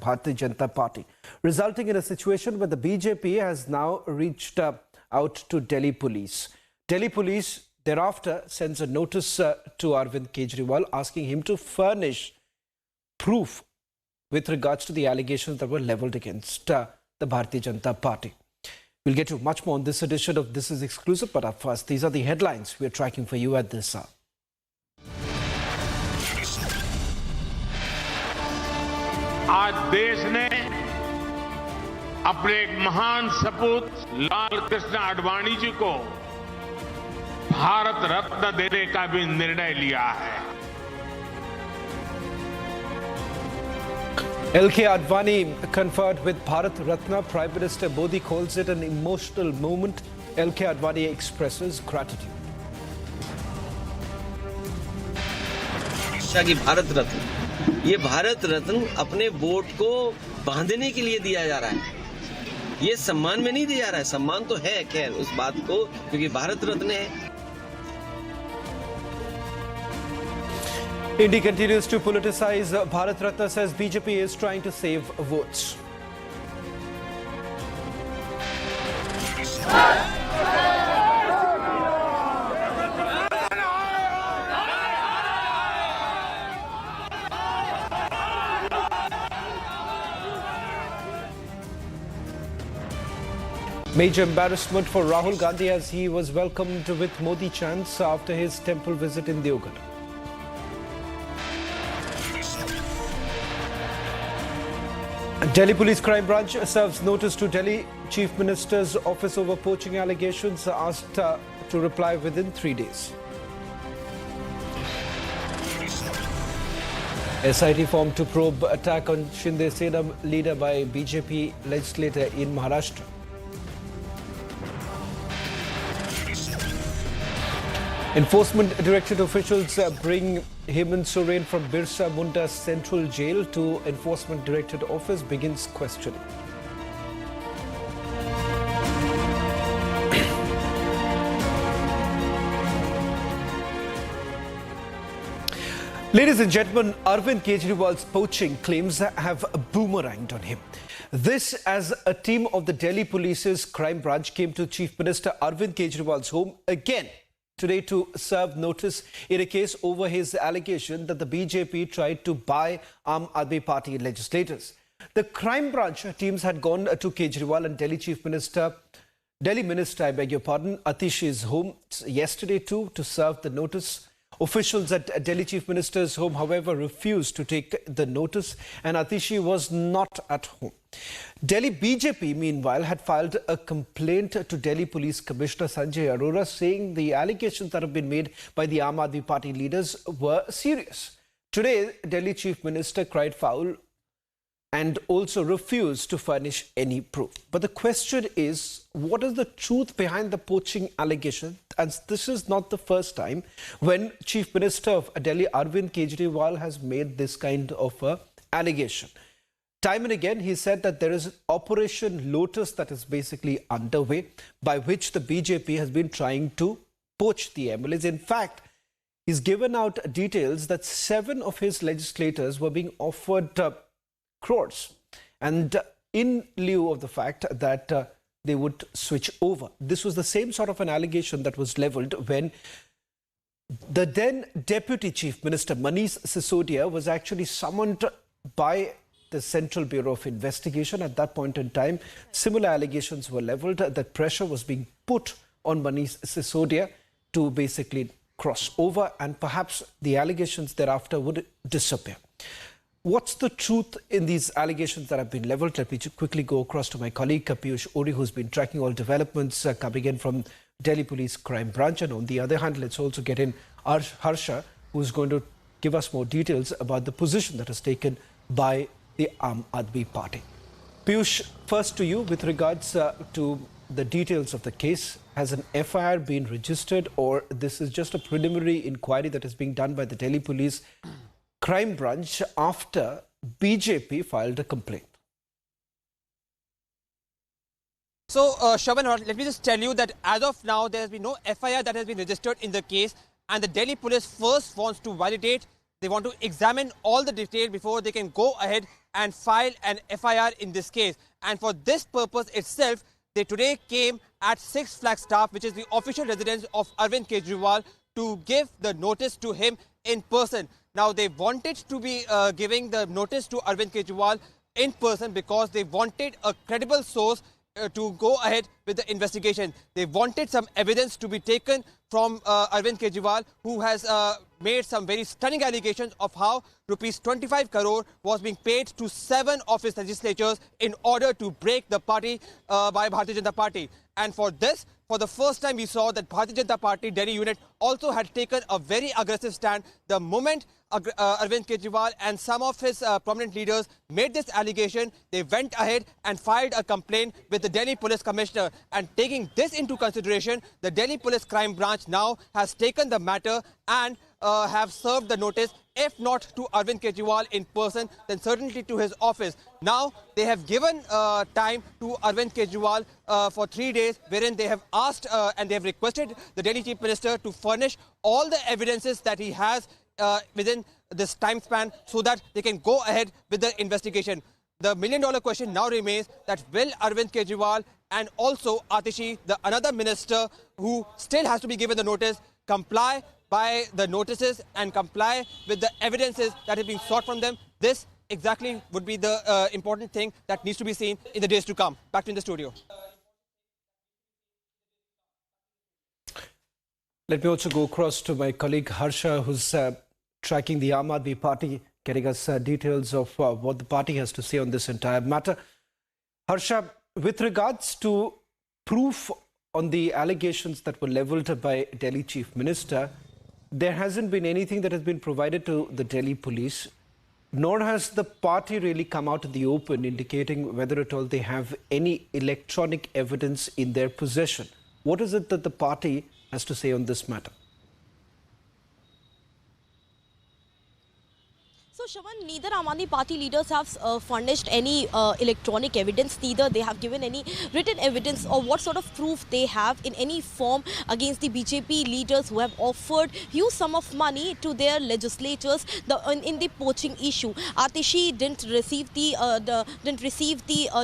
Bharatiya Janata Party, resulting in a situation where the BJP has now reached out to Delhi police. Delhi police thereafter sends a notice to Arvind Kejriwal asking him to furnish proof with regards to the allegations that were levelled against the Bharatiya Janata Party. We'll get to much more on this edition of This Is Exclusive, but up first, these are the headlines we're tracking for you at this hour. आज देश ने अपने एक महान सपूत लाल कृष्ण आडवाणी जी को भारत रत्न देने का भी निर्णय लिया है। LK Advani conferred with Bharat Ratna. Prime Minister Modi calls it an emotional moment. LK Advani expresses gratitude. कि भारत रत्न, ये भारत रत्न अपने वोट को बांधने के लिए दिया जा रहा है। ये सम्मान में नहीं दिया जा रहा है। सम्मान तो है खैर उस बात को, क्योंकि भारत रत्न है। India continues to politicize. Bharat Ratna says BJP is trying to save votes. Major embarrassment for Rahul Gandhi as he was welcomed with Modi chants after his temple visit in Deoghar. Delhi Police Crime Branch serves notice to Delhi Chief Minister's office over poaching allegations, asked to reply within 3 days. SIT formed to probe attack on Shinde Sena leader by BJP legislator in Maharashtra. Enforcement Directorate officials bring Hemant Soren from Birsa Munda Central Jail to Enforcement Directorate office, begins questioning. Ladies and gentlemen, Arvind Kejriwal's poaching claims have boomeranged on him. This as a team of the Delhi Police's crime branch came to Chief Minister Arvind Kejriwal's home again today to serve notice in a case over his allegation that the BJP tried to buy Aam Aadmi Party legislators. The crime branch teams had gone to Kejriwal and Delhi Minister, Atish's home yesterday too to serve the notice. Officials at Delhi Chief Minister's home, however, refused to take the notice and Atishi was not at home. Delhi BJP, meanwhile, had filed a complaint to Delhi Police Commissioner Sanjay Arora saying the allegations that have been made by the Aam Aadmi Party leaders were serious. Today, Delhi Chief Minister cried foul and also refused to furnish any proof. But the question is, what is the truth behind the poaching allegation? And this is not the first time when Chief Minister of Delhi, Arvind Kejriwal, has made this kind of allegation. Time and again, he said that there is Operation Lotus that is basically underway, by which the BJP has been trying to poach the MLAs. In fact, he's given out details that 7 of his legislators were being offered crores, and in lieu of the fact that they would switch over. This was the same sort of an allegation that was levelled when the then Deputy Chief Minister Manish Sisodia was actually summoned by the Central Bureau of Investigation. At that point in time, similar allegations were levelled that pressure was being put on Manish Sisodia to basically cross over, and perhaps the allegations thereafter would disappear. What's the truth in these allegations that have been levelled? Let me quickly go across to my colleague Piyush Ori, who's been tracking all developments coming in from Delhi Police Crime Branch. And on the other hand, let's also get in Harsha, who's going to give us more details about the position that is taken by the Aam Aadmi Party. Piyush, first to you with regards to the details of the case. Has an FIR been registered, or this is just a preliminary inquiry that is being done by the Delhi Police Crime Branch after BJP filed a complaint? So, Shravan, let me just tell you that as of now, there has been no FIR that has been registered in the case, and the Delhi police first wants to validate They want to examine all the details before they can go ahead and file an FIR in this case. And for this purpose itself, they today came at Six Flagstaff, which is the official residence of Arvind Kejriwal, to give the notice to him in person. Now, they wanted to be giving the notice to Arvind Kejriwal in person because they wanted a credible source to go ahead with the investigation. They wanted some evidence to be taken from Arvind Kejriwal, who has made some very stunning allegations of how rupees 25 crore was being paid to 7 of his legislatures in order to break the party by Bharatiya Janata Party. And for this, for the first time, we saw that Bharatiya Janata Party Delhi unit also had taken a very aggressive stand. The moment Arvind Kejriwal and some of his prominent leaders made this allegation, they went ahead and filed a complaint with the Delhi Police Commissioner. And taking this into consideration, the Delhi Police Crime Branch now has taken the matter and have served the notice, if not to Arvind Kejriwal in person, then certainly to his office. Now, they have given time to Arvind Kejriwal for 3 days, wherein they have asked and they have requested the Delhi Chief Minister to furnish all the evidences that he has within this time span so that they can go ahead with the investigation. The million-dollar question now remains that will Arvind Kejriwal and also Atishi, the another minister who still has to be given the notice, comply by the notices and comply with the evidences that have been sought from them. This exactly would be the important thing that needs to be seen in the days to come. Back to in the studio. Let me also go across to my colleague Harsha, who's tracking the Aam Aadmi Party, getting us details of what the party has to say on this entire matter. Harsha, with regards to proof on the allegations that were levelled by Delhi Chief Minister, there hasn't been anything that has been provided to the Delhi police, nor has the party really come out in the open indicating whether at all they have any electronic evidence in their possession. What is it that the party has to say on this matter? So, Shravan, neither Aam Aadmi Party leaders have furnished any electronic evidence, neither they have given any written evidence or what sort of proof they have in any form against the BJP leaders who have offered huge sum of money to their legislators in the poaching issue. Atishi didn't receive the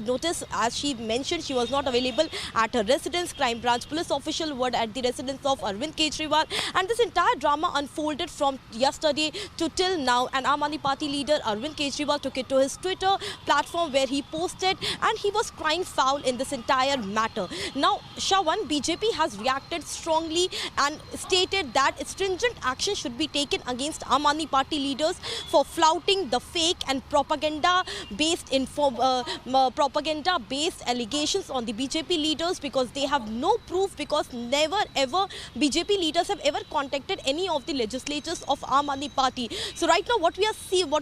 notice. As she mentioned, she was not available at her residence. Crime branch police official were at the residence of Arvind Kejriwal, and this entire drama unfolded from yesterday to till now. And Aam Aadmi Party leader Arvind Kejriwal took it to his Twitter platform where he posted and he was crying foul in this entire matter. Now, Shravan, BJP has reacted strongly and stated that stringent action should be taken against Aam Aadmi Party leaders for flouting the fake and propaganda-based allegations on the BJP leaders because they have no proof, because never ever BJP leaders have ever contacted any of the legislators of Aam Aadmi Party. So right now what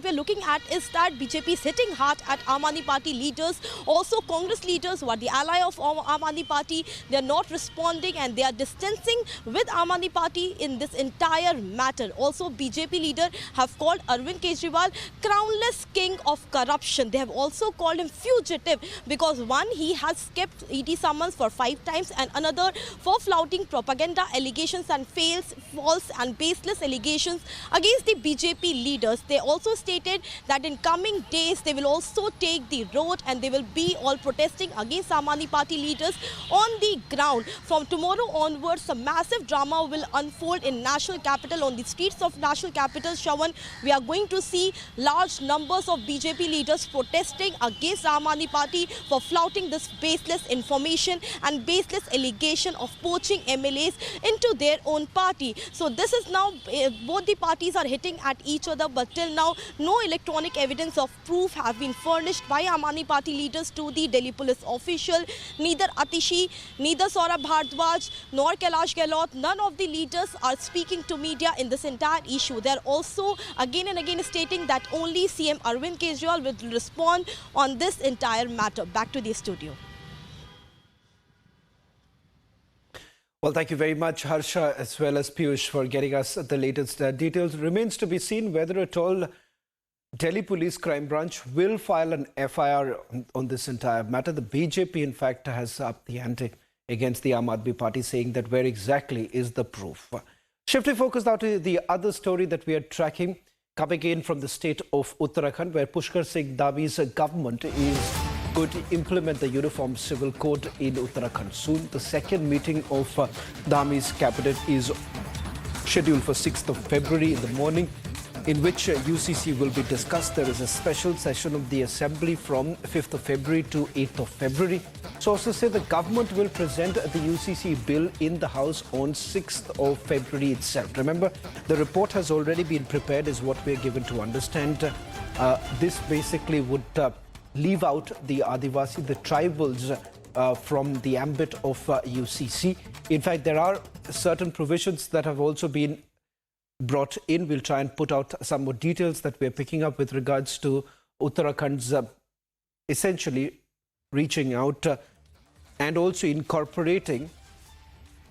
we're looking at is that BJP is hitting hard at Aam Aadmi Party leaders. Also Congress leaders who are the ally of Aam Aadmi Party, they are not responding and they are distancing with Aam Aadmi Party in this entire matter. Also BJP leader have called Arvind Kejriwal crownless king of corruption. They have also called him fugitive because one, he has kept ED summons for 5 times and another for flouting propaganda allegations and false and baseless allegations against the BJP leaders. They also stated that in coming days they will also take the road and they will be all protesting against Aam Aadmi Party leaders on the ground. From tomorrow onwards, a massive drama will unfold in national capital, on the streets of national capital. Shravan, we are going to see large numbers of BJP leaders protesting against Aam Aadmi Party for flouting this baseless information and baseless allegation of poaching MLAs into their own party. So this is now, both the parties are hitting at each other, but till now no electronic evidence of proof have been furnished by Aam Aadmi Party leaders to the Delhi police official. Neither Atishi, neither Saurabh Bhardwaj, nor Kailash Gehlot, none of the leaders are speaking to media in this entire issue. They are also again and again stating that only CM Arvind Kejriwal will respond on this entire matter. Back to the studio. Well, thank you very much, Harsha, as well as Piyush, for getting us the latest details. Remains to be seen whether at all Delhi Police Crime Branch will file an FIR on this entire matter. The BJP, in fact, has upped the ante against the Aam Aadmi Party, saying that where exactly is the proof. Shifting focus now to the other story that we are tracking. coming in from the state of Uttarakhand, where Pushkar Singh Dhabi's government is going to implement the Uniform Civil Code in Uttarakhand soon. The second meeting of Dhami's cabinet is scheduled for 6th of February in the morning, in which UCC will be discussed. There is a special session of the Assembly from 5th of February to 8th of February. Sources say the government will present the UCC bill in the House on 6th of February itself. Remember, the report has already been prepared, is what we are given to understand. This basically would leave out the Adivasi, the tribals, from the ambit of UCC. In fact, there are certain provisions that have also been brought in. We'll try and put out some more details that we're picking up with regards to Uttarakhand's essentially reaching out and also incorporating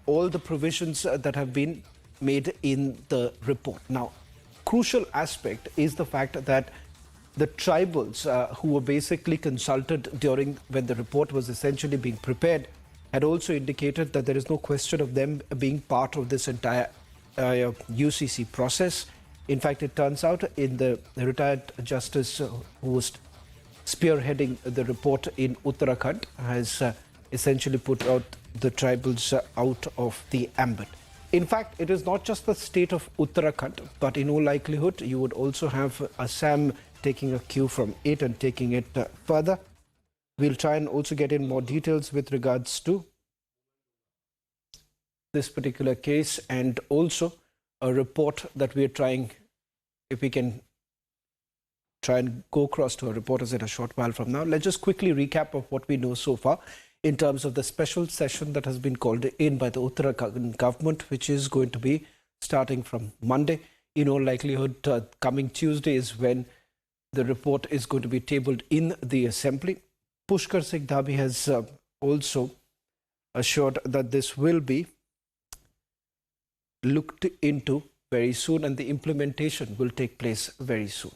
all the provisions that have been made in the report. Now, crucial aspect is the fact that the tribals who were basically consulted during when the report was essentially being prepared had also indicated that there is no question of them being part of this entire UCC process. In fact, it turns out in the retired justice who was spearheading the report in Uttarakhand has essentially put out the tribals out of the ambit. In fact, it is not just the state of Uttarakhand, but in all likelihood, you would also have Assam taking a cue from it and taking it further. We'll try and also get in more details with regards to this particular case, and also a report that we are trying, if we can try and go across to our reporters in a short while from now. Let's just quickly recap of what we know so far in terms of the special session that has been called in by the Uttarakhand government, which is going to be starting from Monday. In all likelihood, coming Tuesday is when the report is going to be tabled in the Assembly. Pushkar Singh Dhabi has also assured that this will be looked into very soon and the implementation will take place very soon.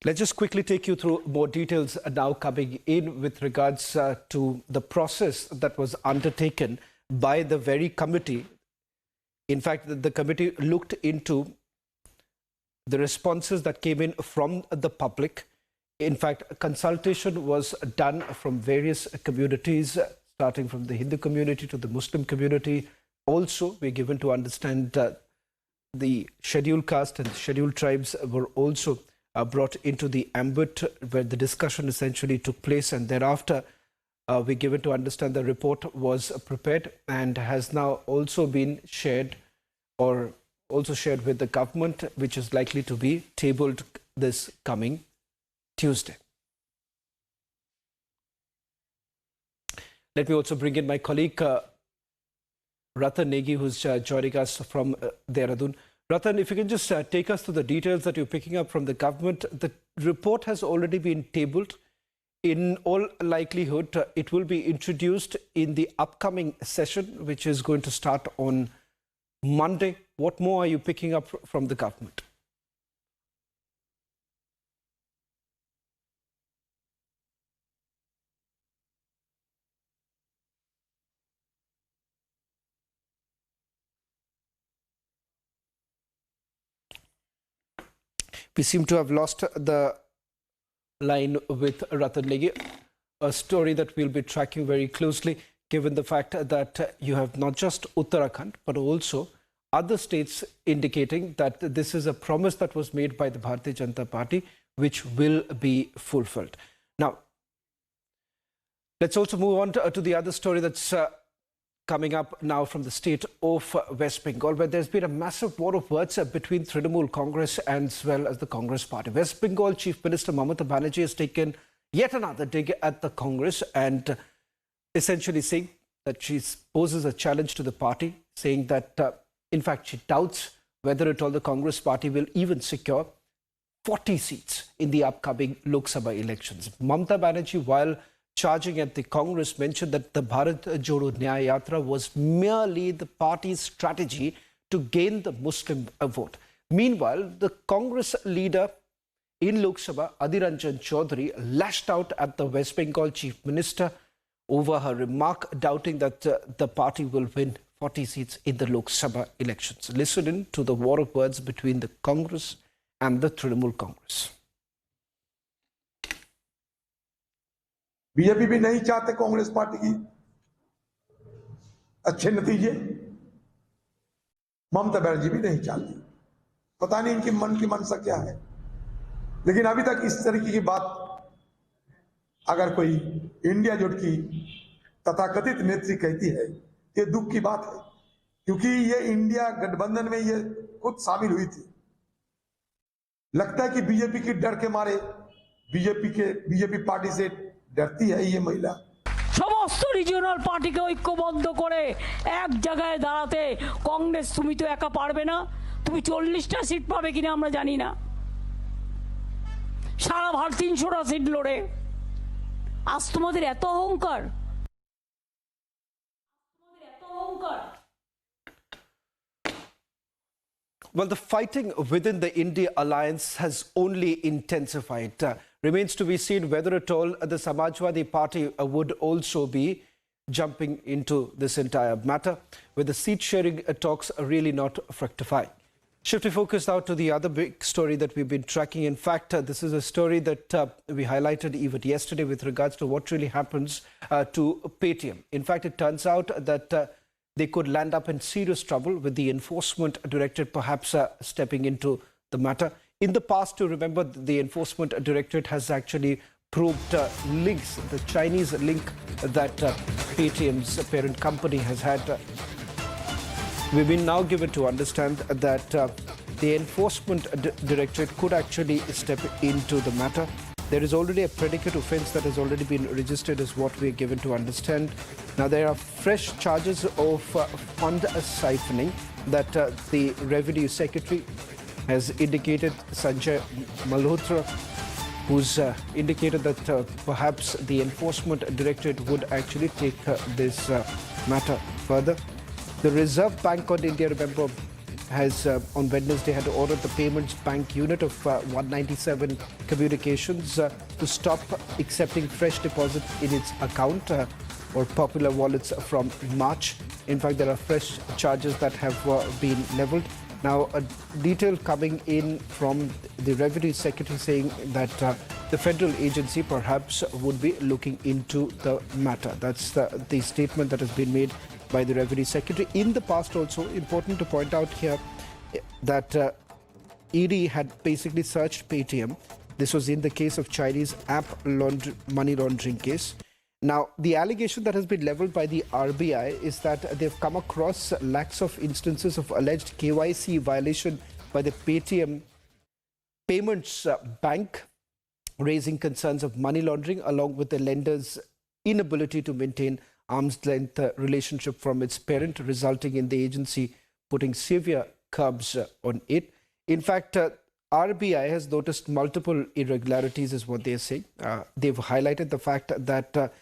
Let's just quickly take you through more details now coming in with regards to the process that was undertaken by the very committee. In fact, the committee looked into the responses that came in from the public. In fact, a consultation was done from various communities, starting from the Hindu community to the Muslim community. Also, we're given to understand the scheduled caste and scheduled tribes were also brought into the ambit where the discussion essentially took place, and thereafter we're given to understand the report was prepared and has now also been shared or also shared with the government, which is likely to be tabled this coming Tuesday. Let me also bring in my colleague Ratan Negi, who's joining us from Dehradun. Ratan, if you can just take us through the details that you're picking up from the government. The report has already been tabled. In all likelihood, it will be introduced in the upcoming session, which is going to start on Monday. What more are you picking up from the government? We seem to have lost the line with Ratan Negi, a story that we'll be tracking very closely, given the fact that you have not just Uttarakhand, but also other states indicating that this is a promise that was made by the Bharatiya Janata Party, which will be fulfilled. Now, let's also move on to the other story that's coming up now from the state of West Bengal, where there's been a massive war of words between Trinamool Congress and as well as the Congress party. West Bengal Chief Minister Mamata Banerjee has taken yet another dig at the Congress and essentially saying that she poses a challenge to the party, saying that in fact she doubts whether at all the Congress party will even secure 40 seats in the upcoming Lok Sabha elections. Mamata Banerjee, while charging at the Congress, mentioned that the Bharat Jodo Nyaya Yatra was merely the party's strategy to gain the Muslim vote. Meanwhile, the Congress leader in Lok Sabha, Adhir Ranjan Chaudhary, lashed out at the West Bengal Chief Minister over her remark doubting that the party will win 40 seats in the Lok Sabha elections. Listen in to the war of words between the Congress and the Trinamool Congress. BJP भी नहीं चाहते Congress party की अच्छे नतीजे, ममता बनर्जी भी नहीं चाहती। पता नहीं इनकी मन की मनसा क्या है, लेकिन अभी तक इस तरीके की बात अगर कोई इंडिया जुट की तथाकथित नेत्री कहती है, ये दुख की बात है, क्योंकि ये इंडिया गठबंधन में ये खुद शामिल हुई थी। लगता है कि बीजेपी की डर के मारे बीजेपी पार्टी से डरती है ये महिला। সমস্ত রিজিওনাল পার্টিকে ঐক্যবদ্ধ করে এক জায়গায় দাঁড়াতে কংগ্রেস তুমি তো একা পারবে না, তুমি 40টা সিট পাবে কিনা আমরা জানি না, সারা ভারত 300টা সিট লড়ে। আজ তোমাদের এত অহংকার। Well, the fighting within the India alliance has only intensified. Remains to be seen whether at all the Samajwadi Party would also be jumping into this entire matter, with the seat-sharing talks really not fructifying. Shifting focus now to the other big story that we've been tracking. In fact, this is a story that we highlighted even yesterday with regards to what really happens to Paytm. In fact, it turns out that they could land up in serious trouble with the enforcement directorate perhaps stepping into the matter. In the past, to remember, the enforcement directorate has actually probed links, the Chinese link that Paytm's parent company has had. We've been now given to understand that the enforcement directorate could actually step into the matter. There is already a predicate offence that has already been registered, is what we are given to understand. Now, there are fresh charges of fund siphoning that the Revenue Secretary has indicated, Sanjay Malhotra, who's indicated that perhaps the Enforcement Directorate would actually take this matter further. The Reserve Bank of India, remember, has on Wednesday had ordered the Payments Bank unit of 197 Communications to stop accepting fresh deposit in its account or popular wallets from March. In fact, there are fresh charges that have been levelled. Now, a detail coming in from the Revenue Secretary saying that the federal agency perhaps would be looking into the matter. That's the statement that has been made by the Revenue Secretary. In the past also, important to point out here that ED had basically searched Paytm. This was in the case of Chinese app money laundering case. Now, the allegation that has been leveled by the RBI is that they've come across lakhs of instances of alleged KYC violation by the Paytm Payments Bank, raising concerns of money laundering along with the lender's inability to maintain arm's length relationship from its parent, resulting in the agency putting severe curbs on it. In fact, RBI has noticed multiple irregularities, is what they are saying. They've highlighted the fact that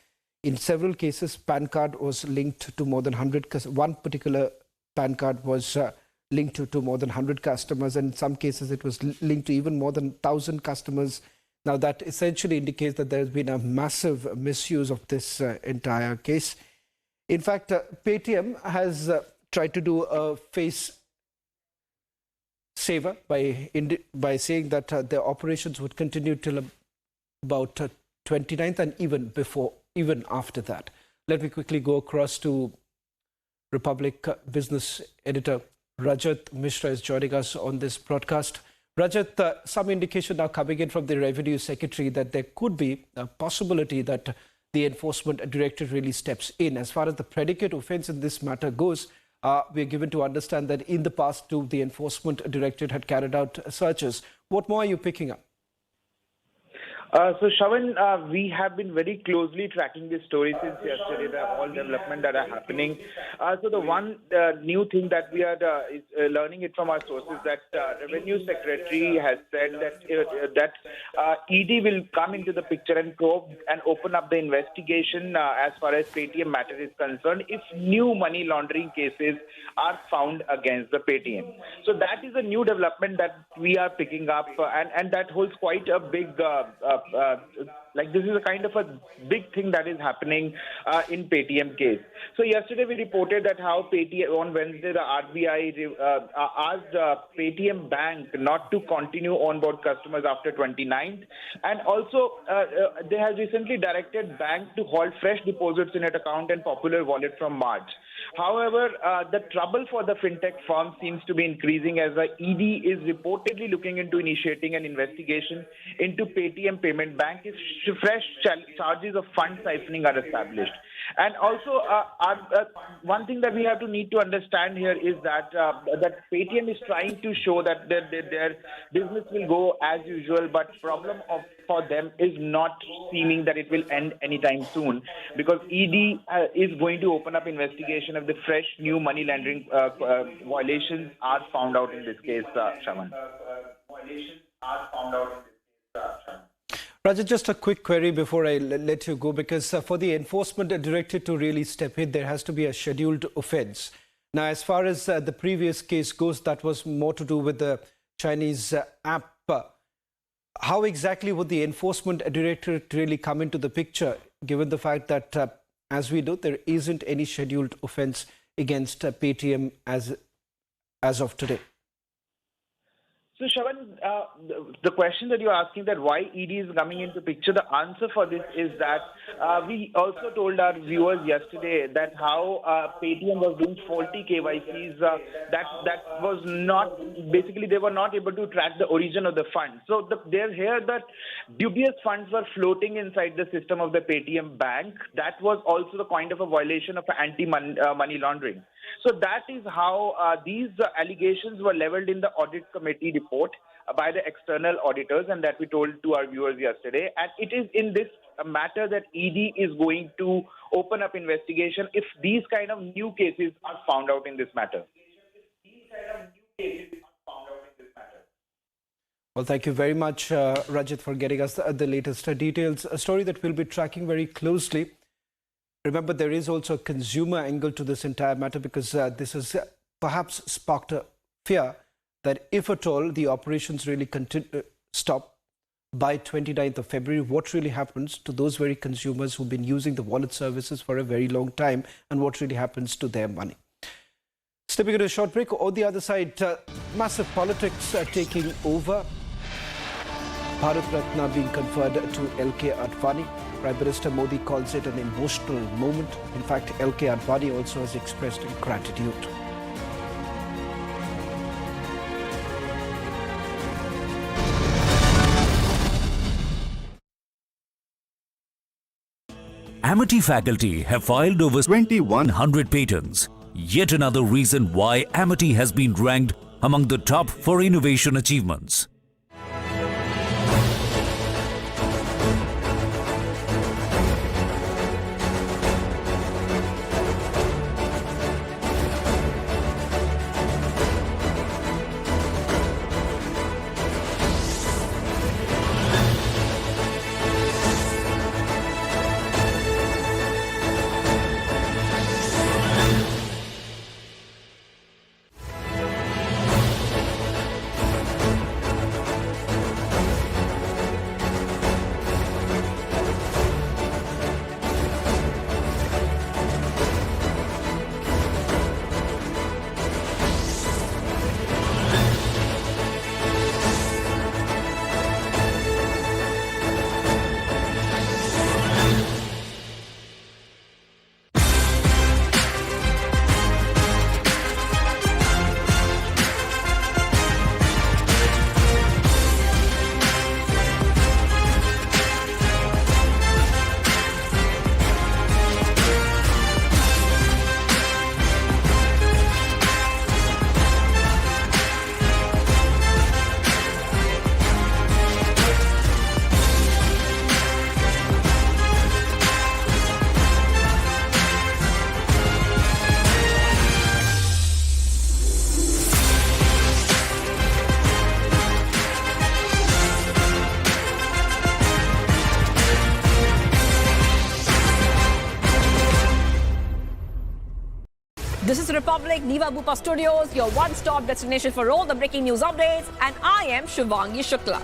in several cases, PAN card was linked to more than 100. One particular PAN card was linked to more than 100 customers, and in some cases it was linked to even more than 1,000 customers. Now, that essentially indicates that there has been a massive misuse of this entire case. In fact, Paytm has tried to do a face saver by saying that their operations would continue till about 29th and even after that. Let me quickly go across to Republic Business Editor Rajat Mishra is joining us on this broadcast. Rajat, some indication now coming in from the Revenue Secretary that there could be a possibility that the Enforcement Directorate really steps in. As far as the predicate offence in this matter goes, we are given to understand that in the past too, the Enforcement Directorate had carried out searches. What more are you picking up? So, Shravan, we have been very closely tracking this story since yesterday, the all development that are happening. So, the one new thing that we are learning it from our sources that Revenue Secretary has said that ED will come into the picture and probe and open up the investigation as far as Paytm matter is concerned if new money laundering cases are found against the Paytm. So, that is a new development that we are picking up and that holds quite a big like this is a kind of a big thing that is happening in Paytm case. So yesterday we reported that how Paytm on Wednesday the RBI asked Paytm Bank not to continue onboard customers after 29th, and also they have recently directed bank to halt fresh deposits in its account and Popular Wallet from March. However, the trouble for the fintech firm seems to be increasing as the ED is reportedly looking into initiating an investigation into Paytm Payment Bank if fresh charges of fund siphoning are established. And also, one thing that we have to need to understand here is that that Paytm is trying to show that their business will go as usual, but problem for them is not seeming that it will end anytime soon, because ED is going to open up investigation if the fresh new money laundering violations are found out in this case, Shravan. Rajat, just a quick query before I let you go, because for the enforcement directorate to really step in, there has to be a scheduled offence. Now, as far as the previous case goes, that was more to do with the Chinese app. How exactly would the enforcement directorate really come into the picture, given the fact that, as we know, there isn't any scheduled offence against Paytm as of today? So, Shravan, the question that you're asking, that why ED is coming into picture, the answer for this is that we also told our viewers yesterday that how Paytm was doing faulty KYCs, that was not, basically they were not able to track the origin of the funds. So they're here that dubious funds were floating inside the system of the Paytm bank. That was also the kind of a violation of anti-money laundering. So that is how these allegations were leveled in the audit committee report by the external auditors, and that we told to our viewers yesterday. And it is in this matter that ED is going to open up investigation if these kind of new cases are found out in this matter. Well, thank you very much, Rajat, for getting us the latest details. A story that we'll be tracking very closely. Remember, there is also a consumer angle to this entire matter, because this has perhaps sparked a fear that if at all the operations really stop by 29th of February, what really happens to those very consumers who've been using the wallet services for a very long time, and what really happens to their money. Stepping into a short break, on the other side, massive politics taking over. Bharat Ratna being conferred to LK Advani. Prime Minister Modi calls it an emotional moment. In fact, LK Advani also has expressed gratitude. Amity faculty have filed over 2,100 patents. Yet another reason why Amity has been ranked among the top for innovation achievements. This is Republic, Niva Bupa Studios, your one-stop destination for all the breaking news updates, and I am Shivangi Shukla.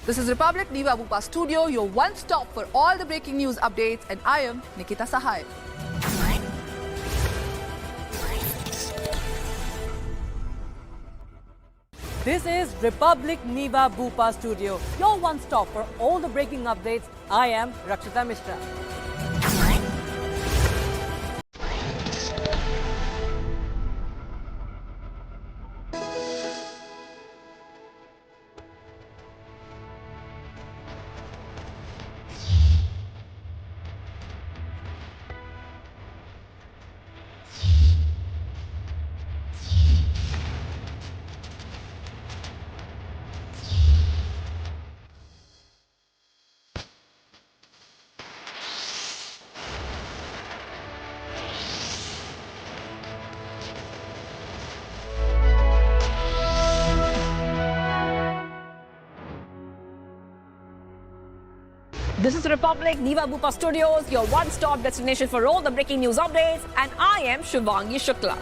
This is Republic Niva Bupa Studio, your one stop for all the breaking news updates, and I am Nikita Sahai. This is Republic Niva Bupa Studio, your one stop for all the breaking updates. I am Rakshita Mishra. This is Republic Niva Bupa Studios, your one-stop destination for all the breaking news updates, and I am Shivangi Shukla.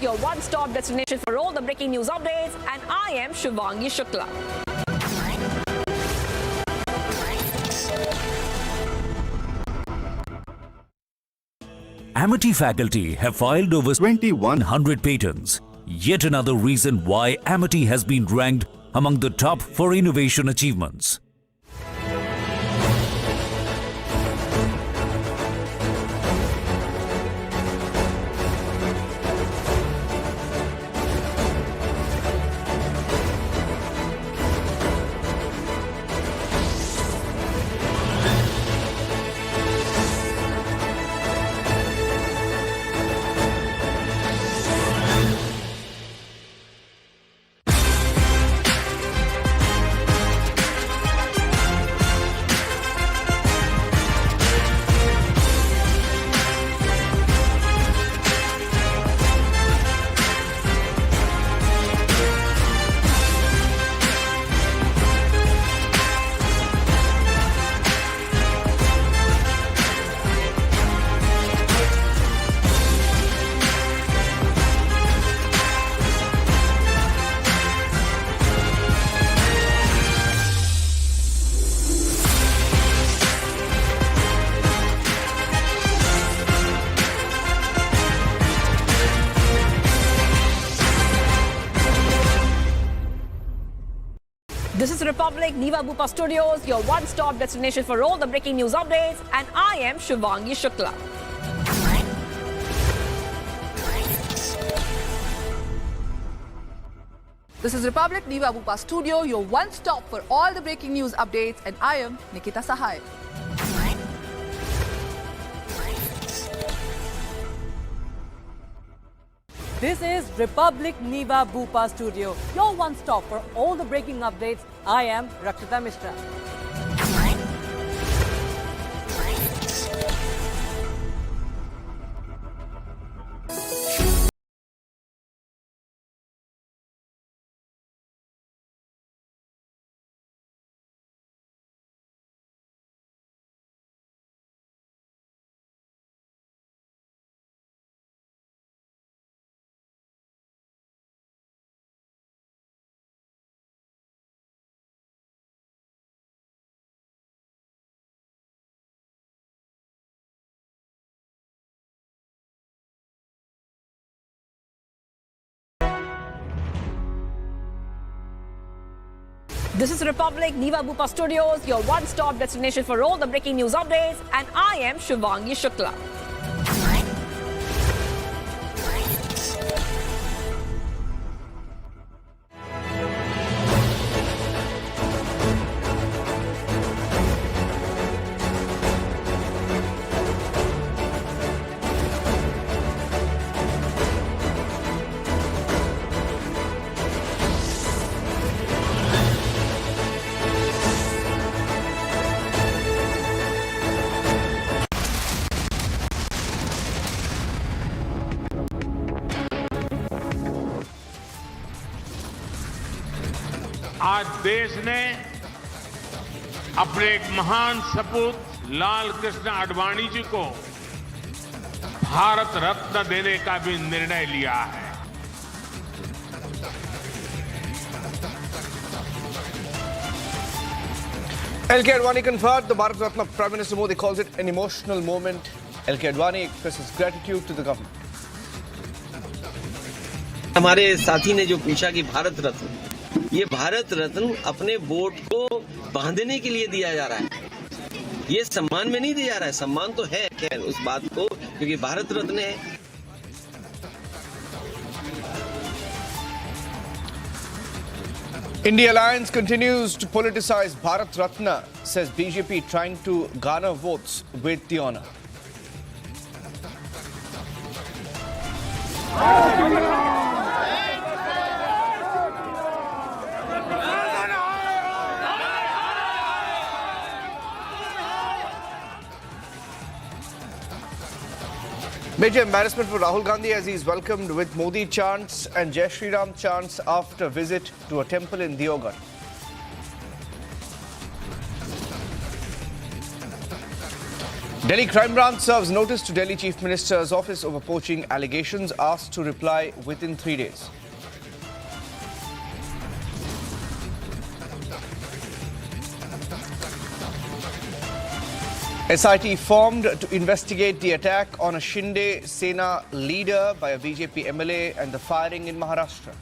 Your one-stop destination for all the breaking news updates, and I am Shivangi Shukla. Amity faculty have filed over 2,100 patents. Yet another reason why Amity has been ranked among the top for innovation achievements. This is Republic Niva Bupa Studios, your one-stop destination for all the breaking news updates, and I am Shivangi Shukla. This is Republic Niva Bupa Studio, your one stop for all the breaking news updates, and I am Nikita Sahai. This is Republic Niva Bupa Studio, your one stop for all the breaking updates. I am Rakshita Mishra. This is Republic Niva Bupa Studios, your one-stop destination for all the breaking news updates, and I am Shivangi Shukla. आज देश ने अपने एक महान सपूत लाल कृष्ण आडवाणी जी को भारत रत्न देने का भी निर्णय लिया है। LK Advani conferred the Bharat Ratna. Prime Minister Modi calls it an emotional moment. LK Advani expresses gratitude to the government. हमारे साथी ने जो पूछा कि भारत रत्न, ये भारत रत्न अपने वोट को बांधने के लिए दिया जा रहा है, ये सम्मान में नहीं दिया जा रहा है। सम्मान तो है खैर उस बात को, क्योंकि भारत रत्न है। India alliance continues to politicize Bharat Ratna, says BJP trying to garner votes with the honour. Major embarrassment for Rahul Gandhi as he is welcomed with Modi chants and Jai Shri Ram chants after visit to a temple in Deoghar. Delhi Crime Branch serves notice to Delhi Chief Minister's office over poaching allegations, asked to reply within 3 days. SIT formed to investigate the attack on a Shinde Sena leader by a BJP MLA and the firing in Maharashtra.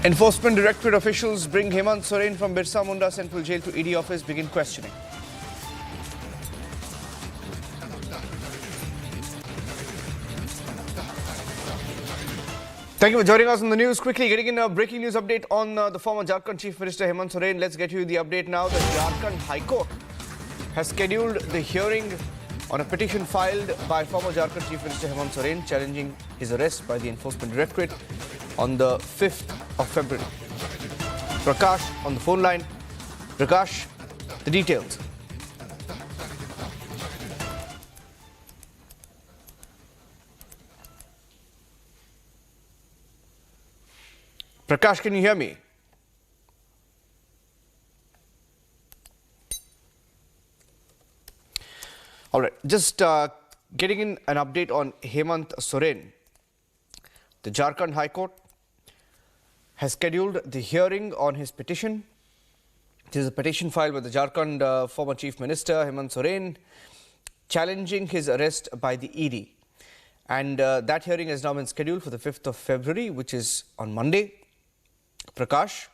Enforcement Directorate officials bring Hemant Soren from Birsa Munda Central Jail to ED office, begin questioning. Thank you for joining us on the news. Quickly getting in a breaking news update on the former Jharkhand Chief Minister Hemant Soren. Let's get you the update now. The Jharkhand High Court has scheduled the hearing on a petition filed by former Jharkhand Chief Minister Hemant Soren challenging his arrest by the Enforcement Directorate on the 5th of February. Prakash on the phone line. Prakash, the details. Prakash, can you hear me? All right, just getting in an update on Hemant Soren. The Jharkhand High Court has scheduled the hearing on his petition. This is a petition filed by the Jharkhand former Chief Minister Hemant Soren challenging his arrest by the ED. And that hearing has now been scheduled for the 5th of February, which is on Monday. Prakash?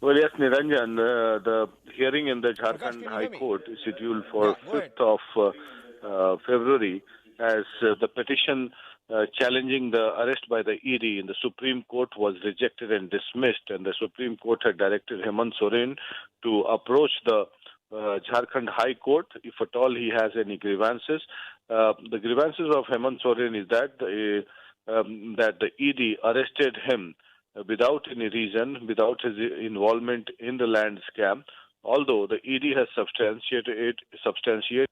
Well, yes, Niranjan, the hearing in the Jharkhand High Court is scheduled for 5th of February as the petition challenging the arrest by the ED in the Supreme Court was rejected and dismissed, and the Supreme Court had directed Hemant Soren to approach the Jharkhand High Court if at all he has any grievances. The grievances of Hemant Soren is that the ED arrested him without any reason, without his involvement in the land scam, although the ED has substantiated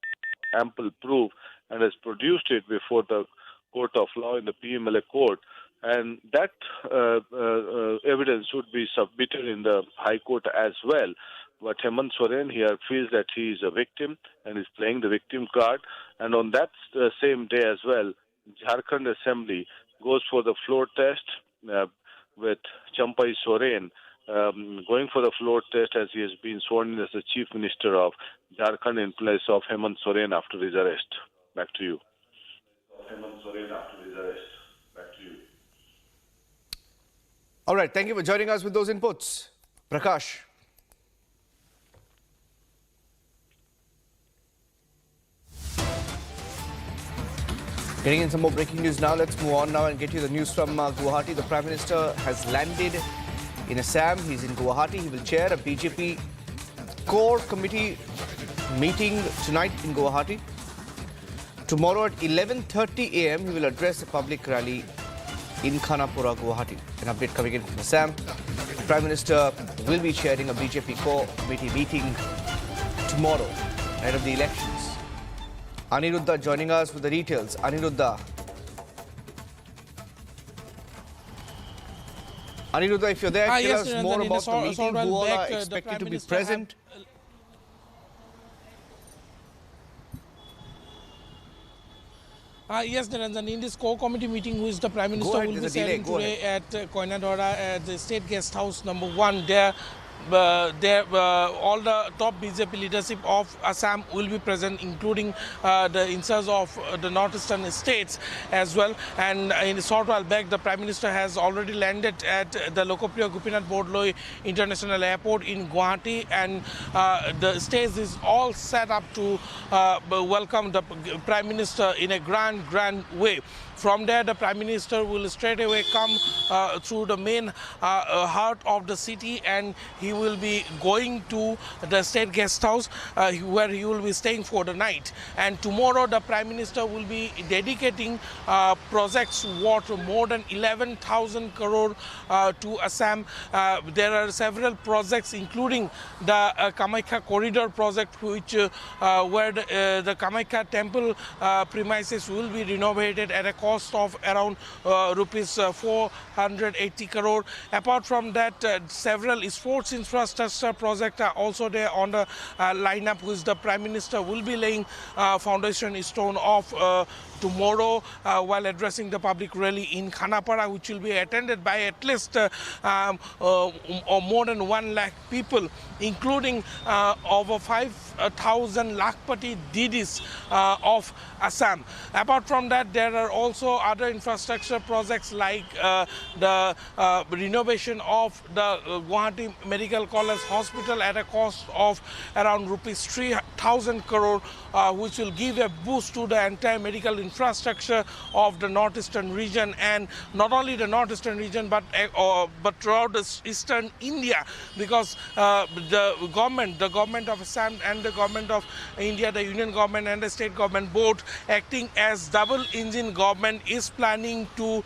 ample proof and has produced it before the court of law in the PMLA court, and that evidence should be submitted in the High Court as well. But Hemant Soren here feels that he is a victim and is playing the victim card, and on that same day as well, Jharkhand Assembly goes for the floor test with Champai Soren going for the floor test as he has been sworn in as the Chief Minister of Jharkhand in place of Hemant Soren after his arrest. Back to you. Hemant Soren after his arrest. Back to you. All right, thank you for joining us with those inputs. Prakash. Getting in some more breaking news now. Let's move on now and get you the news from Guwahati. The Prime Minister has landed in Assam. He's in Guwahati. He will chair a BJP core committee meeting tonight in Guwahati. Tomorrow at 11:30 a.m. he will address a public rally in Khanapura, Guwahati. An update coming in from Assam. The Prime Minister will be chairing a BJP core committee meeting tomorrow ahead of the elections. Aniruddha joining us with the details. Aniruddha. Aniruddha, if you're there, tell yes, us more about the meeting. Who all are the expected to be Minister present? Yes, Niranjan, in this core committee meeting, who is the Prime Minister will be sitting today at Koinadora at the State Guest House number 1. There, all the top BJP leadership of Assam will be present, including the in-charge of the northeastern states as well. And in a short while back, the Prime Minister has already landed at the Lokopriya Gopinath Bordoloi International Airport in Guwahati, and the stage is all set up to welcome the Prime Minister in a grand way. From there, the Prime Minister will straight away come through the main heart of the city, and he will be going to the State Guest House where he will be staying for the night. And tomorrow, the Prime Minister will be dedicating projects worth more than 11,000 crore to Assam. There are several projects, including the Kamakhya Corridor project, which where the Kamakhya temple premises will be renovated at a cost of around rupees 480 crore. Apart from that, several sports infrastructure projects are also there on the lineup, which the Prime Minister will be laying foundation stone of tomorrow while addressing the public rally in Khanapara, which will be attended by at least more than 1 lakh people, including over 5,000 Lakhpati Didis of Assam. Apart from that, there are also other infrastructure projects like the renovation of the Guwahati Medical College Hospital at a cost of around rupees 3,000 crore, which will give a boost to the entire medical infrastructure of the northeastern region, and not only the northeastern region but throughout the eastern India, because the government of Assam and the government of India, the union government and the state government, both acting as double engine government, is planning to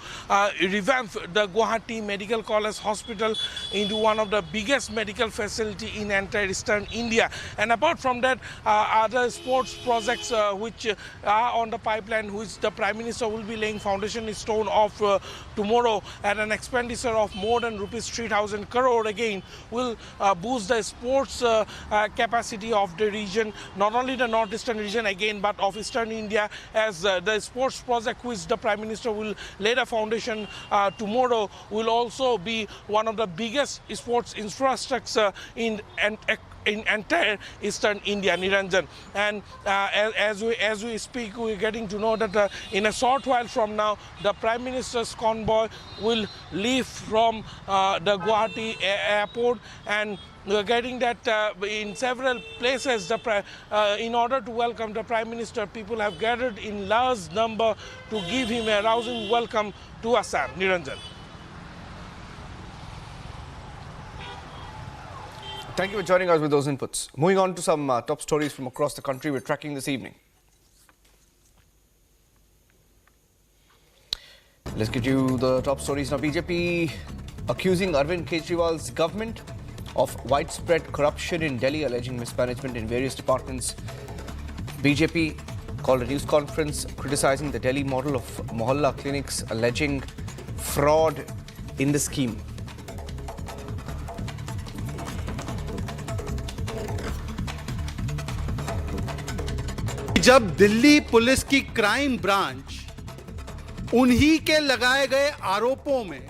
revamp the Guwahati Medical College Hospital into one of the biggest medical facility in entire eastern India. And apart from that, other sports projects which are on the pipeline, which the Prime Minister will be laying foundation stone of tomorrow at an expenditure of more than rupees 3,000 crore, again will boost the sports capacity of the region, not only the northeastern region again, but of eastern India, as the sports project which the Prime Minister will lay the foundation tomorrow will also be one of the biggest sports infrastructure in entire eastern India, Niranjan. And as we speak, we're getting to know that in a short while from now, the Prime Minister's convoy will leave from the Guwahati airport, and we're getting that in several places, in order to welcome the Prime Minister, people have gathered in large number to give him a rousing welcome to Assam. Niranjan. Thank you for joining us with those inputs. Moving on to some top stories from across the country we're tracking this evening. Let's get you the top stories now. BJP accusing Arvind Kejriwal's government of widespread corruption in Delhi, alleging mismanagement in various departments. BJP called a news conference criticizing the Delhi model of Mohalla clinics, alleging fraud in the scheme. जब Delhi police की crime branch उन्हीं के लगाए गए आरोपों में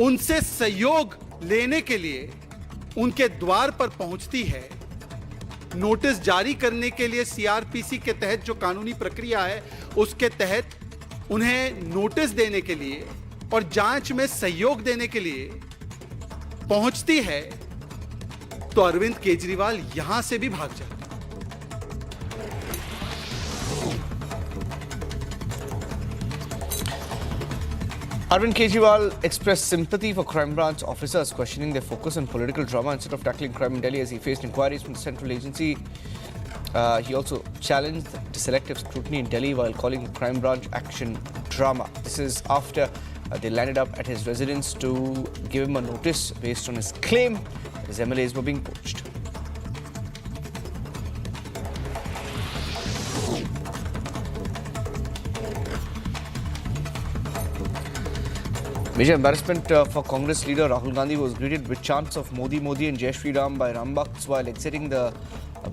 उनसे सहयोग लेने के लिए उनके द्वार पर पहुंचती है, नोटिस जारी करने के लिए सीआरपीसी के तहत जो कानूनी प्रक्रिया है उसके तहत उन्हें नोटिस देने के लिए और जांच में सहयोग देने के लिए पहुंचती है तो अरविंद केजरीवाल यहां से भी भाग जाते हैं। Arvind Kejriwal expressed sympathy for crime branch officers questioning their focus on political drama instead of tackling crime in Delhi as he faced inquiries from the central agency. He also challenged the selective scrutiny in Delhi while calling the crime branch action drama. This is after they landed up at his residence to give him a notice based on his claim that his MLAs were being poached. Major embarrassment for Congress leader Rahul Gandhi, who was greeted with chants of Modi Modi and Jai Shri Ram by Ram Bhakts while exiting the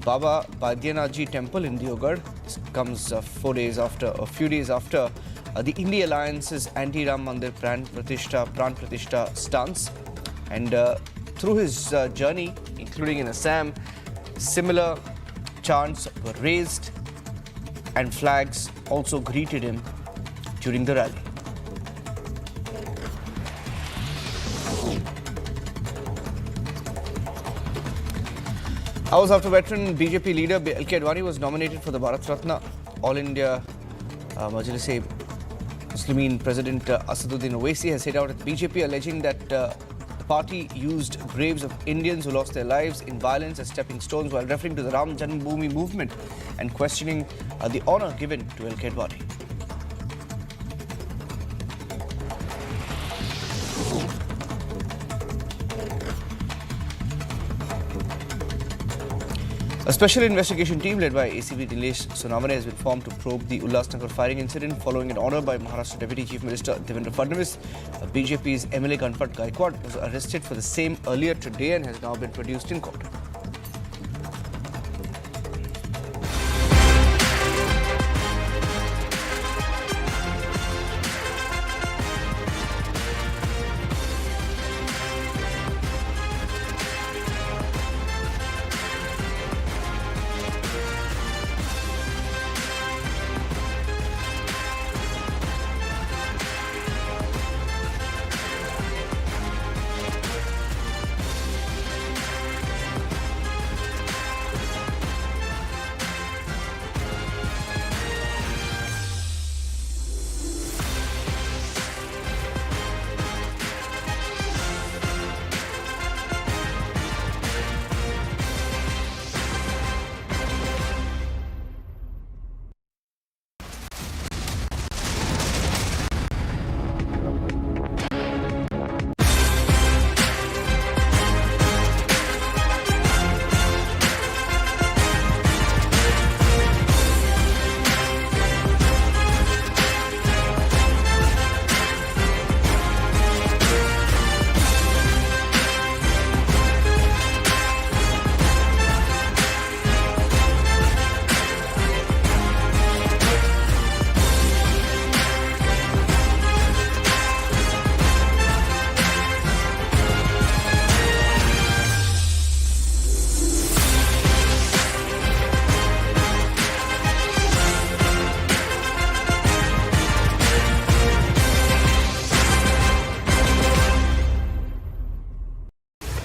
Baba Baidyanath Temple in Deoghar. This comes a few days after the India Alliance's anti-Ram Mandir Pran Pratishtha stance. And through his journey, including in Assam, similar chants were raised and flags also greeted him during the rally. Hours after veteran BJP leader Adani was nominated for the Bharat Ratna, All India Majlis-e Muslimin President Asaduddin Owaisi has hit out at BJP, alleging that the party used graves of Indians who lost their lives in violence as stepping stones, while referring to the Ram Janmabhoomi movement and questioning the honour given to Adani. A special investigation team led by ACP Nilesh Sonamane has been formed to probe the Ulhasnagar firing incident following an order by Maharashtra Deputy Chief Minister Devendra Fadnavis. BJP's MLA Ganpat Gaikwad was arrested for the same earlier today and has now been produced in court.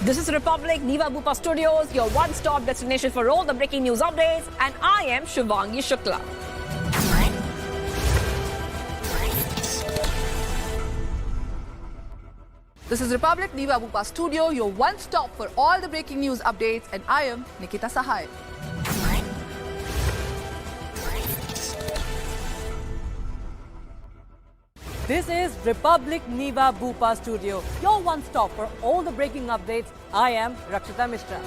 This is Republic Niva Bupa Studios, your one-stop destination for all the breaking news updates, and I am Shivangi Shukla. This is Republic Niva Bupa Studio, your one-stop for all the breaking news updates, and I am Nikita Sahai. This is Republic Niva Bupa Studio, your one stop for all the breaking updates. I am Rakshita Mishra.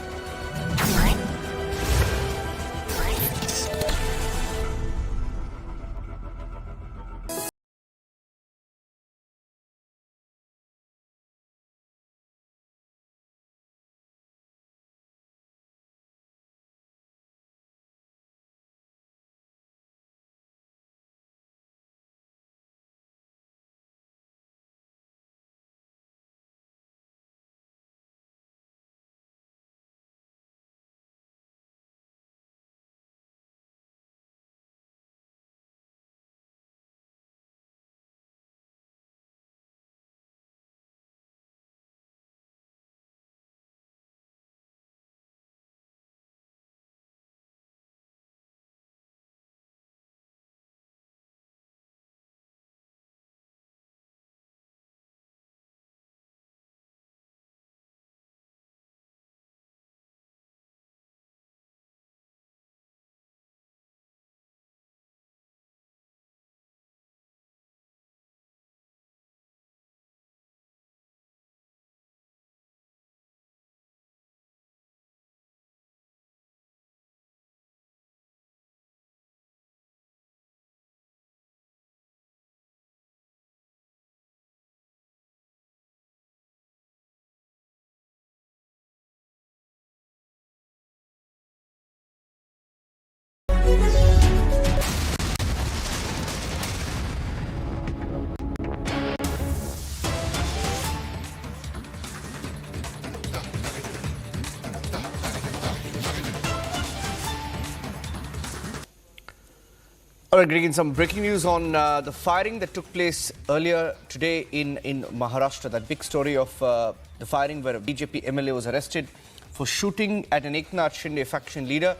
All right, Greg, some breaking news on the firing that took place earlier today in Maharashtra. That big story of the firing where a BJP MLA was arrested for shooting at an Eknath Shinde faction leader.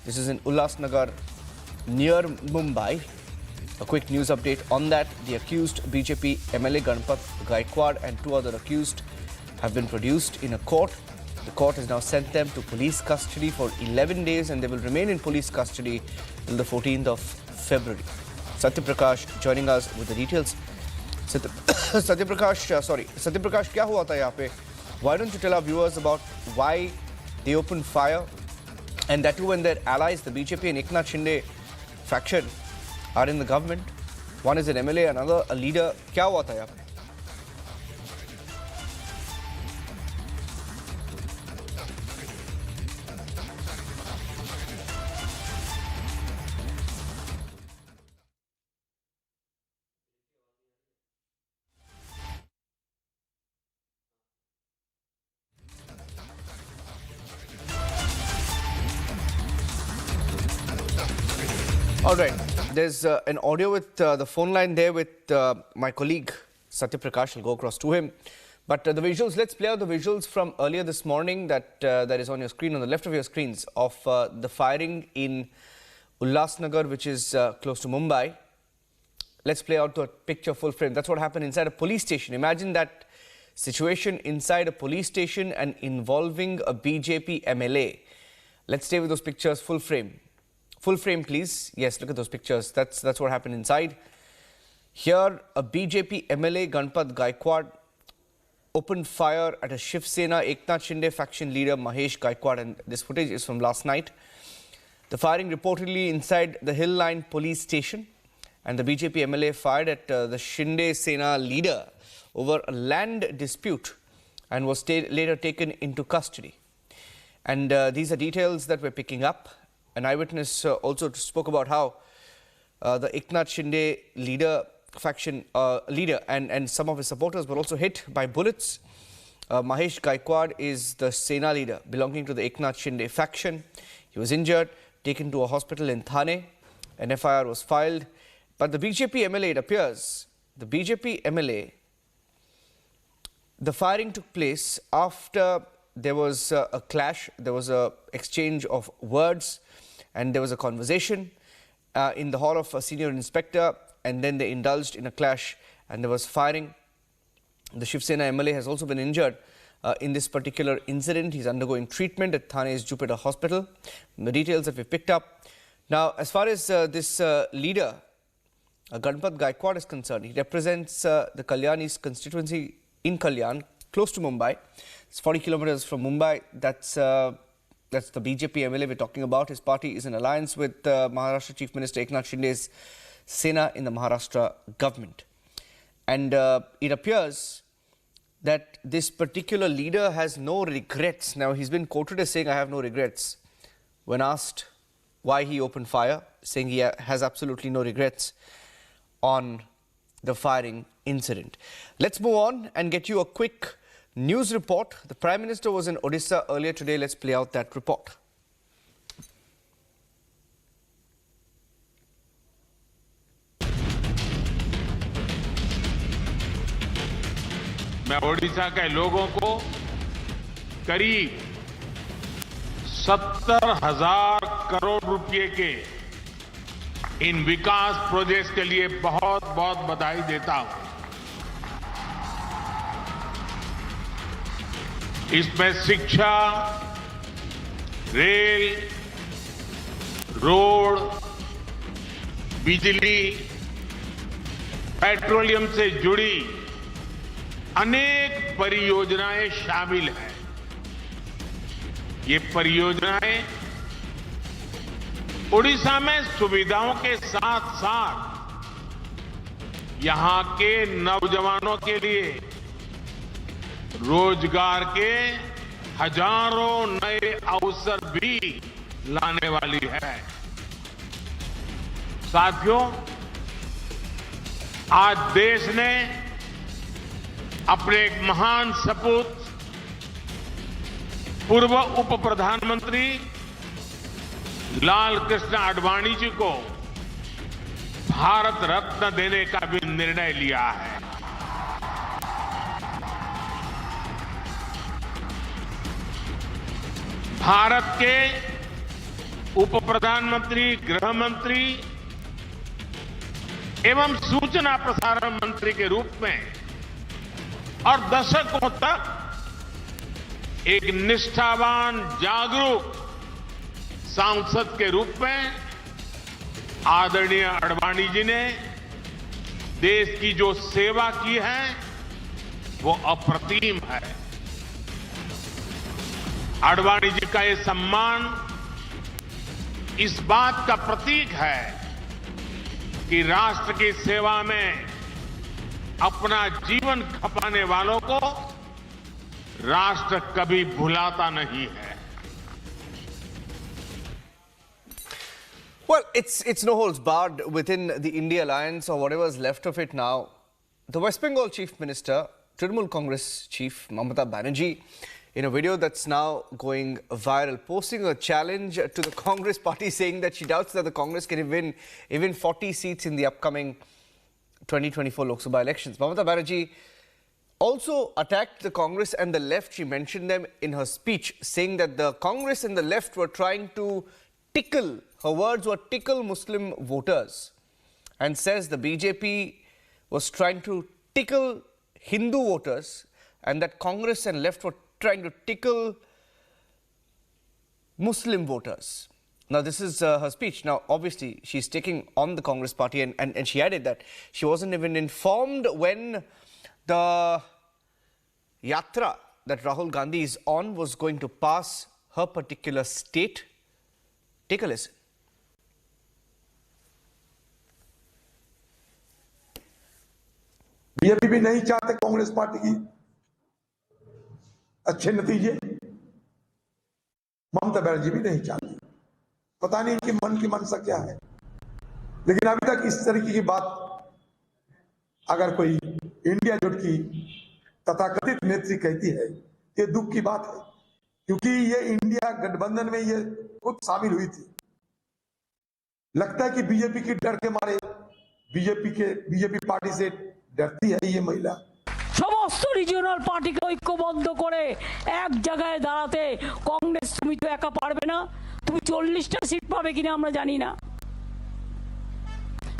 This is in Ulhasnagar near Mumbai. A quick news update on that. The accused BJP MLA Ganpat Gaikwad and two other accused have been produced in a court. The court has now sent them to police custody for 11 days and they will remain in police custody till the 14th of February. Satya Prakash joining us with the details. Satya Prakash, क्या हुआ था यहाँ पे? Why don't you tell our viewers about why they opened fire, and that too when their allies, the BJP and Eknath Shinde faction, are in the government. One is an MLA, another a leader. क्या हुआ था यहाँ पे? All right, there's an audio with the phone line there with my colleague Satya Prakash. I'll go across to him. But the visuals, let's play out the visuals from earlier this morning that is on your screen, on the left of your screens, of the firing in Ulhasnagar, which is close to Mumbai. Let's play out the picture full frame. That's what happened inside a police station. Imagine that situation inside a police station and involving a BJP MLA. Let's stay with those pictures full frame. Full frame, please. Yes, look at those pictures. That's what happened inside. Here, a BJP MLA, Ganpat Gaikwad, opened fire at a Shiv Sena Eknath Shinde faction leader, Mahesh Gaikwad, and this footage is from last night. The firing reportedly inside the Hill Line police station, and the BJP MLA fired at the Shinde Sena leader over a land dispute and was later taken into custody. And these are details that we're picking up. An eyewitness also spoke about how the Eknath Shinde leader faction leader and some of his supporters were also hit by bullets. Mahesh Gaikwad is the Sena leader belonging to the Eknath Shinde faction. He was injured, taken to a hospital in Thane. An FIR was filed. But the BJP MLA, it appears, the BJP MLA, the firing took place after there was a clash, there was an exchange of words, and there was a conversation in the hall of a senior inspector, and then they indulged in a clash and there was firing. The Shiv Sena MLA has also been injured in this particular incident. He's undergoing treatment at Thane's Jupiter Hospital. The details that we picked up. Now, as far as this leader, Ganpat Gaikwad, is concerned, he represents the Kalyan East constituency in Kalyan, close to Mumbai. It's 40 kilometers from Mumbai. That's the BJP MLA we're talking about. His party is in alliance with Maharashtra Chief Minister Eknath Shinde's Sena in the Maharashtra government. And it appears that this particular leader has no regrets. Now, he's been quoted as saying, "I have no regrets," when asked why he opened fire, saying he has absolutely no regrets on the firing incident. Let's move on and get you a quick news report. The Prime Minister was in Odisha earlier today. Let's play out that report. मैं ओडिशा के लोगों को करीब 70,000 करोड़ रुपए के इन विकास projects के लिए बहुत बहुत बधाई देता हूं। इसमें शिक्षा, रेल, रोड, बिजली, पेट्रोलियम से जुड़ी अनेक परियोजनाएं शामिल हैं। ये परियोजनाएं ओडिशा में सुविधाओं के साथ साथ यहां के नौजवानों के लिए रोजगार के हजारों नए अवसर भी लाने वाली है। साथियों, आज देश ने अपने एक महान सपूत पूर्व उप प्रधानमंत्री लाल कृष्ण आडवाणी जी को भारत रत्न देने का भी निर्णय लिया है। भारत के उप प्रधानमंत्री, गृह मंत्री एवं सूचना प्रसारण मंत्री के रूप में और दशकों तक एक निष्ठावान, जागरूक सांसद के रूप में आदरणीय आडवाणी जी ने देश की जो सेवा की है वो अप्रतिम है। आडवाणी जी का ये सम्मान इस बात का प्रतीक है कि राष्ट्र की सेवा में अपना जीवन खपाने वालों को राष्ट्र कभी भुलाता नहीं है। Well, it's no holds barred within the India alliance or whatever is left of it now. The West Bengal Chief Minister, Trinamool Congress Chief Mamata Banerjee, in a video that's now going viral, posting a challenge to the Congress party, saying that she doubts that the Congress can win even 40 seats in the upcoming 2024 Lok Sabha elections. Mamata Banerjee also attacked the Congress and the left. She mentioned them in her speech, saying that the Congress and the left were trying to tickle, her words were tickle Muslim voters, and says the BJP was trying to tickle Hindu voters and that Congress and left were trying to tickle Muslim voters. Now, this is her speech. Now, obviously, she's taking on the Congress party, and she added that she wasn't even informed when the yatra that Rahul Gandhi is on was going to pass her particular state. Take a listen. BJP भी नहीं चाहते Congress party की अच्छे नतीजे, ममता बनर्जी भी नहीं चाहती। पता नहीं इनकी मन की मनसा क्या है, लेकिन अभी तक इस तरीके की बात अगर कोई इंडिया जुट की तथाकथित नेत्री कहती है, ये दुख की बात है, क्योंकि ये इंडिया गठबंधन में ये खुद शामिल हुई थी। लगता है कि बीजेपी की डर के मारे बीजेपी पार्टी से डरती है ये महिला। সমস্ত রিজিওনাল পার্টিকে ঐক্যবদ্ধ করে এক জায়গায় দাঁড়াতে কংগ্রেস তুমি তো একা পারবে না, তুমি 40টা সিট পাবে কিনা আমরা জানি না।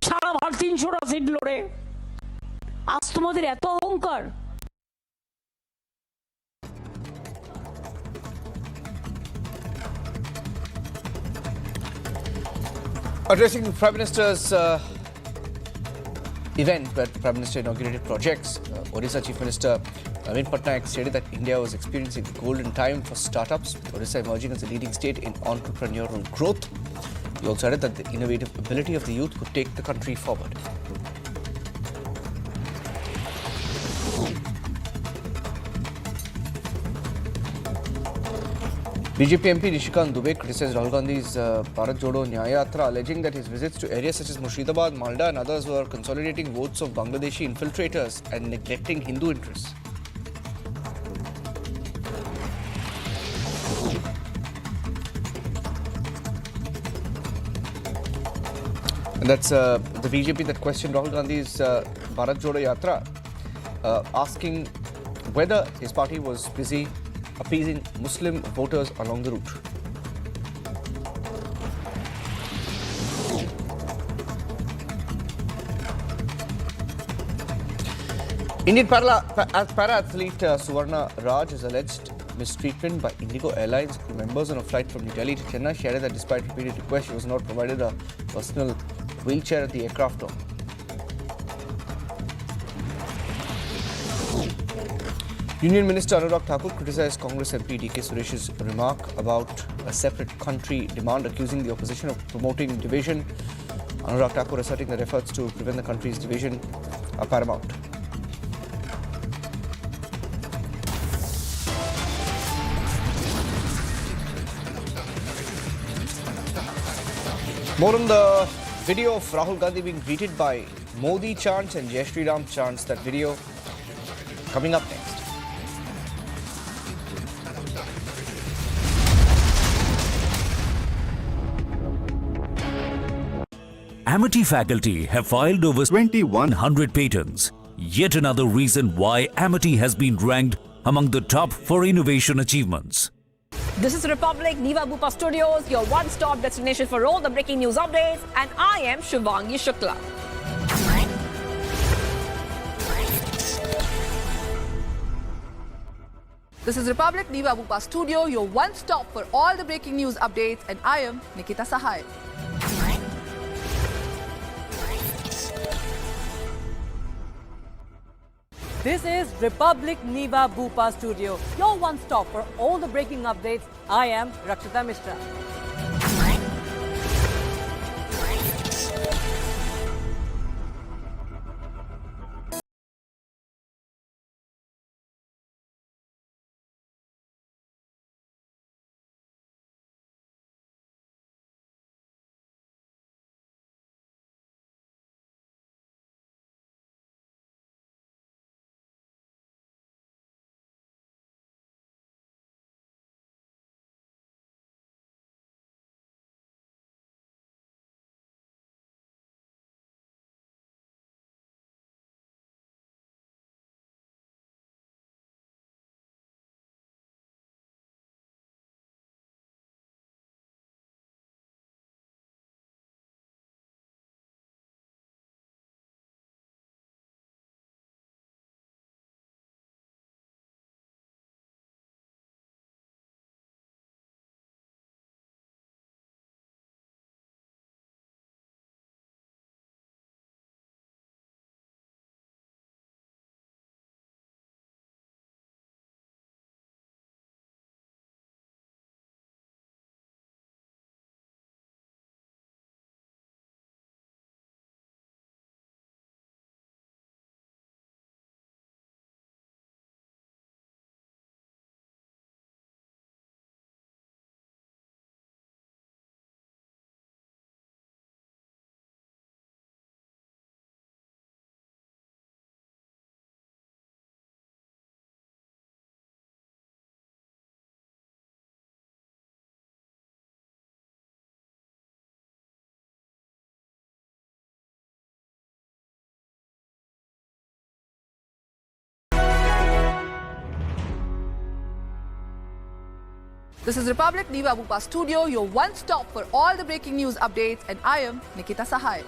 সারা ভারত 300টা সিট লড়ে আজ তোমাদের এত অহংকার। Addressing the Prime Minister's event where the Prime Minister inaugurated projects, Odisha Chief Minister Naveen Patnaik stated that India was experiencing a golden time for startups, with Odisha emerging as a leading state in entrepreneurial growth. He also added that the innovative ability of the youth could take the country forward. BJP MP Nishikant Dubey criticized Rahul Gandhi's Bharat Jodo Nyaya Yatra, alleging that his visits to areas such as Murshidabad, Malda and others were consolidating votes of Bangladeshi infiltrators and neglecting Hindu interests. And that's the BJP that questioned Rahul Gandhi's Bharat Jodo Yatra, asking whether his party was busy appeasing Muslim voters along the route. Indian para-athlete Suvarna Raj is alleged mistreatment by Indigo Airlines crew members on a flight from New Delhi to Chennai. She added that despite repeated requests, she was not provided a personal wheelchair at the aircraft door. Union Minister Anurag Thakur criticized Congress MP D.K. Suresh's remark about a separate country demand, accusing the opposition of promoting division. Anurag Thakur asserting that efforts to prevent the country's division are paramount. More on the video of Rahul Gandhi being greeted by Modi chants and Jai Shri Ram chants. That video coming up next. Amity faculty have filed over 2,100 patents. Yet another reason why Amity has been ranked among the top for innovation achievements. This is Republic Niva Bupa Studios, your one-stop destination for all the breaking news updates, and I am Shivangi Shukla. This is Republic Niva Bupa Studio, your one-stop for all the breaking news updates, and I am Nikita Sahai. This is Republic Niva Bupa Studio, your one-stop for all the breaking updates. I am Rakshita Mishra. This is Republic Niva Bupa Studio, your one-stop for all the breaking news updates, and I am Nikita Sahai.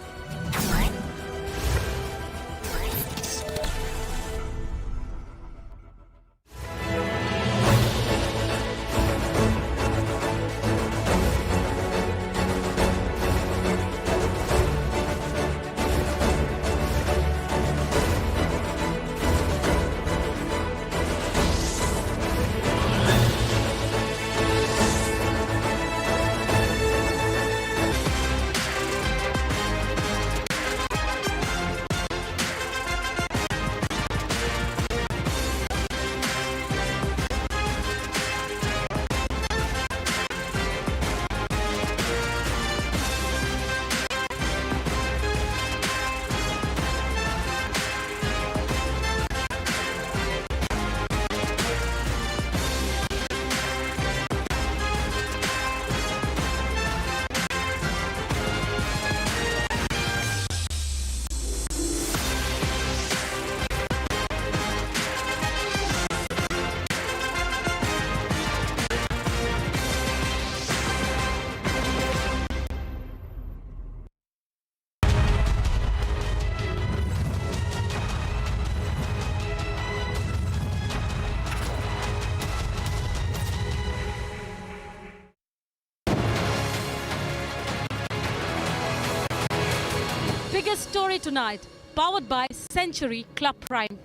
Biggest story tonight, powered by Century Club Prime.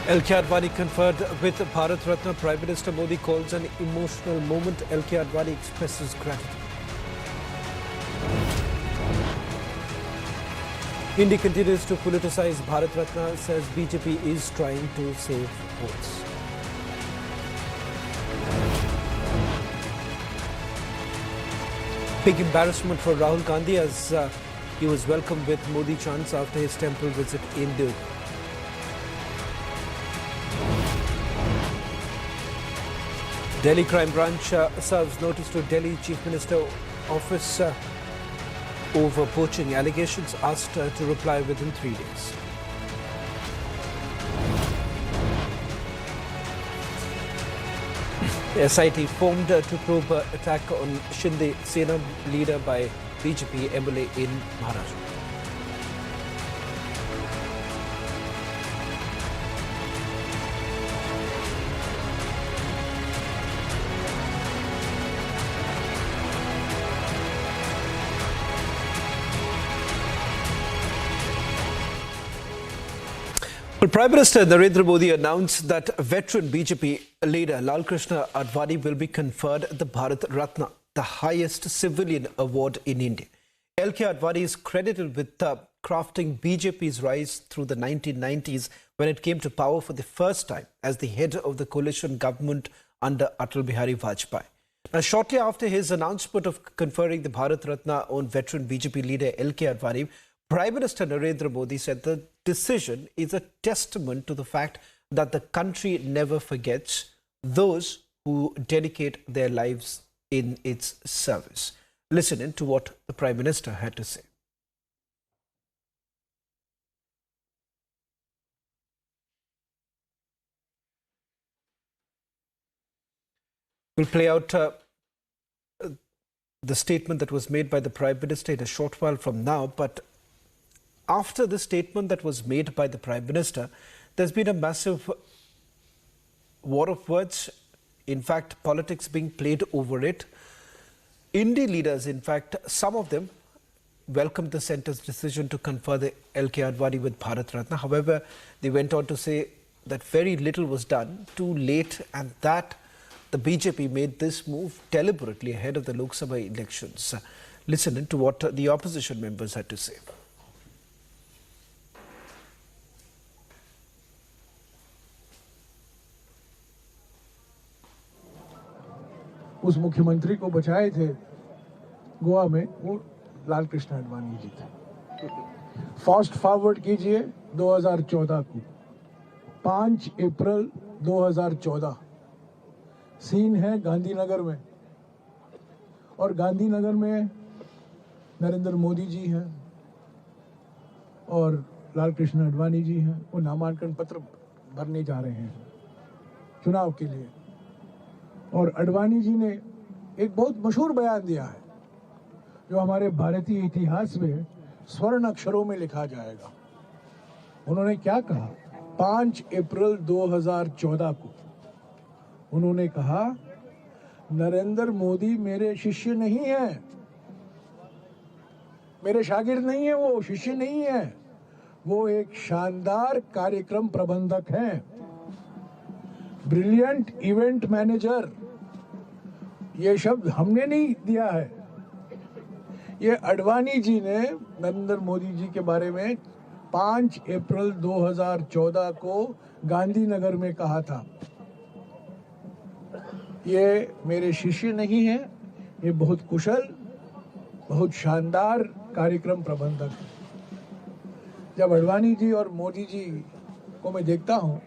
LK Advani conferred with Bharat Ratna. Prime Minister Modi calls an emotional moment. LK Advani expresses gratitude. India continues to politicize Bharat Ratna, says BJP is trying to save votes. Big embarrassment for Rahul Gandhi as he was welcomed with Modi chants after his temple visit in Delhi. Delhi Crime Branch serves notice to Delhi Chief Minister Office over poaching allegations, asked to reply within 3 days. The SIT formed to probe attack on Shinde Sena leader by BJP MLA in Maharashtra. Well, Prime Minister Narendra Modi announced that veteran BJP leader Lal Krishna Advani will be conferred the Bharat Ratna, the highest civilian award in India. LK Advani is credited with crafting BJP's rise through the 1990s when it came to power for the first time as the head of the coalition government under Atal Bihari Vajpayee. Now, shortly after his announcement of conferring the Bharat Ratna on veteran BJP leader LK Advani, Prime Minister Narendra Modi said the decision is a testament to the fact that the country never forgets those who dedicate their lives in its service. Listen in to what the Prime Minister had to say. We'll play out the statement that was made by the Prime Minister in a short while from now, but after the statement that was made by the Prime Minister, there's been a massive war of words. In fact, politics being played over it. Indie leaders, in fact, some of them welcomed the centre's decision to confer the LK Advani with Bharat Ratna. However, they went on to say that very little was done, too late, and that the BJP made this move deliberately ahead of the Lok Sabha elections. Listen in to what the opposition members had to say. उस मुख्यमंत्री को बचाए थे गोवा में, वो लाल कृष्ण आडवाणी जी थे। Fast forward कीजिए 2014 को, 5 अप्रैल 2014 सीन है गांधीनगर में, और गांधीनगर में नरेंद्र मोदी जी हैं और लाल कृष्ण आडवाणी जी हैं। वो नामांकन पत्र भरने जा रहे हैं चुनाव के लिए, और आडवाणी जी ने एक बहुत मशहूर बयान दिया है जो हमारे भारतीय इतिहास में स्वर्ण अक्षरों में लिखा जाएगा। उन्होंने क्या कहा? 5 अप्रैल 2014 को उन्होंने कहा, नरेंद्र मोदी मेरे शिष्य नहीं है, मेरे शागिर्द नहीं है, वो शिष्य नहीं है, वो एक शानदार कार्यक्रम प्रबंधक हैं, ब्रिलियंट इवेंट मैनेजर। ये शब्द हमने नहीं दिया है, ये आडवाणी जी ने नरेंद्र मोदी जी के बारे में 5 अप्रैल 2014 को गांधीनगर में कहा था। ये मेरे शिष्य नहीं है, ये बहुत कुशल, बहुत शानदार कार्यक्रम प्रबंधक है। जब आडवाणी जी और मोदी जी को मैं देखता हूँ,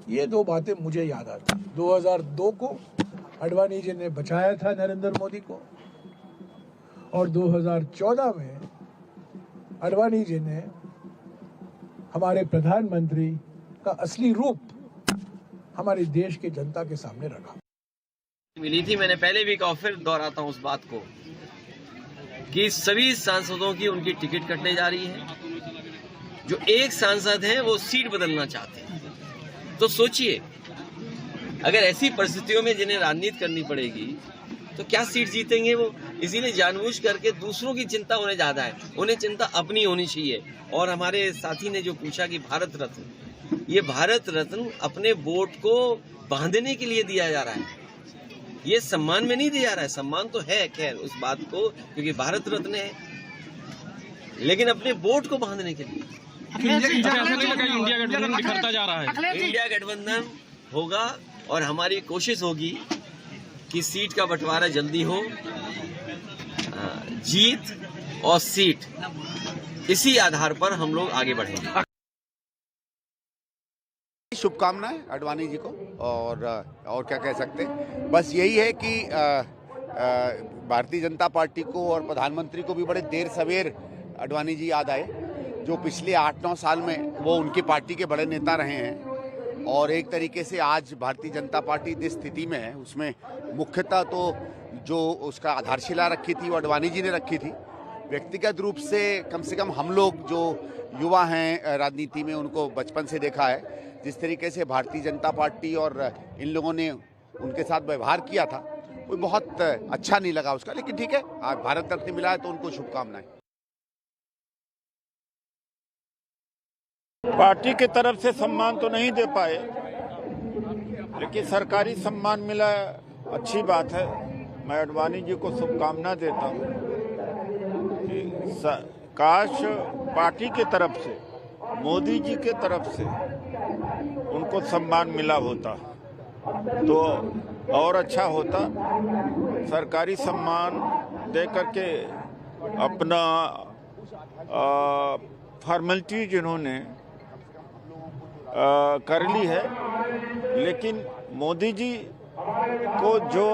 ये दो बातें मुझे याद आती। 2002 को आडवाणी जी ने बचाया था नरेंद्र मोदी को, और 2014 में आडवाणी जी ने हमारे प्रधानमंत्री का असली रूप हमारे देश के जनता के सामने रखा। मिली थी, मैंने पहले भी कहा, फिर दोहराता हूं उस बात को कि सभी सांसदों की उनकी टिकट कटने जा रही है। जो एक सांसद हैं वो सीट बदलना चाहते हैं। तो सोचिए, अगर ऐसी परिस्थितियों में जिन्हें राजनीति करनी पड़ेगी तो क्या सीट जीतेंगे वो? इसीलिए जानबूझ करके दूसरों की चिंता उन्हें ज्यादा है, उन्हें चिंता अपनी होनी चाहिए। और हमारे साथी ने जो पूछा कि भारत रत्न, ये भारत रत्न अपने वोट को बांधने के लिए दिया जा रहा है, ये सम्मान में नहीं दिया जा रहा है। सम्मान तो है खैर उस बात को, क्योंकि भारत रत्न है, लेकिन अपने वोट को बांधने के लिए। इंडिया गठबंधन बिखरता जा रहा है। इंडिया गठबंधन होगा और हमारी कोशिश होगी कि सीट का बंटवारा जल्दी हो, जीत और सीट, इसी आधार पर हम लोग आगे बढ़ेंगे। शुभकामनाएं आडवाणी जी को। और क्या कह सकते हैं, बस यही है कि भारतीय जनता पार्टी को और प्रधानमंत्री को भी बड़े देर सवेर आडवाणी जी याद आए, जो पिछले 8-9 साल में वो उनकी पार्टी के बड़े नेता रहे हैं। और एक तरीके से आज भारतीय जनता पार्टी जिस स्थिति में है उसमें मुख्यतः तो जो उसका आधारशिला रखी थी वो आडवाणी जी ने रखी थी। व्यक्तिगत रूप से कम हम लोग जो युवा हैं राजनीति में, उनको बचपन से देखा है जिस तरीके से भारतीय जनता पार्टी और इन लोगों ने उनके साथ व्यवहार किया था, वो बहुत अच्छा नहीं लगा उसका। लेकिन ठीक है, आज भारत रत्न मिला है तो उनको शुभकामनाएं। पार्टी की तरफ से सम्मान तो नहीं दे पाए, लेकिन सरकारी सम्मान मिला, अच्छी बात है। मैं आडवाणी जी को शुभकामना देता हूँ कि काश पार्टी की तरफ से, मोदी जी के तरफ से उनको सम्मान मिला होता तो और अच्छा होता। सरकारी सम्मान दे करके अपना फॉर्मेलिटी जिन्होंने कर ली है, लेकिन मोदी जी को जो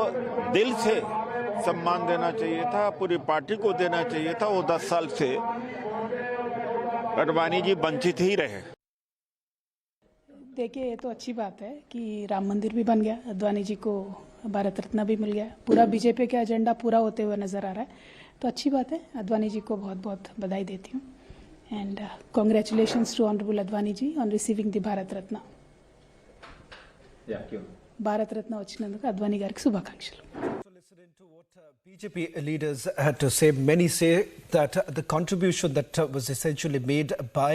दिल से सम्मान देना चाहिए था, पूरी पार्टी को देना चाहिए था, वो 10 साल से आडवाणी जी वंचित ही रहे। देखिए, ये तो अच्छी बात है कि राम मंदिर भी बन गया, आडवाणी जी को भारत रत्न भी मिल गया, पूरा बीजेपी का एजेंडा पूरा होते हुए नजर आ रहा है, तो अच्छी बात है। आडवाणी जी को बहुत बहुत बधाई देती हूँ and congratulations to honourable Advani ji on receiving the Bharat Ratna. Bharat Ratna వచ్చినందుకు అద్వానీ గారికి శుభాకాంక్షలు. BJP leaders had to say, many say that the contribution that was essentially made by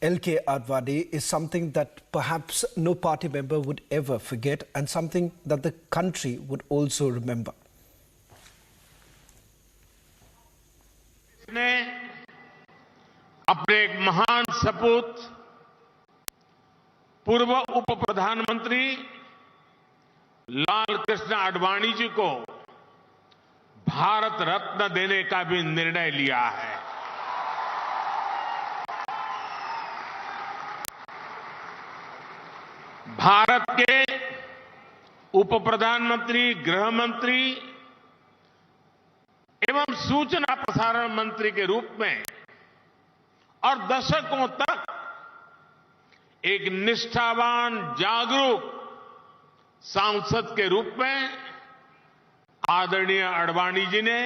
LK Advani is something that perhaps no party member would ever forget and something that the country would also remember. ने अपने एक महान सपूत पूर्व उप प्रधानमंत्री लाल कृष्ण आडवाणी जी को भारत रत्न देने का भी निर्णय लिया है। भारत के उप प्रधानमंत्री, गृह मंत्री एवं सूचना प्रसारण मंत्री के रूप में और दशकों तक एक निष्ठावान, जागरूक सांसद के रूप में आदरणीय आडवाणी जी ने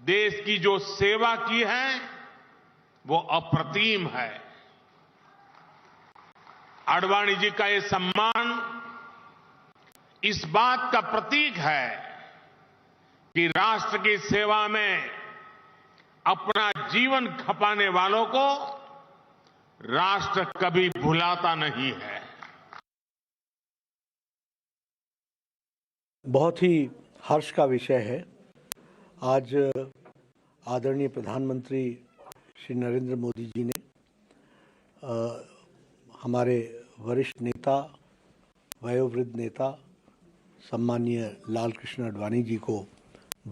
देश की जो सेवा की है वो अप्रतिम है। आडवाणी जी का ये सम्मान इस बात का प्रतीक है कि राष्ट्र की सेवा में अपना जीवन खपाने वालों को राष्ट्र कभी भुलाता नहीं है। बहुत ही हर्ष का विषय है। आज आदरणीय प्रधानमंत्री श्री नरेंद्र मोदी जी ने हमारे वरिष्ठ नेता, वयोवृद्ध नेता सम्माननीय लाल कृष्ण आडवाणी जी को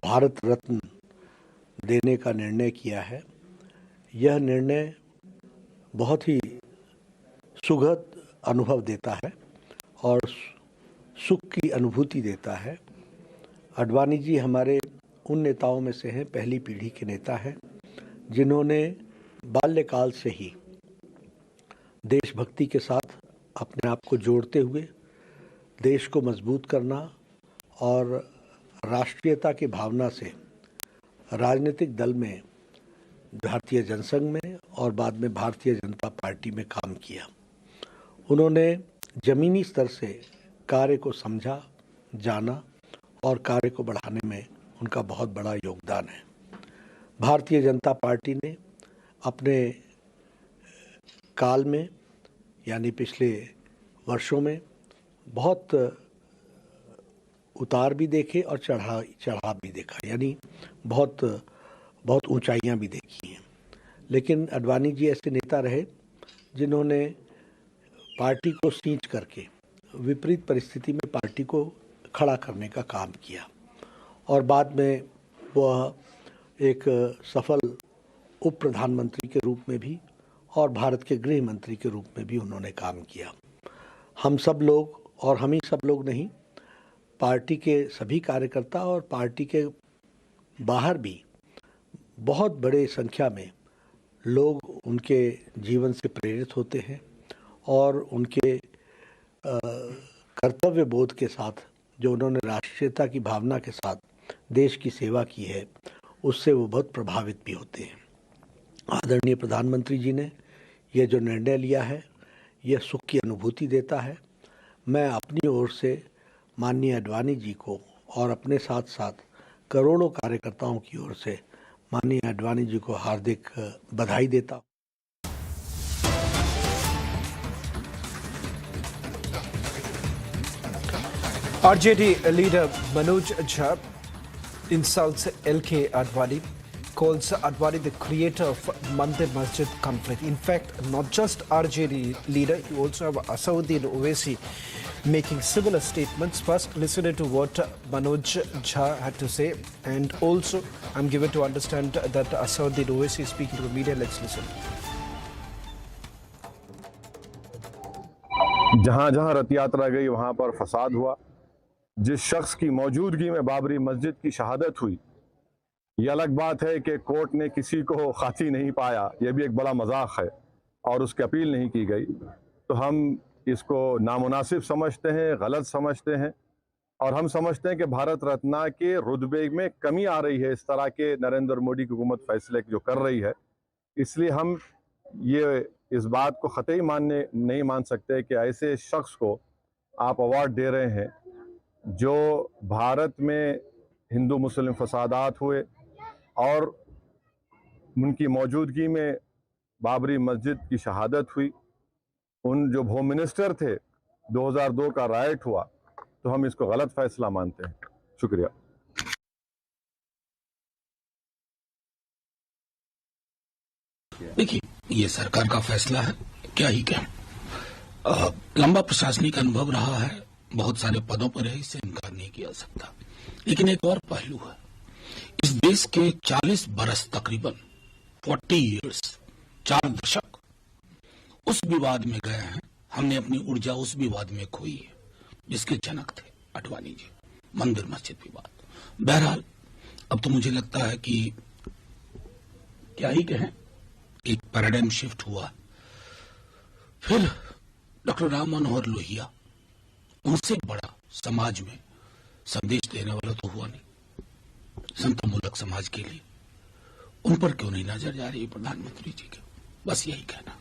भारत रत्न देने का निर्णय किया है। यह निर्णय बहुत ही सुखद अनुभव देता है और सुख की अनुभूति देता है। आडवाणी जी हमारे उन नेताओं में से हैं, पहली पीढ़ी के नेता हैं, जिन्होंने बाल्यकाल से ही देशभक्ति के साथ अपने आप को जोड़ते हुए देश को मजबूत करना और राष्ट्रीयता की भावना से राजनीतिक दल में, भारतीय जनसंघ में और बाद में भारतीय जनता पार्टी में काम किया। उन्होंने जमीनी स्तर से कार्य को समझा, जाना और कार्य को बढ़ाने में उनका बहुत बड़ा योगदान है। भारतीय जनता पार्टी ने अपने काल में यानी पिछले वर्षों में बहुत उतार भी देखे और चढ़ाव भी देखा, यानी बहुत ऊंचाइयां भी देखी हैं। लेकिन आडवाणी जी ऐसे नेता रहे जिन्होंने पार्टी को सींच करके विपरीत परिस्थिति में पार्टी को खड़ा करने का काम किया और बाद में वह एक सफल उप प्रधानमंत्री के रूप में भी और भारत के गृह मंत्री के रूप में भी उन्होंने काम किया। हम सब लोग, और हम ही सब लोग नहीं, पार्टी के सभी कार्यकर्ता और पार्टी के बाहर भी बहुत बड़े संख्या में लोग उनके जीवन से प्रेरित होते हैं और उनके कर्तव्य बोध के साथ जो उन्होंने राष्ट्रीयता की भावना के साथ देश की सेवा की है, उससे वो बहुत प्रभावित भी होते हैं। आदरणीय प्रधानमंत्री जी ने ये जो निर्णय लिया है, यह सुख की अनुभूति देता है। मैं अपनी ओर से माननीय आडवाणी जी को और अपने साथ साथ करोड़ों कार्यकर्ताओं की ओर से माननीय आडवाणी जी को हार्दिक बधाई देता हूँ। RJD leader Manoj Jha insults LK Advani, calls Advani the creator of Mandir Masjid conflict. In fact, not just RJD leader, you also have Asauddin Owaisi making similar statements. First, listen to what Manoj Jha had to say, and also I'm given to understand that Asauddin Owaisi is speaking to the media. Let's listen. जहां जहां रथ यात्रा गई वहां पर फसाद हुआ। जिस शख्स की मौजूदगी में बाबरी मस्जिद की शहादत हुई, ये अलग बात है कि कोर्ट ने किसी को खाती नहीं पाया, यह भी एक बड़ा मजाक है और उसकी अपील नहीं की गई। तो हम इसको नामुनासिब समझते हैं, गलत समझते हैं और हम समझते हैं कि भारत रत्ना के रुतबे में कमी आ रही है इस तरह के नरेंद्र मोदी की हुकूमत फैसले जो कर रही है। इसलिए हम ये इस बात को ख़तई नहीं मान सकते कि ऐसे शख्स को आप अवार्ड दे रहे हैं जो भारत में हिंदू मुस्लिम फसादात हुए और उनकी मौजूदगी में बाबरी मस्जिद की शहादत हुई। उन जो होम मिनिस्टर थे, 2002 का राइट हुआ, तो हम इसको गलत फैसला मानते हैं। शुक्रिया। देखिए, ये सरकार का फैसला है, क्या ही कहें। लंबा प्रशासनिक अनुभव रहा है, बहुत सारे पदों पर है, इससे इनकार नहीं किया सकता। लेकिन एक और पहलू है, इस देश के 40 बरस, तकरीबन 40 इयर्स, 4 दशक उस विवाद में गए हैं। हमने अपनी ऊर्जा उस विवाद में खोई है जिसके जनक थे आडवाणी जी, मंदिर मस्जिद विवाद। बहरहाल अब तो मुझे लगता है कि क्या ही कहें, एक पैराडाइम शिफ्ट हुआ। फिर डॉक्टर राम मनोहर लोहिया, उनसे बड़ा समाज में संदेश देने वाला तो हुआ नहीं संतमूलक समाज के लिए। उन पर क्यों नहीं नजर जा रही है प्रधानमंत्री जी के? बस यही कहना।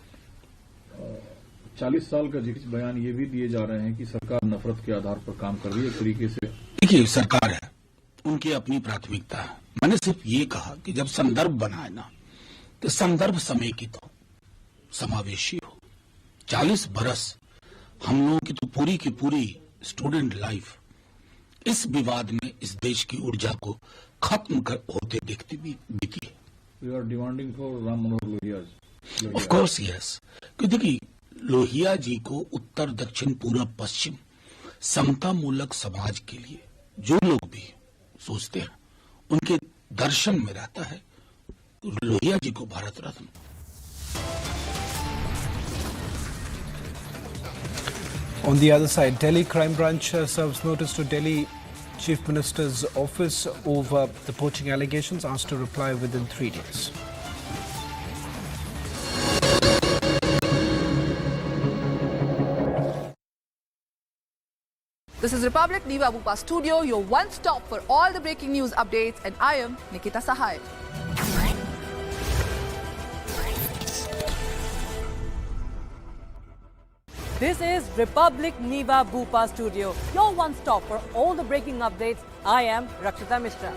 40 साल का जिक्र बयान ये भी दिए जा रहे हैं कि सरकार नफरत के आधार पर काम कर रही है, एक तरीके से। देखिए, सरकार है, उनकी अपनी प्राथमिकता है। मैंने सिर्फ ये कहा कि जब संदर्भ बनाए ना, तो संदर्भ समेकित हो, समावेशी हो। 40 बरस हम लोगों की तो पूरी की पूरी स्टूडेंट लाइफ इस विवाद में इस देश की ऊर्जा को खत्म होते देखते बीती है। We are demanding for Ram Manohar Lohia. Of course yes, क्योंकि देखिए, लोहिया जी को उत्तर दक्षिण पूर्व पश्चिम समतामूलक समाज के लिए जो लोग भी सोचते हैं, उनके दर्शन में रहता है लोहिया जी को Bharat Ratna. On the other side, Delhi Crime Branch serves notice to Delhi Chief Minister's office over the poaching allegations, asked to reply within 3 days. This is Republic Niva Bupa Studio, your one stop for all the breaking news updates, and I am Nikita Sahai. This is Republic Niva Bupa Studio, your one stop for all the breaking updates. I am Rakshita Mishra.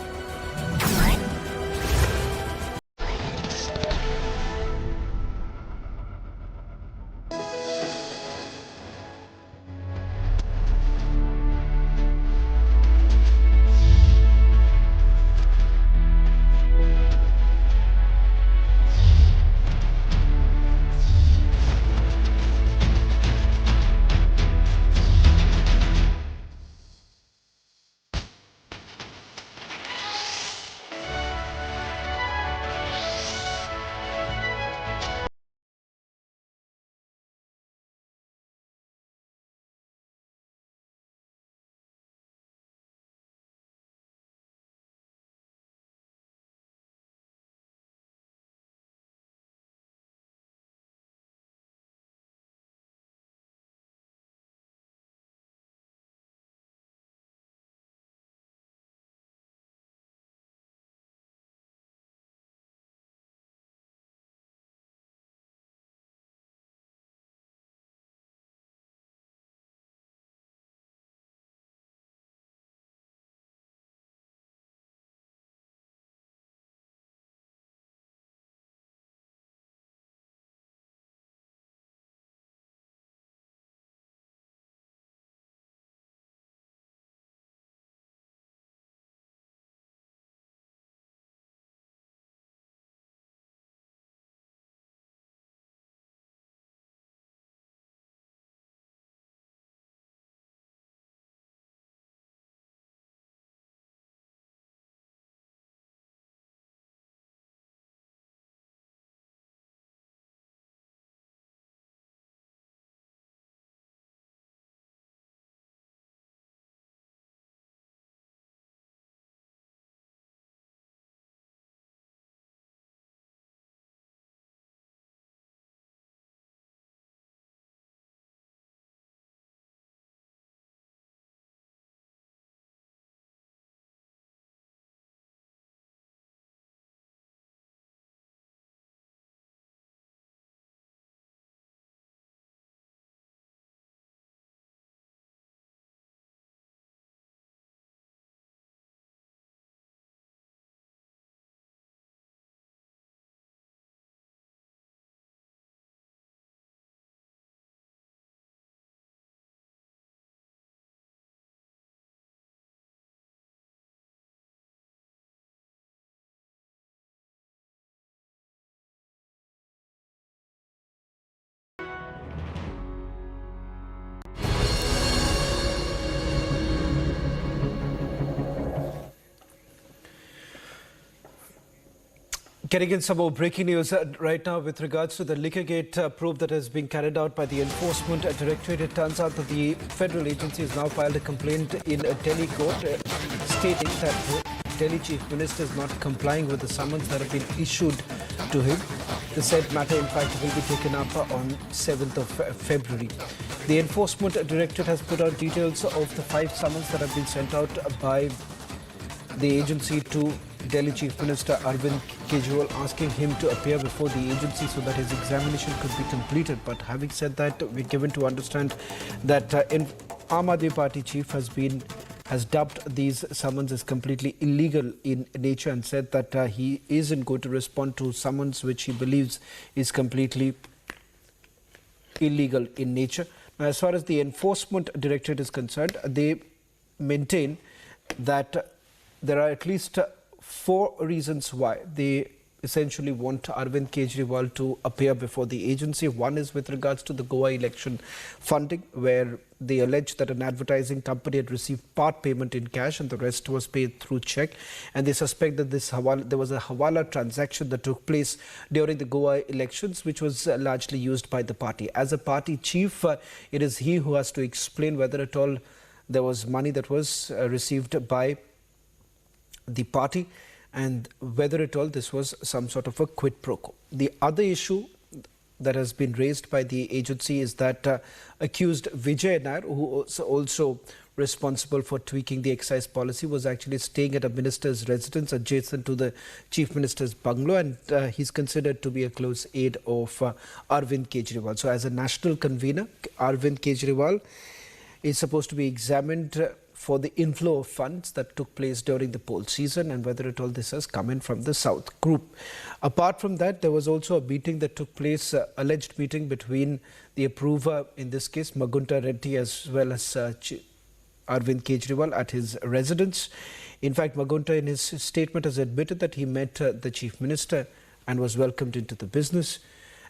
Getting in some more breaking news right now with regards to the Liquorgate probe that has been carried out by the Enforcement Directorate. It turns out that the federal agency has now filed a complaint in a Delhi court stating that the Delhi Chief Minister is not complying with the summons that have been issued to him. The said matter, in fact, will be taken up on 7th of February. The Enforcement Directorate has put out details of the 5 summons that have been sent out by the agency to Delhi Chief Minister Arvind Kejriwal, asking him to appear before the agency so that his examination could be completed. But having said that, we're given to understand that Aam Admi Party chief has dubbed these summons as completely illegal in nature and said that he isn't going to respond to summons which he believes is completely illegal in nature. Now, as far as the Enforcement Directorate is concerned, they maintain that there are at least 4 reasons why they essentially want Arvind Kejriwal to appear before the agency. One is with regards to the Goa election funding, where they allege that an advertising company had received part payment in cash and the rest was paid through check. And they suspect that there was a hawala transaction that took place during the Goa elections, which was largely used by the party. As a party chief, it is he who has to explain whether at all there was money that was received by the party and whether at all this was some sort of a quid pro quo. The other issue that has been raised by the agency is that accused Vijay Nair, who was also responsible for tweaking the excise policy, was actually staying at a minister's residence adjacent to the chief minister's bungalow, and he's considered to be a close aide of Arvind Kejriwal. So as a national convener, Arvind Kejriwal is supposed to be examined for the inflow of funds that took place during the poll season and whether at all this has come in from the South group. Apart from that, there was also a meeting that took place, alleged meeting between the approver, in this case Magunta Reddy, as well as Arvind Kejriwal at his residence. In fact, Magunta in his statement has admitted that he met the Chief Minister and was welcomed into the business.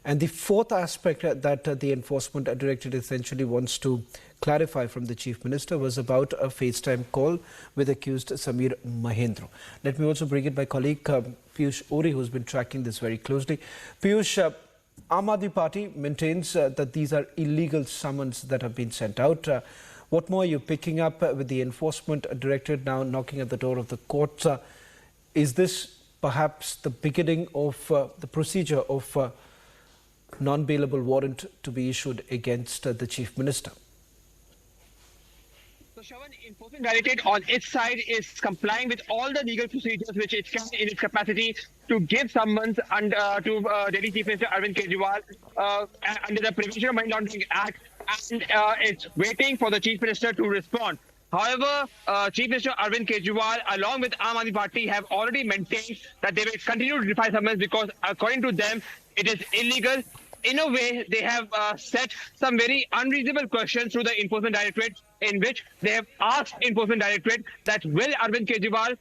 And the fourth aspect that the Enforcement Directorate essentially wants to clarify from the Chief Minister was about a FaceTime call with accused Samir Mahendra. Let me also bring in my colleague Piyush Ori, who's been tracking this very closely. Piyush, Aam Admi Party maintains that these are illegal summons that have been sent out. What more are you picking up with the Enforcement Directorate now knocking at the door of the courts? Is this perhaps the beginning of the procedure of non-bailable warrant to be issued against the Chief Minister? So, Shravan, Enforcement Directorate on its side is complying with all the legal procedures which it can in its capacity to give summons to Delhi Chief Minister Arvind Kejriwal under the Prevention of Money Laundering Act, and it's waiting for the Chief Minister to respond. However, Chief Minister Arvind Kejriwal, along with Aam Admi Party, have already maintained that they will continue to defy summons because, according to them, it is illegal. In a way, they have set some very unreasonable questions to the Enforcement Directorate, in which they have asked Enforcement Directorate that will Arvind Kejriwal,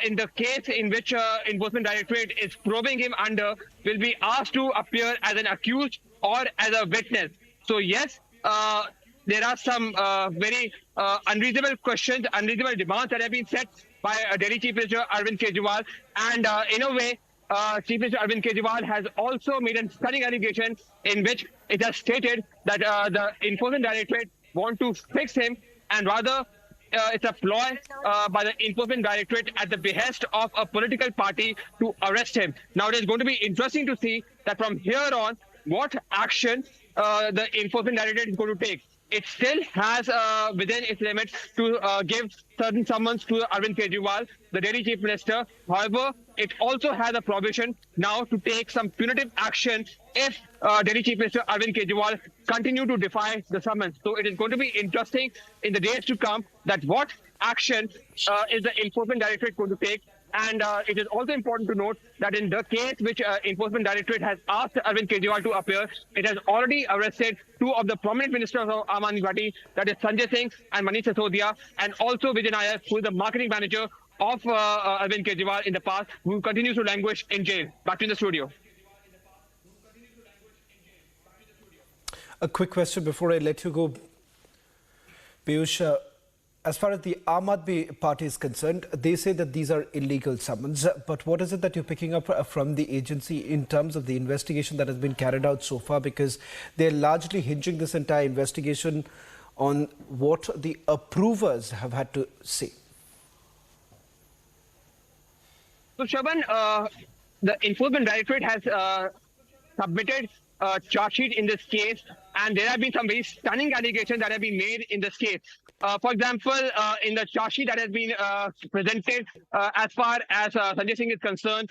in the case in which Enforcement Directorate is probing him under, will be asked to appear as an accused or as a witness. So yes, there are some very unreasonable questions, unreasonable demands that have been set by Delhi Chief Minister Arvind Kejriwal, and in a way, Chief Minister Arvind Kejriwal has also made a stunning allegation in which it has stated that the Enforcement Directorate want to fix him, and rather it's a ploy by the Enforcement Directorate at the behest of a political party to arrest him. Now it is going to be interesting to see that from here on what action the Enforcement Directorate is going to take. It still has within its limits to give certain summons to Arvind Kejriwal, the Delhi Chief Minister. However, it also has a provision now to take some punitive action if Delhi Chief Minister Arvind Kejriwal continue to defy the summons. So it is going to be interesting in the days to come that what action is the Enforcement Directorate going to take. And it is also important to note that in the case which Enforcement Directorate has asked Arvind Kejriwal to appear, it has already arrested 2 of the prominent ministers of Aam Admi Party, that is Sanjay Singh and Manish Sisodia, and also Vijay Nair, who is the marketing manager of Arvind Kejriwal in the past, who continues to languish in jail. Back to the studio. A quick question before I let you go, Piyush. as far as the Aam Aadmi Party is concerned, they say that these are illegal summons. But what is it that you're picking up from the agency in terms of the investigation that has been carried out so far? Because they're largely hinging this entire investigation on what the approvers have had to say. So, Shaban, the Enforcement Directorate has submitted a charge sheet in this case, and there have been some very stunning allegations that have been made in this case. For example, in the charge sheet that has been presented as far as Sanjay Singh is concerned,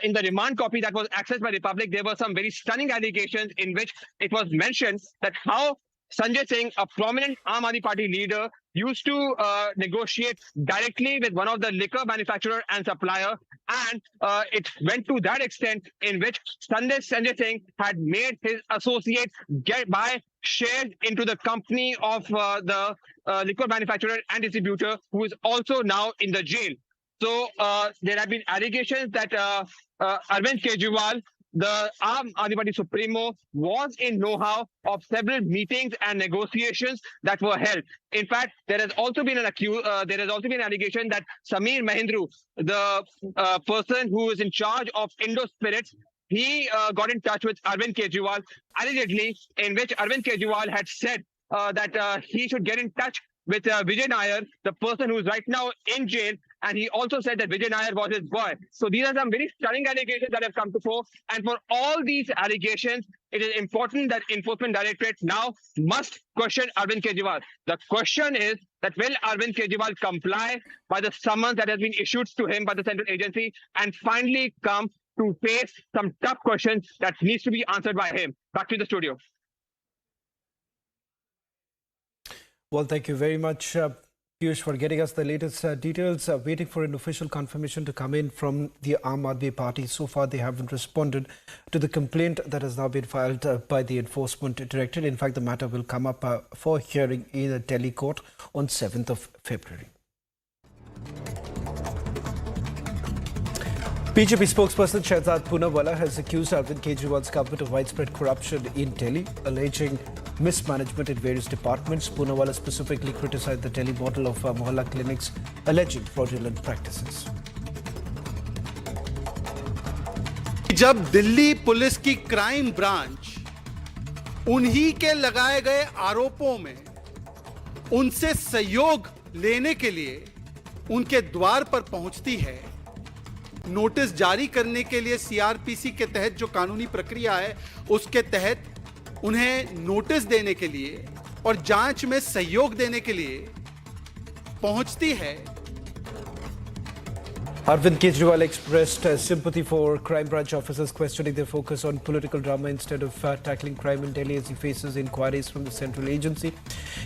in the remand copy that was accessed by the public, there were some very stunning allegations in which it was mentioned that how Sanjay Singh, a prominent Aam Aadmi Party leader, used to negotiate directly with one of the liquor manufacturer and supplier, and it went to that extent in which Sanjay Singh had made his associate buy shares into the company of the liquor manufacturer and distributor, who is also now in the jail. So there have been allegations that Arvind Kejriwal, the Aam Aadmi Party Supremo, was in know-how of several meetings and negotiations that were held. In fact, there has also been an allegation that Sameer Mahindru, the person who is in charge of Indo Spirits, he got in touch with Arvind Kejriwal, allegedly, in which Arvind Kejriwal had said that he should get in touch with Vijay Nair, the person who is right now in jail, and he also said that Vijay Nair was his boy. So these are some very stunning allegations that have come to fore. And for all these allegations, it is important that Enforcement Directorate now must question Arvind Kejriwal. The question is that will Arvind Kejriwal comply by the summons that has been issued to him by the central agency and finally come to face some tough questions that needs to be answered by him. Back to the studio. Well, thank you very much, Piyush, for getting us the latest details. Waiting for an official confirmation to come in from the Aam Aadmi Party. So far, they haven't responded to the complaint that has now been filed by the Enforcement Directorate. In fact, the matter will come up for hearing in a Delhi court on 7th of February. BJP spokesperson Shehzad Poonawalla has accused Arvind Kejriwal's government of widespread corruption in Delhi, alleging mismanagement in various departments. Poonawalla specifically criticized the Delhi model of Mohalla clinics, alleging fraudulent practices. जब Delhi police की crime branch उन्हीं के लगाए गए आरोपों में उनसे सहयोग लेने के लिए उनके द्वार पर पहुंचती है, नोटिस जारी करने के लिए सीआरपीसी के तहत जो कानूनी प्रक्रिया है उसके तहत उन्हें नोटिस देने के लिए और जांच में सहयोग देने के लिए पहुंचती है. Arvind Kejriwal expressed sympathy for crime branch officers questioning their focus on political drama instead of tackling crime in Delhi as he faces inquiries from the central agency.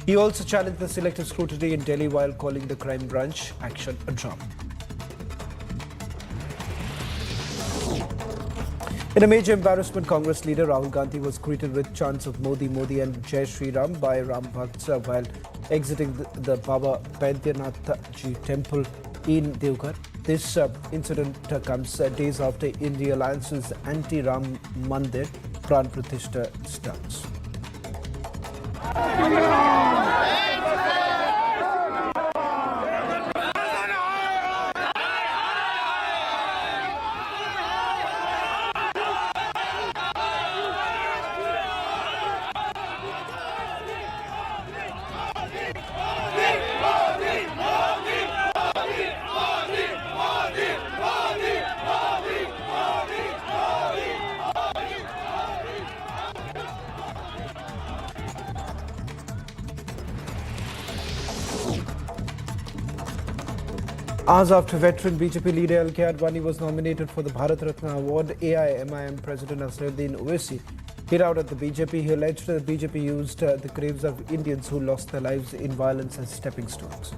He also challenged the selective scrutiny in Delhi while calling the crime branch action a drama. In a major embarrassment, Congress leader Rahul Gandhi was greeted with chants of Modi, Modi and Jai Shri Ram by Ram Bhakts while exiting the Baba Baidyanath Ji temple in Devghar. This incident comes days after India Alliance's anti-Ram Mandir Pran Pratishtha starts. Hours after veteran BJP leader Adani was nominated for the Bharat Ratna award, AIMIM President Asharuddin Owaisi hit out at the BJP. He alleged that the BJP used the graves of Indians who lost their lives in violence as stepping stones.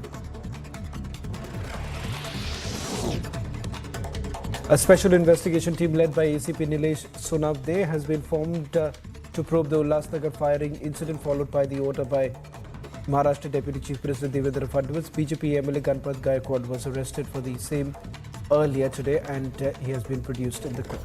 A special investigation team led by ACP Nilesh Sonavde has been formed to probe the Ulhasnagar firing incident, followed by the order by Maharashtra Deputy Chief Minister Devendra Fadnavis. BJP MLA Ganpat Gaikwad was arrested for the same earlier today and he has been produced in the court.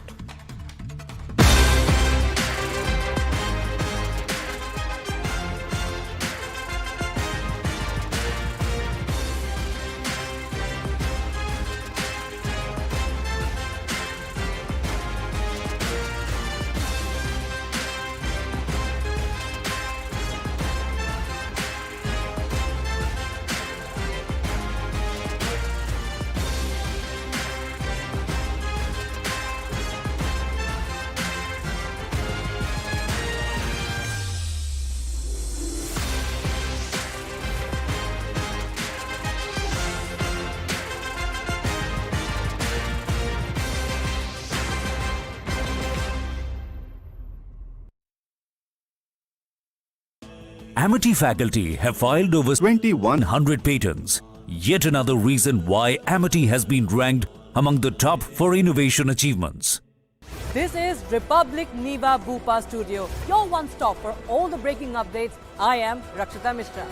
Amity faculty have filed over 2,100 patents. Yet another reason why Amity has been ranked among the top for innovation achievements. This is Republic Niva Bhupa Studio, your one stop for all the breaking updates. I am Rakshita Mishra.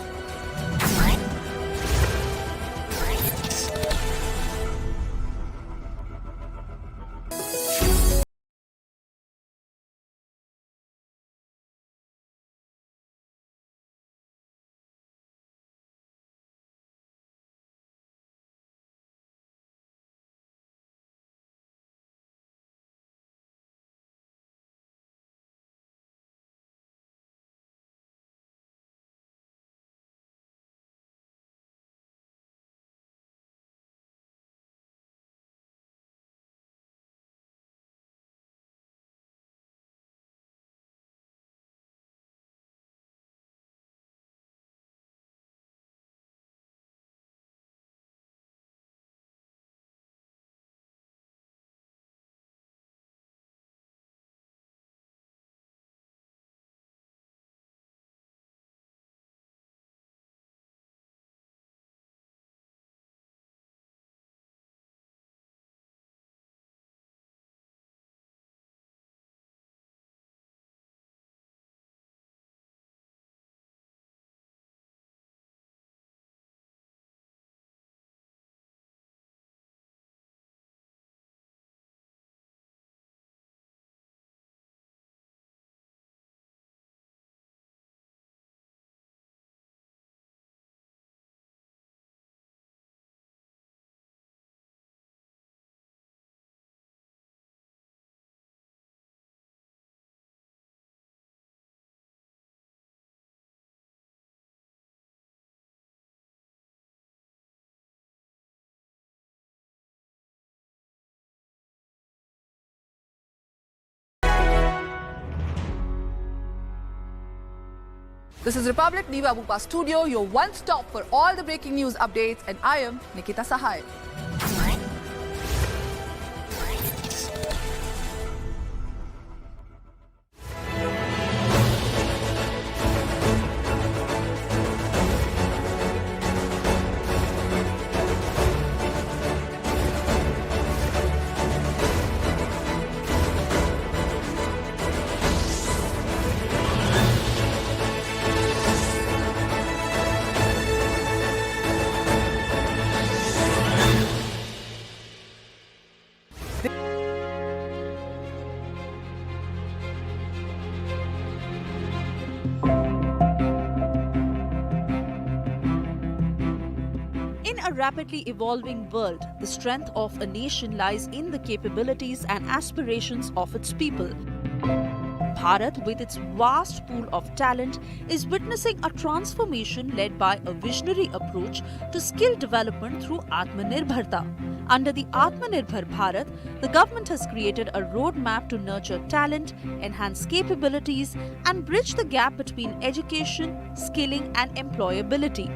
This is Republic Niva Bhupa Studio, your one stop for all the breaking news updates, and I am Nikita Sahai. In a rapidly evolving world, the strength of a nation lies in the capabilities and aspirations of its people. Bharat, with its vast pool of talent, is witnessing a transformation led by a visionary approach to skill development through Atmanirbharta. Under the Atmanirbhar Bharat, the government has created a roadmap to nurture talent, enhance capabilities, and bridge the gap between education, skilling, and employability.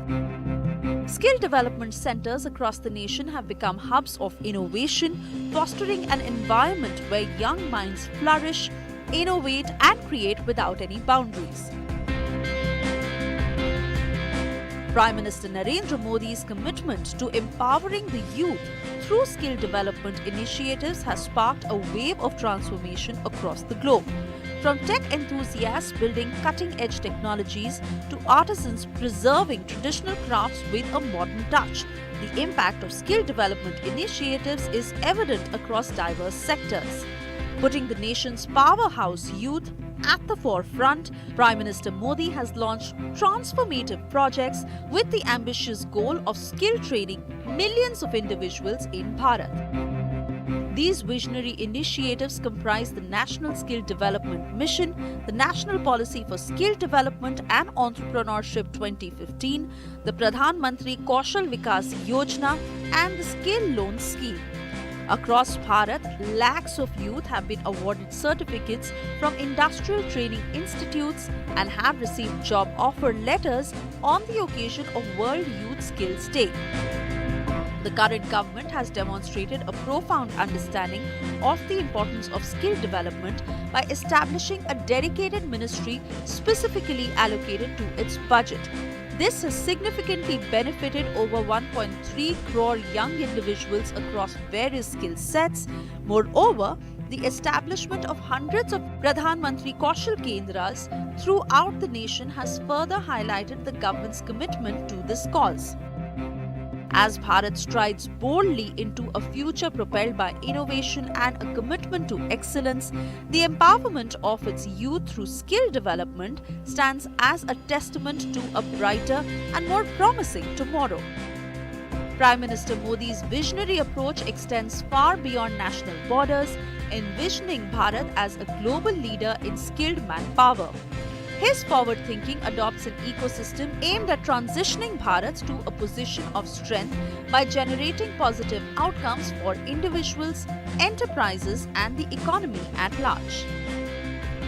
Skill development centers across the nation have become hubs of innovation, fostering an environment where young minds flourish, innovate, and create without any boundaries. Prime Minister Narendra Modi's commitment to empowering the youth through skill development initiatives has sparked a wave of transformation across the globe. From tech enthusiasts building cutting-edge technologies to artisans preserving traditional crafts with a modern touch, the impact of skill development initiatives is evident across diverse sectors. Putting the nation's powerhouse youth at the forefront, Prime Minister Modi has launched transformative projects with the ambitious goal of skill training millions of individuals in Bharat. These visionary initiatives comprise the National Skill Development Mission, the National Policy for Skill Development and Entrepreneurship 2015, the Pradhan Mantri Kaushal Vikas Yojana, and the Skill Loan Scheme. Across Bharat, lakhs of youth have been awarded certificates from industrial training institutes and have received job offer letters on the occasion of World Youth Skills Day. The current government has demonstrated a profound understanding of the importance of skill development by establishing a dedicated ministry specifically allocated to its budget. This has significantly benefited over 1.3 crore young individuals across various skill sets. Moreover, the establishment of hundreds of Pradhan Mantri Kaushal Kendras throughout the nation has further highlighted the government's commitment to this cause. As Bharat strides boldly into a future propelled by innovation and a commitment to excellence, the empowerment of its youth through skill development stands as a testament to a brighter and more promising tomorrow. Prime Minister Modi's visionary approach extends far beyond national borders, envisioning Bharat as a global leader in skilled manpower. His forward thinking adopts an ecosystem aimed at transitioning Bharat to a position of strength by generating positive outcomes for individuals, enterprises, and the economy at large.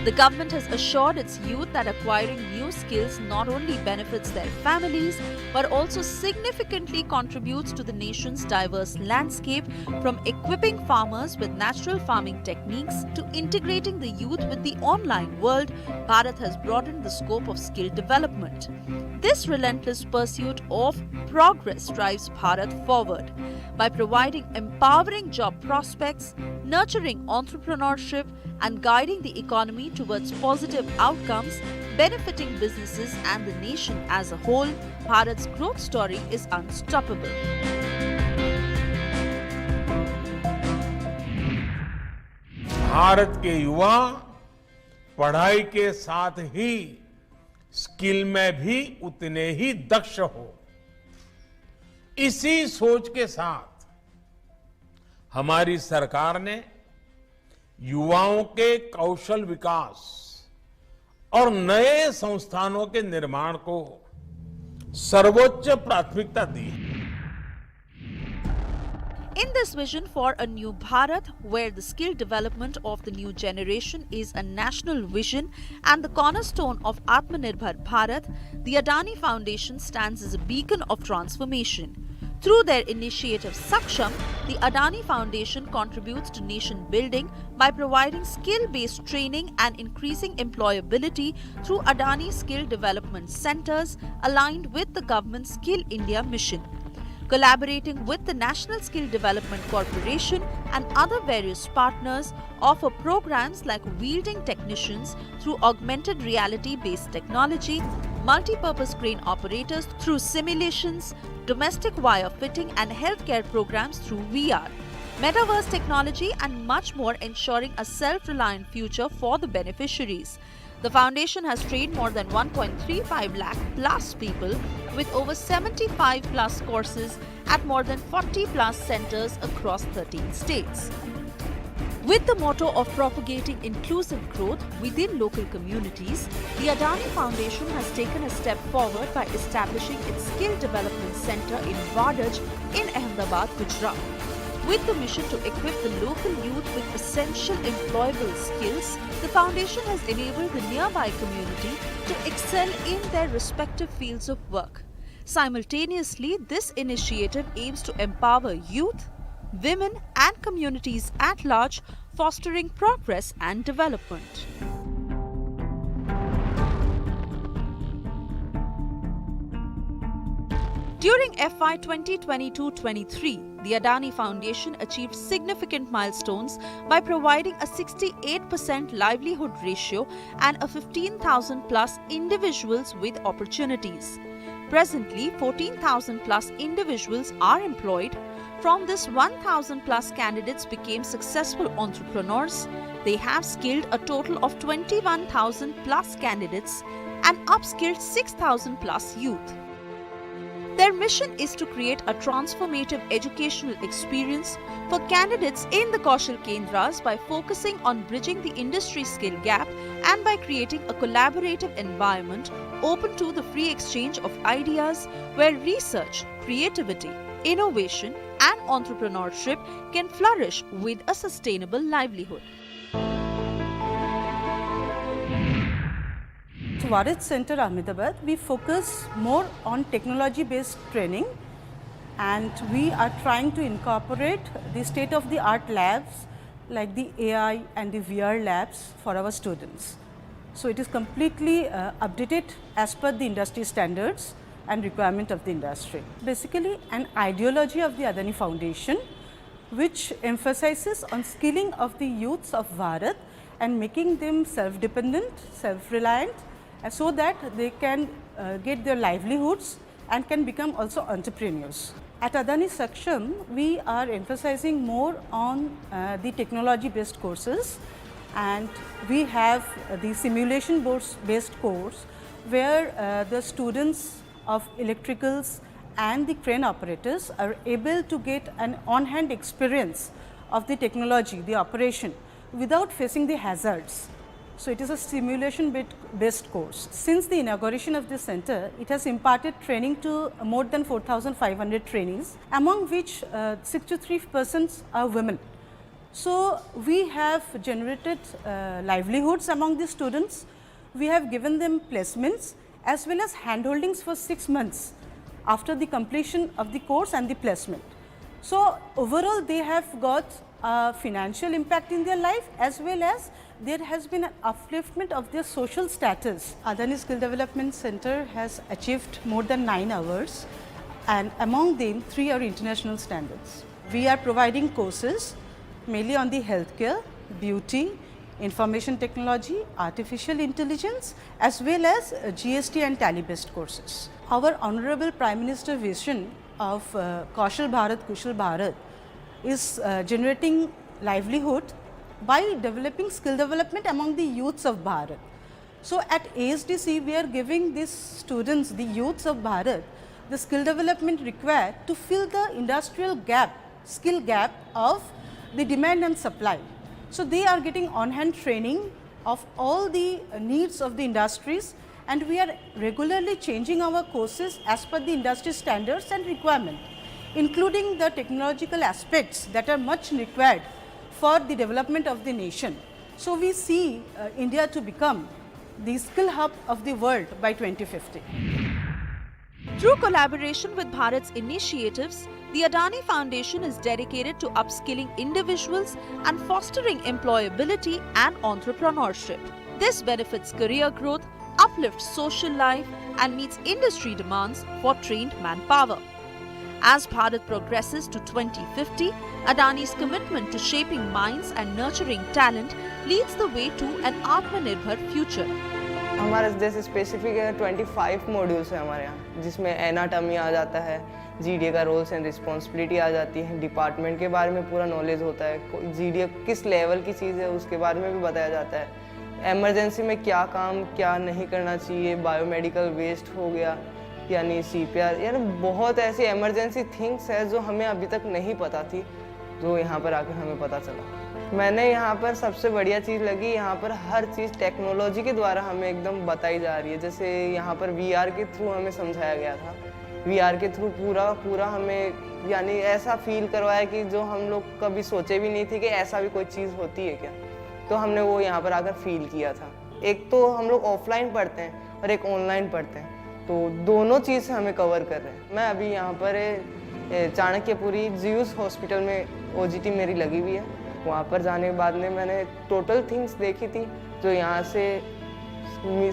The government has assured its youth that acquiring new skills not only benefits their families but also significantly contributes to the nation's diverse landscape, from equipping farmers with natural farming techniques to integrating the youth with the online world. Bharat has broadened the scope of skill development. This relentless pursuit of progress drives Bharat forward by providing empowering job prospects, nurturing entrepreneurship, and guiding the economy towards positive outcomes, benefiting businesses and the nation as a whole. Bharat's growth story is unstoppable. Bharat के युवा पढ़ाई के साथ ही skill में भी उतने ही दक्ष हो, इसी सोच के साथ हमारी सरकार ने युवाओं के कौशल विकास और नए संस्थानों के निर्माण को सर्वोच्च प्राथमिकता दी है. In this vision for a new Bharat, where the skill development of the new generation is a national vision and the cornerstone of Atmanirbhar Bharat, the Adani Foundation stands as a beacon of transformation. Through their initiative Saksham, the Adani Foundation contributes to nation building by providing skill-based training and increasing employability through Adani Skill Development Centers aligned with the government's Skill India mission. Collaborating with the National Skill Development Corporation and other various partners, offer programs like wielding technicians through augmented reality-based technology, multi-purpose crane operators through simulations, domestic wire fitting and healthcare programs through VR, metaverse technology and much more, ensuring a self-reliant future for the beneficiaries. The foundation has trained more than 1.35 lakh plus people with over 75 plus courses at more than 40 plus centers across 13 states. With the motto of propagating inclusive growth within local communities, the Adani Foundation has taken a step forward by establishing its Skill Development Center in Vadaj in Ahmedabad, Gujarat. With the mission to equip the local youth with essential employable skills, the foundation has enabled the nearby community to excel in their respective fields of work. Simultaneously, this initiative aims to empower youth, women and communities at large, fostering progress and development. During FY 2022-23, the Adani Foundation achieved significant milestones by providing a 68% livelihood ratio and a 15,000 plus individuals with opportunities. Presently, 14,000 plus individuals are employed. From this, 1,000 plus candidates became successful entrepreneurs. They have skilled a total of 21,000 plus candidates and upskilled 6,000 plus youth. Their mission is to create a transformative educational experience for candidates in the Kaushal Kendras by focusing on bridging the industry skill gap and by creating a collaborative environment open to the free exchange of ideas where research, creativity, innovation and entrepreneurship can flourish with a sustainable livelihood. Bharat Center Ahmedabad, we focus more on technology-based training and we are trying to incorporate the state-of-the-art labs like the AI and the VR labs for our students. So it is completely updated as per the industry standards and requirement of the industry. Basically an ideology of the Adani Foundation which emphasizes on skilling of the youths of Bharat and making them self-dependent, self-reliant, so that they can get their livelihoods and can become also entrepreneurs. At Adani Saksham, we are emphasizing more on the technology-based courses, and we have the simulation-based course where the students of electricals and the crane operators are able to get an on-hand experience of the technology, the operation, without facing the hazards. So it is a simulation-based course. Since the inauguration of this center, it has imparted training to more than 4,500 trainees, among which 63% are women. So we have generated livelihoods among the students. We have given them placements as well as handholdings for 6 months after the completion of the course and the placement. So overall, they have got a financial impact in their life, as well as there has been an upliftment of their social status. Adani Skill Development Center has achieved more than 9 awards, and among them 3 are international standards. We are providing courses mainly on the healthcare, beauty, information technology, artificial intelligence, as well as GST and tally based courses. Our Honorable Prime Minister vision of Kaushal Bharat, Kushal Bharat is generating livelihood by developing skill development among the youths of Bharat. So at ASDC, we are giving these students, the youths of Bharat, the skill development required to fill the industrial gap, skill gap of the demand and supply. So they are getting on-hand training of all the needs of the industries, and we are regularly changing our courses as per the industry standards and requirement, including the technological aspects that are much required for the development of the nation. So we see India to become the skill hub of the world by 2050. Through collaboration with Bharat's initiatives, the Adani Foundation is dedicated to upskilling individuals and fostering employability and entrepreneurship. This benefits career growth, uplifts social life, and meets industry demands for trained manpower. As Bharat progresses to 2050, Adani's commitment to shaping minds and nurturing talent leads the way to an Atmanirbhar future. हमारे जैसे specific 25 modules है हमारे यहाँ, जिसमें anatomy आ जाता है, GDA का roles and responsibility आ जाती है, डिपार्टमेंट के बारे में पूरा नॉलेज होता है, जीडीए किस लेवल की चीज़ है उसके बारे में भी बताया जाता है, एमरजेंसी में क्या काम क्या नहीं करना चाहिए, बायोमेडिकल वेस्ट हो गया यानी सीपीआर, यानी बहुत ऐसी इमरजेंसी थिंग्स है जो हमें अभी तक नहीं पता थी, जो यहाँ पर आकर हमें पता चला। मैंने यहाँ पर सबसे बढ़िया चीज़ लगी, यहाँ पर हर चीज़ टेक्नोलॉजी के द्वारा हमें एकदम बताई जा रही है। जैसे यहाँ पर वीआर के थ्रू हमें समझाया गया था, वीआर के थ्रू पूरा हमें यानी ऐसा फील करवाया कि जो हम लोग कभी सोचे भी नहीं थे कि ऐसा भी कोई चीज़ होती है क्या, तो हमने वो यहाँ पर आकर फील किया था। एक तो हम लोग ऑफलाइन पढ़ते हैं और एक ऑनलाइन पढ़ते हैं, तो दोनों चीज़ हमें कवर कर रहे हैं। मैं अभी यहाँ पर चाणक्यपुरी जीयूस हॉस्पिटल में ओजीटी मेरी लगी हुई है, वहाँ पर जाने के बाद में मैंने टोटल थिंग्स देखी थी जो यहाँ से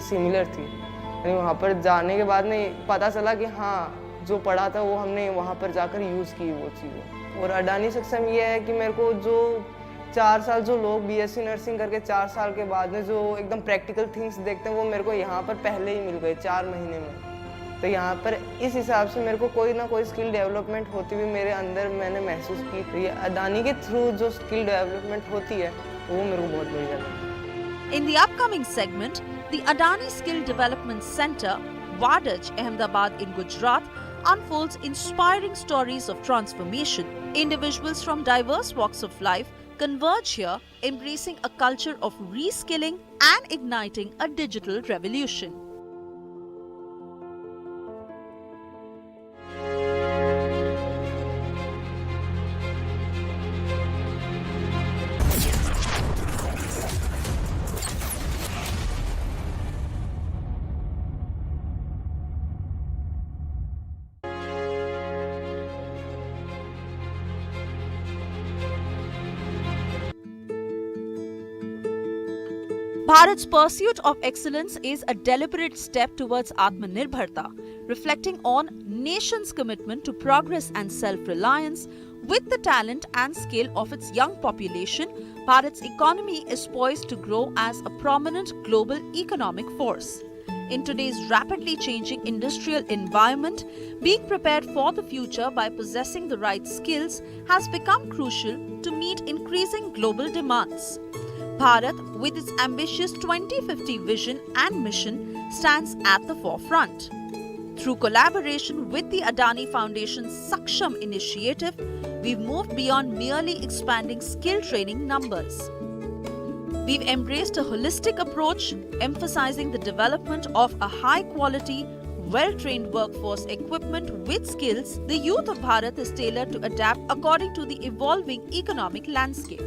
सिमिलर थी। वहाँ पर जाने के बाद में पता चला कि हाँ जो पढ़ा था वो हमने वहाँ पर जाकर यूज़ की वो चीज़ें। और अडानी सक्षम ये है कि मेरे को जो 4 साल जो लोग बीएससी नर्सिंग करके 4 साल के बाद में जो एकदम प्रैक्टिकल थिंग्स देखते हैं वो मेरे को यहाँ पर पहले ही मिल गए 4 महीने में। तो यहाँ पर इस हिसाब से मेरे को कोई ना कोई स्किल डेवलपमेंट होती हुई मेरे अंदर मैंने महसूस की। तो ये अडानी के थ्रू जो स्किल डेवलपमेंट होती है वो मेरे को बहुत बढ़िया लगी। In the upcoming segment, the Adani Skill Development Center, Wadaj, Ahmedabad in Gujarat, unfolds inspiring stories of transformation. Individuals from diverse walks of life converge here, embracing a culture of reskilling and igniting a digital revolution. Bharat's pursuit of excellence is a deliberate step towards Atmanirbharta, reflecting on nation's commitment to progress and self-reliance. With the talent and skill of its young population, Bharat's economy is poised to grow as a prominent global economic force. In today's rapidly changing industrial environment, being prepared for the future by possessing the right skills has become crucial to meet increasing global demands. Bharat, with its ambitious 2050 vision and mission, stands at the forefront. Through collaboration with the Adani Foundation's Saksham initiative, we've moved beyond merely expanding skill training numbers. We've embraced a holistic approach, emphasizing the development of a high-quality, well-trained workforce equipment with skills. The youth of Bharat is tailored to adapt according to the evolving economic landscape.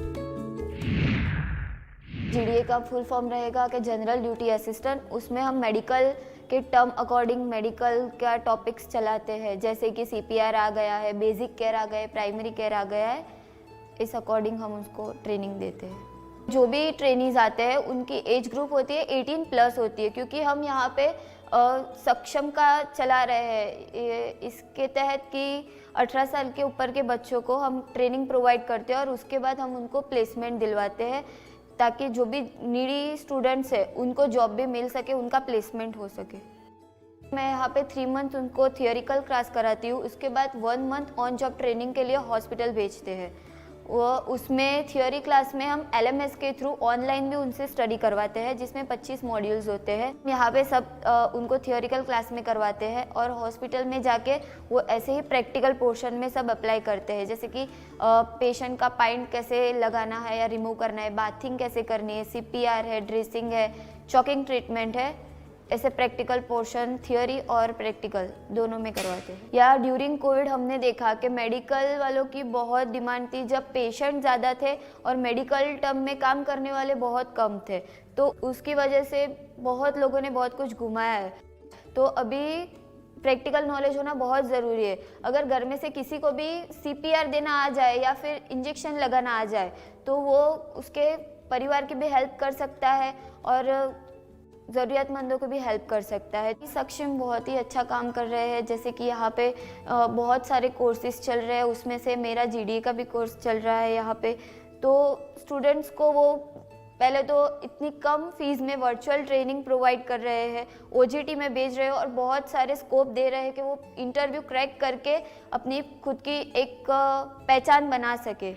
GDA का full form रहेगा कि general duty assistant. उसमें हम medical के term according medical का topics चलाते हैं, जैसे कि सीपीआर आ गया है, बेसिक केयर आ गए, प्राइमरी केयर आ गया है। इस अकॉर्डिंग हम उसको ट्रेनिंग देते हैं। जो भी ट्रेनीज आते हैं उनकी एज ग्रुप होती है 18+ होती है, क्योंकि हम यहाँ पे सक्षम का चला रहे हैं। इसके तहत कि 18 साल के ऊपर के बच्चों को हम ट्रेनिंग प्रोवाइड करते हैं और उसके बाद हम उनको प्लेसमेंट दिलवाते हैं, ताकि जो भी नीडी स्टूडेंट्स हैं उनको जॉब भी मिल सके, उनका प्लेसमेंट हो सके। मैं यहाँ पे 3 मंथ उनको थियोरिकल क्लास कराती हूँ, उसके बाद 1 मंथ ऑन जॉब ट्रेनिंग के लिए हॉस्पिटल भेजते हैं। वो उसमें थियोरी क्लास में हम LMS के थ्रू ऑनलाइन भी उनसे स्टडी करवाते हैं, जिसमें 25 मॉड्यूल्स होते हैं। यहाँ पे सब उनको थियोरिकल क्लास में करवाते हैं और हॉस्पिटल में जाके वो ऐसे ही प्रैक्टिकल पोर्शन में सब अप्लाई करते हैं, जैसे कि पेशेंट का पाइंट कैसे लगाना है या रिमूव करना है, बाथिंग कैसे करनी है, CPR है, ड्रेसिंग है, चॉकिंग ट्रीटमेंट है। ऐसे प्रैक्टिकल पोर्शन थियोरी और प्रैक्टिकल दोनों में करवाते हैं। या ड्यूरिंग कोविड हमने देखा कि मेडिकल वालों की बहुत डिमांड थी, जब पेशेंट ज़्यादा थे और मेडिकल टर्म में काम करने वाले बहुत कम थे, तो उसकी वजह से बहुत लोगों ने बहुत कुछ घुमाया है। तो अभी प्रैक्टिकल नॉलेज होना बहुत ज़रूरी है। अगर घर में से किसी को भी CPR देना आ जाए या फिर इंजेक्शन लगाना आ जाए, तो वो उसके परिवार की भी हेल्प कर सकता है और ज़रूरतमंदों को भी हेल्प कर सकता है। सक्षम बहुत ही अच्छा काम कर रहे हैं, जैसे कि यहाँ पे बहुत सारे कोर्सेज चल रहे हैं, उसमें से मेरा GDA का भी कोर्स चल रहा है यहाँ पे। तो स्टूडेंट्स को वो पहले तो इतनी कम फीस में वर्चुअल ट्रेनिंग प्रोवाइड कर रहे हैं, OJT में भेज रहे हैं और बहुत सारे स्कोप दे रहे हैं कि वो इंटरव्यू क्रैक करके अपनी खुद की एक पहचान बना सके।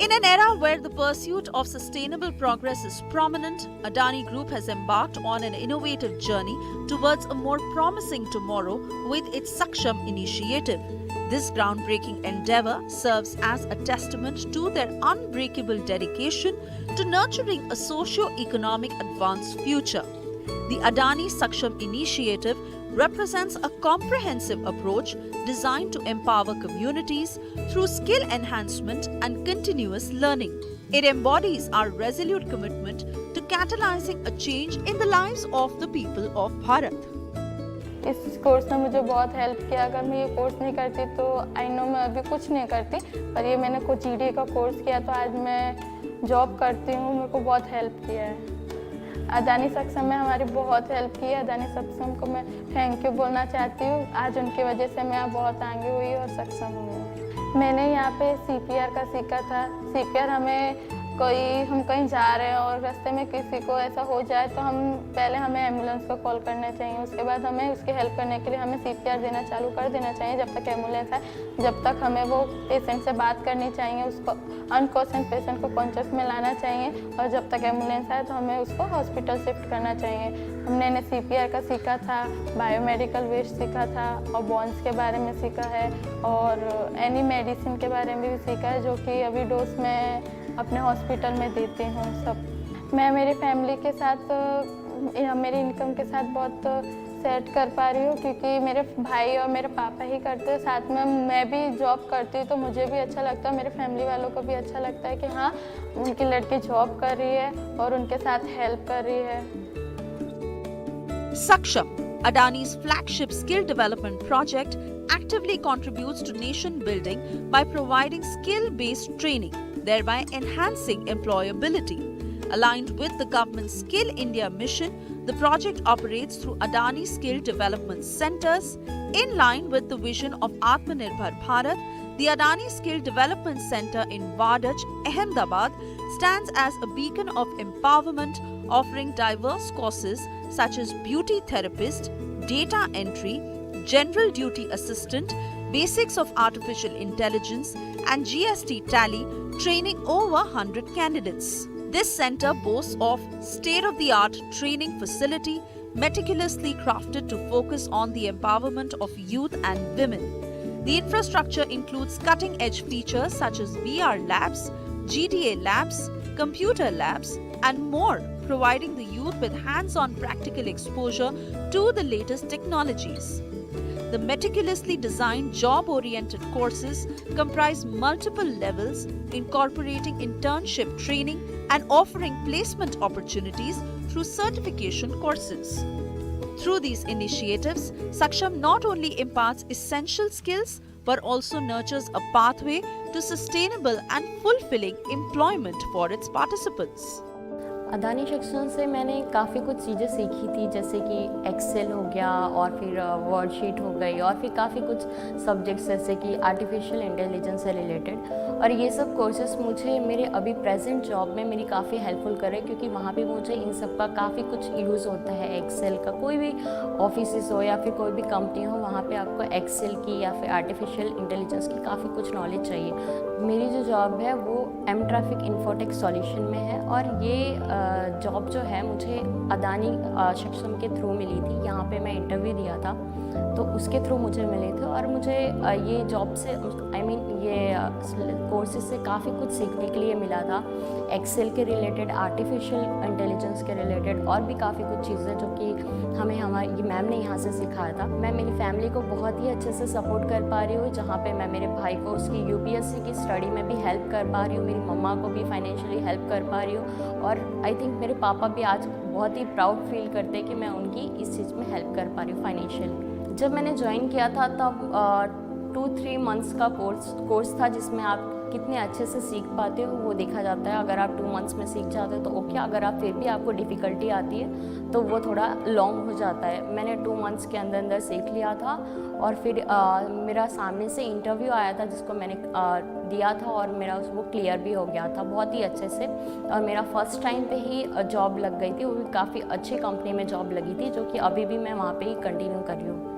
In an era where the pursuit of sustainable progress is prominent, Adani Group has embarked on an innovative journey towards a more promising tomorrow with its Saksham initiative. This groundbreaking endeavor serves as a testament to their unbreakable dedication to nurturing a socio-economic advanced future. The Adani Saksham initiative represents a comprehensive approach designed to empower communities through skill enhancement and continuous learning. It embodies our resolute commitment to catalyzing a change in the lives of the people of Bharat. इस course ने मुझे बहुत help किया। अगर मैं ये course नहीं करती तो आई नो मैं अभी कुछ नहीं करती, पर ये मैंने कुछ GDA का कोर्स किया तो आज मैं जॉब करती हूँ। मेरे को बहुत हेल्प किया है। अदानी सक्षम में हमारी बहुत हेल्प की है। अदानी सक्षम को मैं थैंक यू बोलना चाहती हूँ। आज उनकी वजह से मैं बहुत आगे हुई और सक्षम हुई। मैंने यहाँ पे CPR का सीखा था। CPR हमें हम कहीं जा रहे हैं और रास्ते में किसी को ऐसा हो जाए तो पहले हमें एम्बुलेंस को कॉल करना चाहिए, उसके बाद हमें उसकी हेल्प करने के लिए हमें CPR देना चालू कर देना चाहिए। जब तक एम्बुलेंस है, जब तक हमें वो पेशेंट से बात करनी चाहिए, उसको अनकॉन्शियस पेशेंट को कॉन्शियस में लाना चाहिए और जब तक एम्बुलेंस आए तो हमें उसको हॉस्पिटल शिफ्ट करना चाहिए। हमने CPR का सीखा था, बायोमेडिकल वेस्ट सीखा था और बॉन्स के बारे में सीखा है और एनी मेडिसिन के बारे में भी सीखा है, जो कि अभी डोज में अपने हॉस्पिटल में देती हूँ सब। मैं मेरी फैमिली के साथ मेरी इनकम के साथ बहुत सेट कर पा रही हूँ, क्योंकि मेरे भाई और मेरे पापा ही करते हैं, साथ में मैं भी जॉब करती हूँ तो मुझे भी अच्छा लगता है, मेरे फैमिली वालों को भी अच्छा लगता है कि हाँ उनकी लड़की जॉब कर रही है और उनके साथ हेल्प कर रही है। Saksham, Adani's flagship skill development project, actively contributes to nation building by providing skill-based training, thereby enhancing employability. Aligned with the government's Skill India mission, the project operates through Adani Skill Development Centers. In line with the vision of Atmanirbhar Bharat, the Adani Skill Development Center in Wadaj, Ahmedabad stands as a beacon of empowerment, offering diverse courses such as beauty therapist, data entry, general duty assistant, basics of artificial intelligence, and GST tally, training over 100 candidates. This center boasts of state-of-the-art training facility, meticulously crafted to focus on the empowerment of youth and women. The infrastructure includes cutting-edge features such as VR labs, GDA labs, computer labs, and more, providing the youth with hands-on practical exposure to the latest technologies. The meticulously designed job-oriented courses comprise multiple levels, incorporating internship training and offering placement opportunities through certification courses. Through these initiatives, Saksham not only imparts essential skills but also nurtures a pathway to sustainable and fulfilling employment for its participants. Adani शिक्षण से मैंने काफ़ी कुछ चीज़ें सीखी थी, जैसे कि एक्सेल हो गया और फिर वर्डशीट हो गई और फिर काफ़ी कुछ सब्जेक्ट्स जैसे कि आर्टिफिशियल इंटेलिजेंस से रिलेटेड। और ये सब कोर्सेस मुझे मेरे अभी प्रेजेंट जॉब में मेरी काफ़ी हेल्पफुल करे, क्योंकि वहाँ पे मुझे इन सब का काफ़ी कुछ यूज़ होता है। एक्सेल का कोई भी ऑफिस हो या फिर कोई भी कंपनी हो, वहाँ पे आपको एक्सेल की या फिर आर्टिफिशियल इंटेलिजेंस की काफ़ी कुछ नॉलेज चाहिए। मेरी जो जॉब है वो एम ट्रैफिक इन्फोटेक सॉल्यूशन में है और ये जॉब जो है मुझे अदानी सक्षम के थ्रू मिली थी। यहाँ पे मैं इंटरव्यू दिया था तो उसके थ्रू मुझे मिले थे और मुझे ये जॉब से ये कोर्सेज से काफ़ी कुछ सीखने के लिए मिला था। एक्सेल के रिलेटेड, आर्टिफिशियल इंटेलिजेंस के रिलेटेड और भी काफ़ी कुछ चीज़ें जो कि हमें हमारी मैम ने यहाँ से सिखाया था। मैं मेरी फैमिली को बहुत ही अच्छे से सपोर्ट कर पा रही हूँ, जहाँ पे मैं मेरे भाई को उसकी UPSC की स्टडी में भी हेल्प कर पा रही हूँ, मेरी मम्मा को भी फाइनेंशियली हेल्प कर पा रही हूँ और आई थिंक मेरे पापा भी आज बहुत ही प्राउड फील करते हैं कि मैं उनकी इस चीज़ में हेल्प कर पा रही हूँ फाइनेंशियली। जब मैंने ज्वाइन किया था तब 2-3 मंथ्स का कोर्स था, जिसमें आप कितने अच्छे से सीख पाते हो वो देखा जाता है। अगर आप 2 मंथ्स में सीख जाते हो तो ओके, अगर आप फिर भी आपको डिफ़िकल्टी आती है तो वो थोड़ा लॉन्ग हो जाता है। मैंने 2 मंथ्स के अंदर सीख लिया था और फिर मेरा सामने से इंटरव्यू आया था जिसको मैंने दिया था और मेरा वो क्लियर भी हो गया था बहुत ही अच्छे से और मेरा फर्स्ट टाइम पे ही जॉब लग गई थी। वो भी काफ़ी अच्छी कंपनी में जॉब लगी थी, जो कि अभी भी मैं वहाँ पे ही कंटिन्यू कर रही हूँ।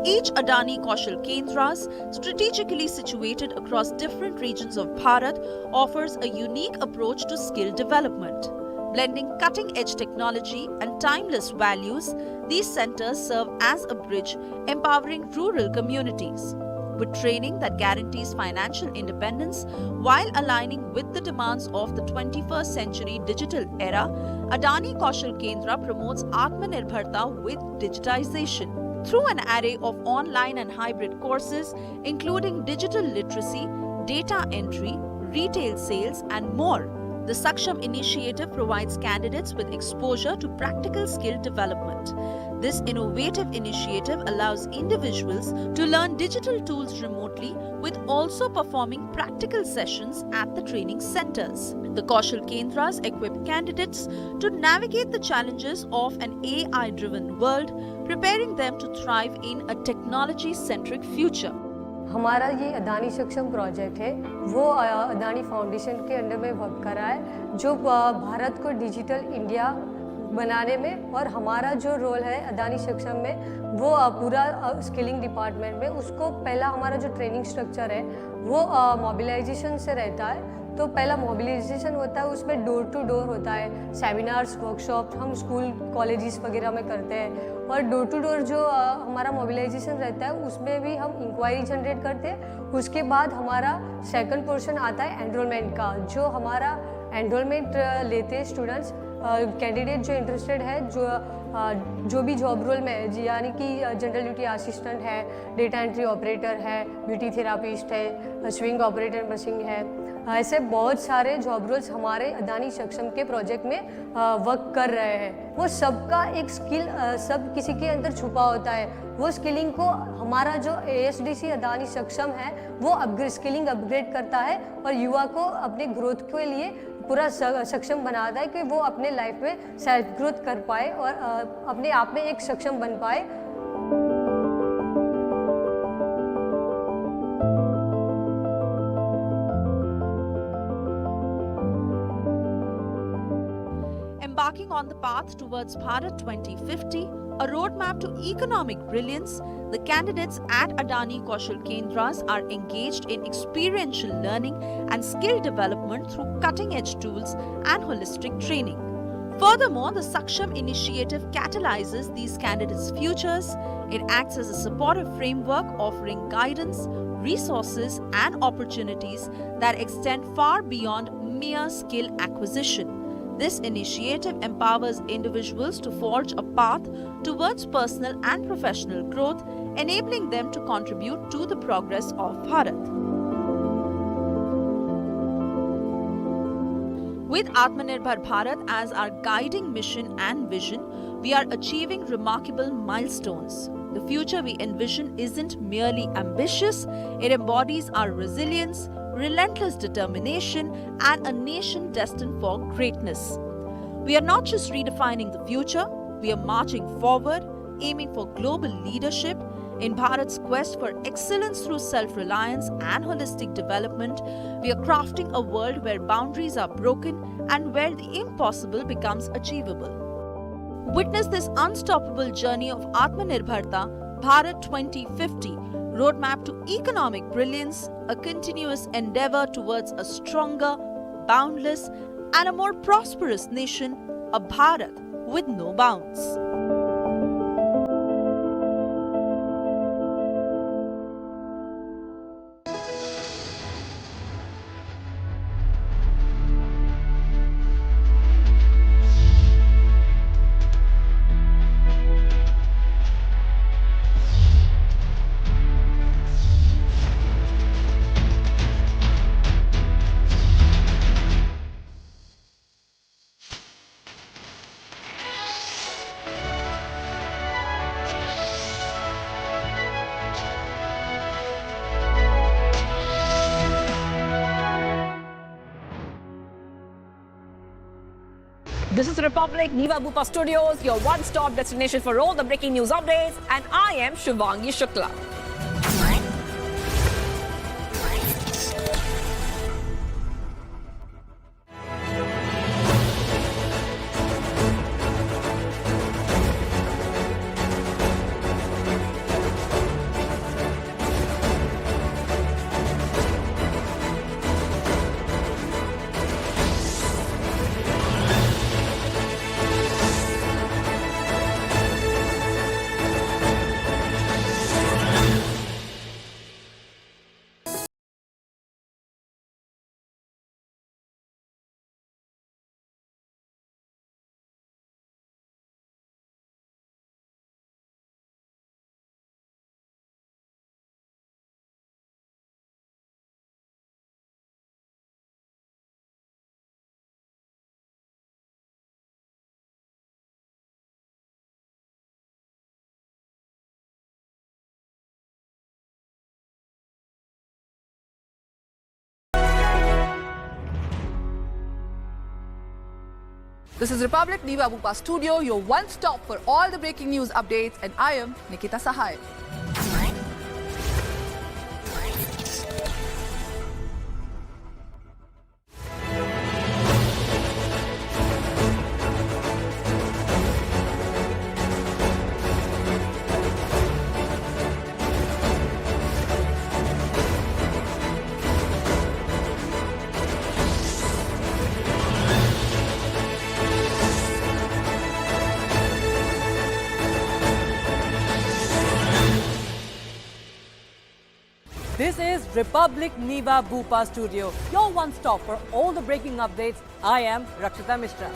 Each Adani Kaushal Kendras, strategically situated across different regions of Bharat, offers a unique approach to skill development. Blending cutting-edge technology and timeless values, these centers serve as a bridge empowering rural communities. With training that guarantees financial independence while aligning with the demands of the 21st century digital era, Adani Kaushal Kendra promotes Atmanirbharta with digitization. Through an array of online and hybrid courses, including digital literacy, data entry, retail sales, and more, the Saksham initiative provides candidates with exposure to practical skill development. This innovative initiative allows individuals to learn digital tools remotely, with also performing practical sessions at the training centers. The Kaushal Kendras equip candidates to navigate the challenges of an AI-driven world, preparing them to thrive in a technology-centric future. हमारा ये अदानी सक्षम project है वो Adani foundation के under में work कर रहा है, जो भारत को डिजिटल इंडिया बनाने में, और हमारा जो रोल है अदानी सक्षम में वो पूरा स्किलिंग डिपार्टमेंट में उसको पहला हमारा जो ट्रेनिंग स्ट्रक्चर है वो मोबिलाइजेशन से रहता है। तो पहला मोबिलाइजेशन होता है, उसमें डोर टू डोर होता है, सेमिनार्स वर्कशॉप हम स्कूल कॉलेजेस वगैरह में करते हैं और डोर टू डोर जो हमारा मोबिलाइजेशन रहता है उसमें भी हम इंक्वायरी जनरेट करते हैं। उसके बाद हमारा सेकंड पोर्शन आता है एनरोलमेंट का, जो हमारा एनरोलमेंट लेते हैं स्टूडेंट्स कैंडिडेट जो इंटरेस्टेड है, जो भी जॉब रोल में, यानी कि जनरल ड्यूटी असिस्टेंट है, डेटा एंट्री ऑपरेटर है, ब्यूटी थेरापिस्ट है, स्विंग ऑपरेटर मशीन है, ऐसे बहुत सारे जॉब रोल्स हमारे अदानी सक्षम के प्रोजेक्ट में वर्क कर रहे हैं। वो सबका एक स्किल सब किसी के अंदर छुपा होता है, वो स्किलिंग को हमारा जो ASDC अदानी सक्षम है वो स्किलिंग अपग्रेड करता है और युवा को अपने ग्रोथ के लिए पूरा सक्षम बनाता है कि वो अपने लाइफ में सेल्फ ग्रोथ कर पाए और अपने आप में एक सक्षम बन पाए। Embarking on the path towards Bharat 2050, a roadmap to economic brilliance, the candidates at Adani Kaushal Kendras are engaged in experiential learning and skill development through cutting-edge tools and holistic training. Furthermore, the Saksham initiative catalyzes these candidates' futures. It acts as a supportive framework offering guidance, resources, and opportunities that extend far beyond mere skill acquisition. This initiative empowers individuals to forge a path towards personal and professional growth, enabling them to contribute to the progress of Bharat. With Atmanirbhar Bharat as our guiding mission and vision, we are achieving remarkable milestones. The future we envision isn't merely ambitious, it embodies our resilience, relentless determination, and a nation destined for greatness. We are not just redefining the future, we are marching forward, aiming for global leadership. In Bharat's quest for excellence through self-reliance and holistic development, we are crafting a world where boundaries are broken and where the impossible becomes achievable. Witness this unstoppable journey of Atmanirbharta, Bharat 2050, roadmap to economic brilliance, a continuous endeavor towards a stronger, boundless, and a more prosperous nation, a Bharat with no bounds. This is Republic Niva Bupa Studios, your one-stop destination for all the breaking news updates, and I am Shivangi Shukla. This is Republic Niva Bupa Studio, your one stop for all the breaking news updates, and I am Nikita Sahai. This is Republic Niva Bupa Studio, your one stop for all the breaking updates. I am Rakshita Mishra.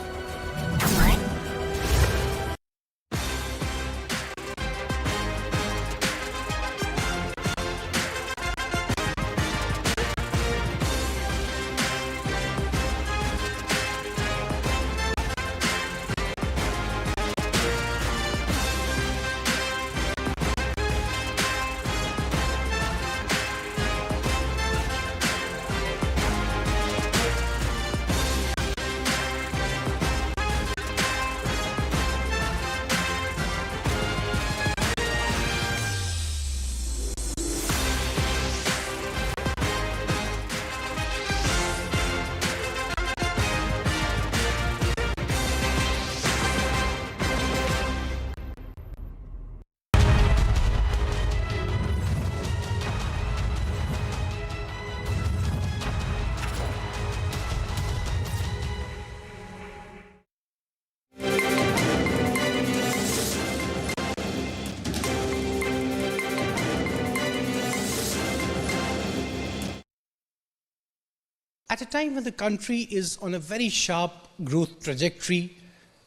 At a time when the country is on a very sharp growth trajectory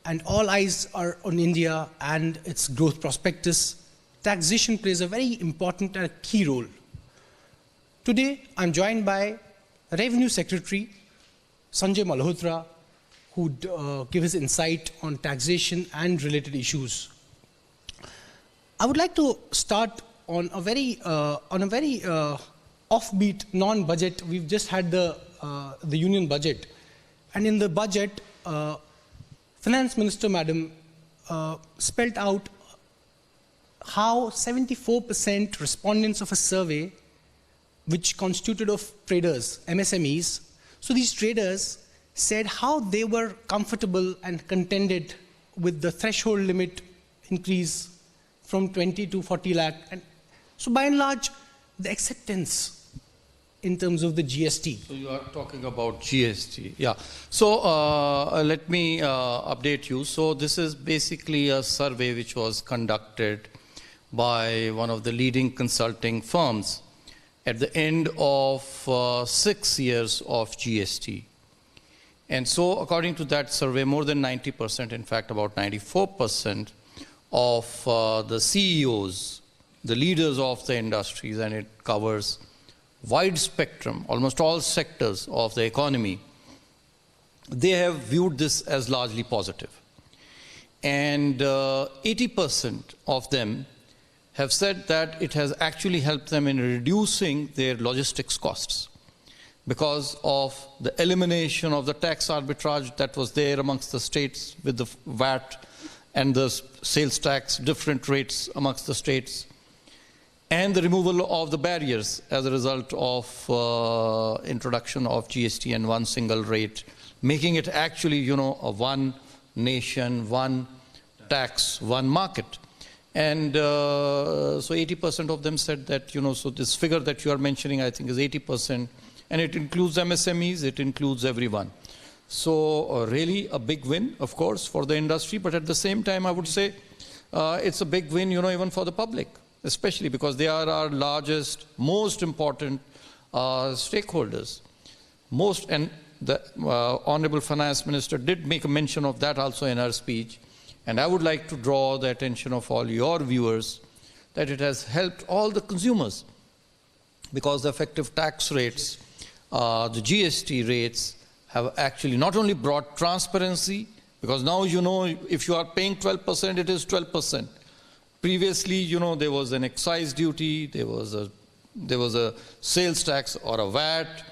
and all eyes are on India and its growth prospectus, taxation plays a very important and key role. Today, I'm joined by Revenue Secretary Sanjay Malhotra, who would give his insight on taxation and related issues. I would like to start on a very offbeat, non-budget. We've just had the union budget, and in the budget, Finance Minister Madam spelled out how 74% respondents of a survey, which constituted of traders, MSMEs. So these traders said how they were comfortable and contented with the threshold limit increase from 20 to 40 lakh. And so by and large, the acceptance in terms of the GST. So you are talking about GST. Yeah. So let me update you. So this is basically a survey which was conducted by one of the leading consulting firms at the end of 6 years of GST. And so according to that survey, more than 90%, in fact about 94% of the CEOs, the leaders of the industries, and it covers wide spectrum, almost all sectors of the economy, they have viewed this as largely positive. And 80% of them have said that it has actually helped them in reducing their logistics costs because of the elimination of the tax arbitrage that was there amongst the states with the VAT and the sales tax, different rates amongst the states, and the removal of the barriers as a result of introduction of GST and one single rate, making it actually, a one nation, one tax, one market. And so 80% of them said that, so this figure that you are mentioning, I think is 80%, and it includes MSMEs, it includes everyone. So really a big win, of course, for the industry, but at the same time, I would say it's a big win, even for the public, especially because they are our largest, most important stakeholders. And the Honorable Finance Minister did make a mention of that also in her speech. And I would like to draw the attention of all your viewers that it has helped all the consumers because the effective tax rates, the GST rates have actually not only brought transparency, because now if you are paying 12%, it is 12%. Previously, there was an excise duty, there was a sales tax or a VAT,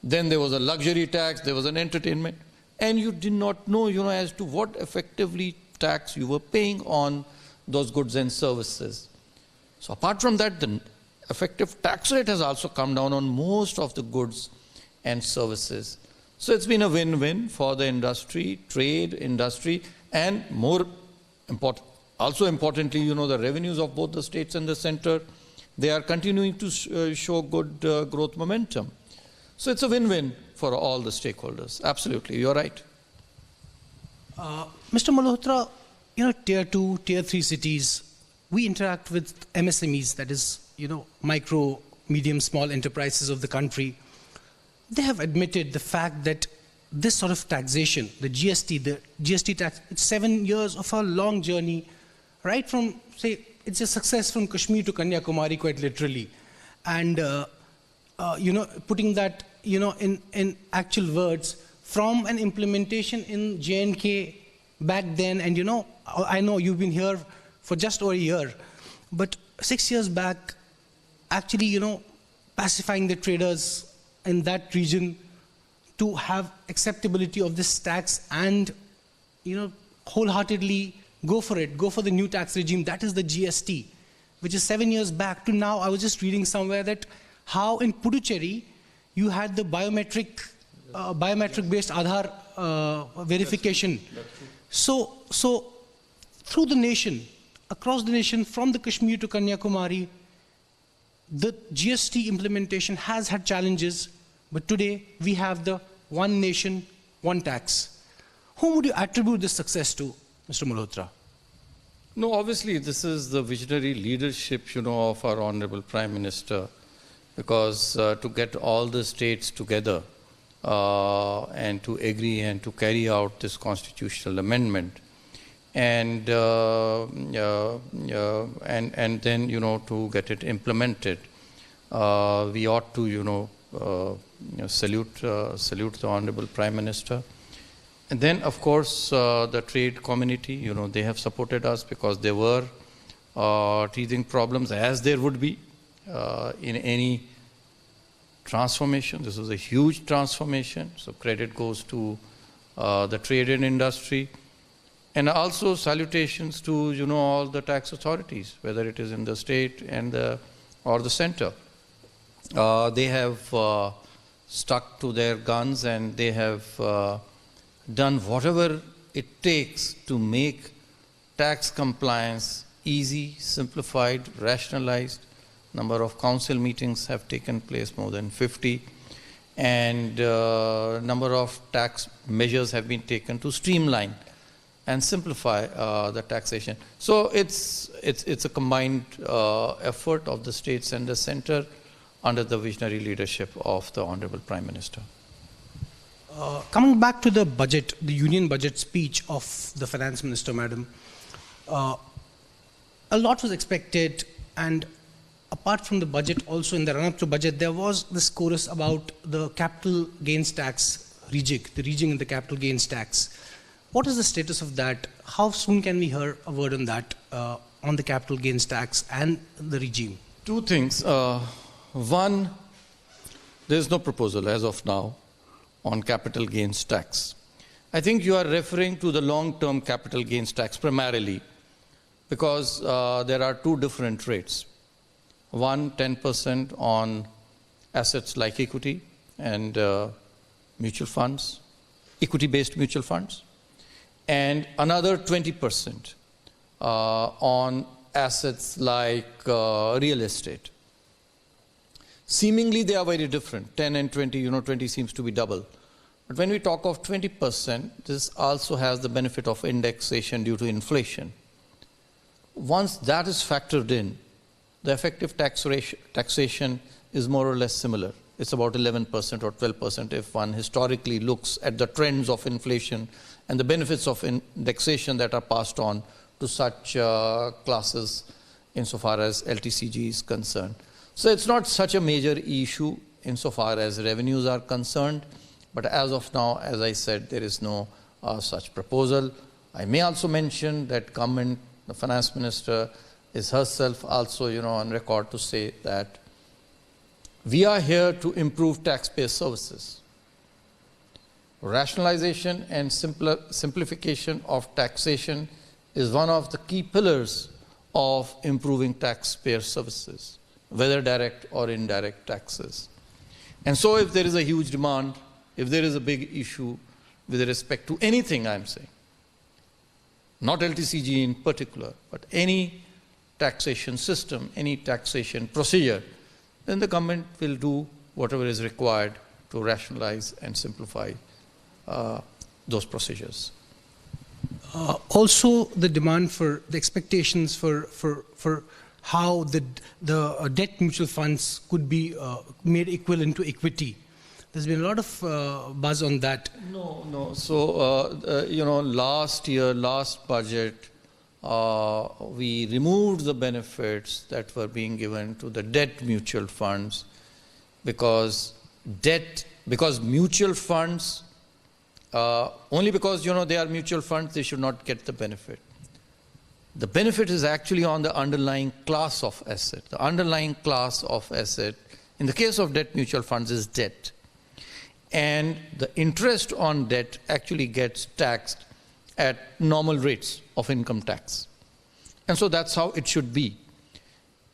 then there was a luxury tax, there was an entertainment, and you did not know, as to what effectively tax you were paying on those goods and services. So apart from that, the effective tax rate has also come down on most of the goods and services. So it's been a win-win for the industry, trade, industry, and more important, also importantly, the revenues of both the states and the center, they are continuing to show good growth momentum. So it's a win-win for all the stakeholders. Absolutely, you're right. Mr. Malhotra, tier 2, tier 3 cities, we interact with MSMEs, that is, micro, medium, small enterprises of the country. They have admitted the fact that this sort of taxation, the GST tax, it's 7 years of a long journey, right from, say, it's a success from Kashmir to Kanyakumari, quite literally. And, putting that, in actual words, from an implementation in J&K back then, and I know you've been here for just over a year, but 6 years back, actually, pacifying the traders in that region to have acceptability of this tax and, wholeheartedly go for it, go for the new tax regime, that is the GST, which is 7 years back to now. I was just reading somewhere that how in Puducherry, you had the biometric-based Aadhaar verification. So through the nation, across the nation, from the Kashmir to Kanyakumari, the GST implementation has had challenges, but today we have the one nation, one tax. Whom would you attribute this success to, Mr. Malhotra? No, obviously this is the visionary leadership, of our Honorable Prime Minister, because to get all the states together and to agree and to carry out this constitutional amendment, and then to get it implemented. We ought to salute the Honorable Prime Minister. And then, of course, the trade community, they have supported us because there were teething problems, as there would be in any transformation. This was a huge transformation, so credit goes to the trade and industry. And also salutations to all the tax authorities, whether it is in the state and or the center. They have stuck to their guns, and they have done whatever it takes to make tax compliance easy, simplified, rationalized. Number of council meetings have taken place, more than 50, and number of tax measures have been taken to streamline and simplify the taxation. So it's a combined effort of the states and the center under the visionary leadership of the Honorable Prime Minister. Coming back to the budget, the union budget speech of the Finance Minister, Madam, a lot was expected, and apart from the budget, also in the run-up to budget, there was this chorus about the capital gains tax rejig, the rejigging in the capital gains tax. What is the status of that? How soon can we hear a word on that, on the capital gains tax and the regime? Two things. One, there is no proposal as of now on capital gains tax. I think you are referring to the long-term capital gains tax primarily, because there are two different rates. One, 10% on assets like equity and mutual funds, equity-based mutual funds, and another 20% on assets like real estate. Seemingly they are very different, 10 and 20, 20 seems to be double. But when we talk of 20%, this also has the benefit of indexation due to inflation. Once that is factored in, the effective taxation is more or less similar. It's about 11% or 12% if one historically looks at the trends of inflation and the benefits of indexation that are passed on to such classes insofar as LTCG is concerned. So it's not such a major issue insofar as revenues are concerned, but as of now, as I said, there is no such proposal. I may also mention that government, the finance minister, is herself also, on record to say that we are here to improve taxpayer services. Rationalization and simplification of taxation is one of the key pillars of improving taxpayer services, whether direct or indirect taxes. And so if there is a huge demand, if there is a big issue with respect to anything I'm saying, not LTCG in particular, but any taxation system, any taxation procedure, then the government will do whatever is required to rationalize and simplify those procedures. Also, the demand for the expectations for how the debt mutual funds could be made equivalent to equity. There's been a lot of buzz on that. No. So, last year, last budget, we removed the benefits that were being given to the debt mutual funds because mutual funds, only because, they are mutual funds, they should not get the benefit. The benefit is actually on the underlying class of asset. The underlying class of asset, in the case of debt mutual funds, is debt. And the interest on debt actually gets taxed at normal rates of income tax. And so that's how it should be.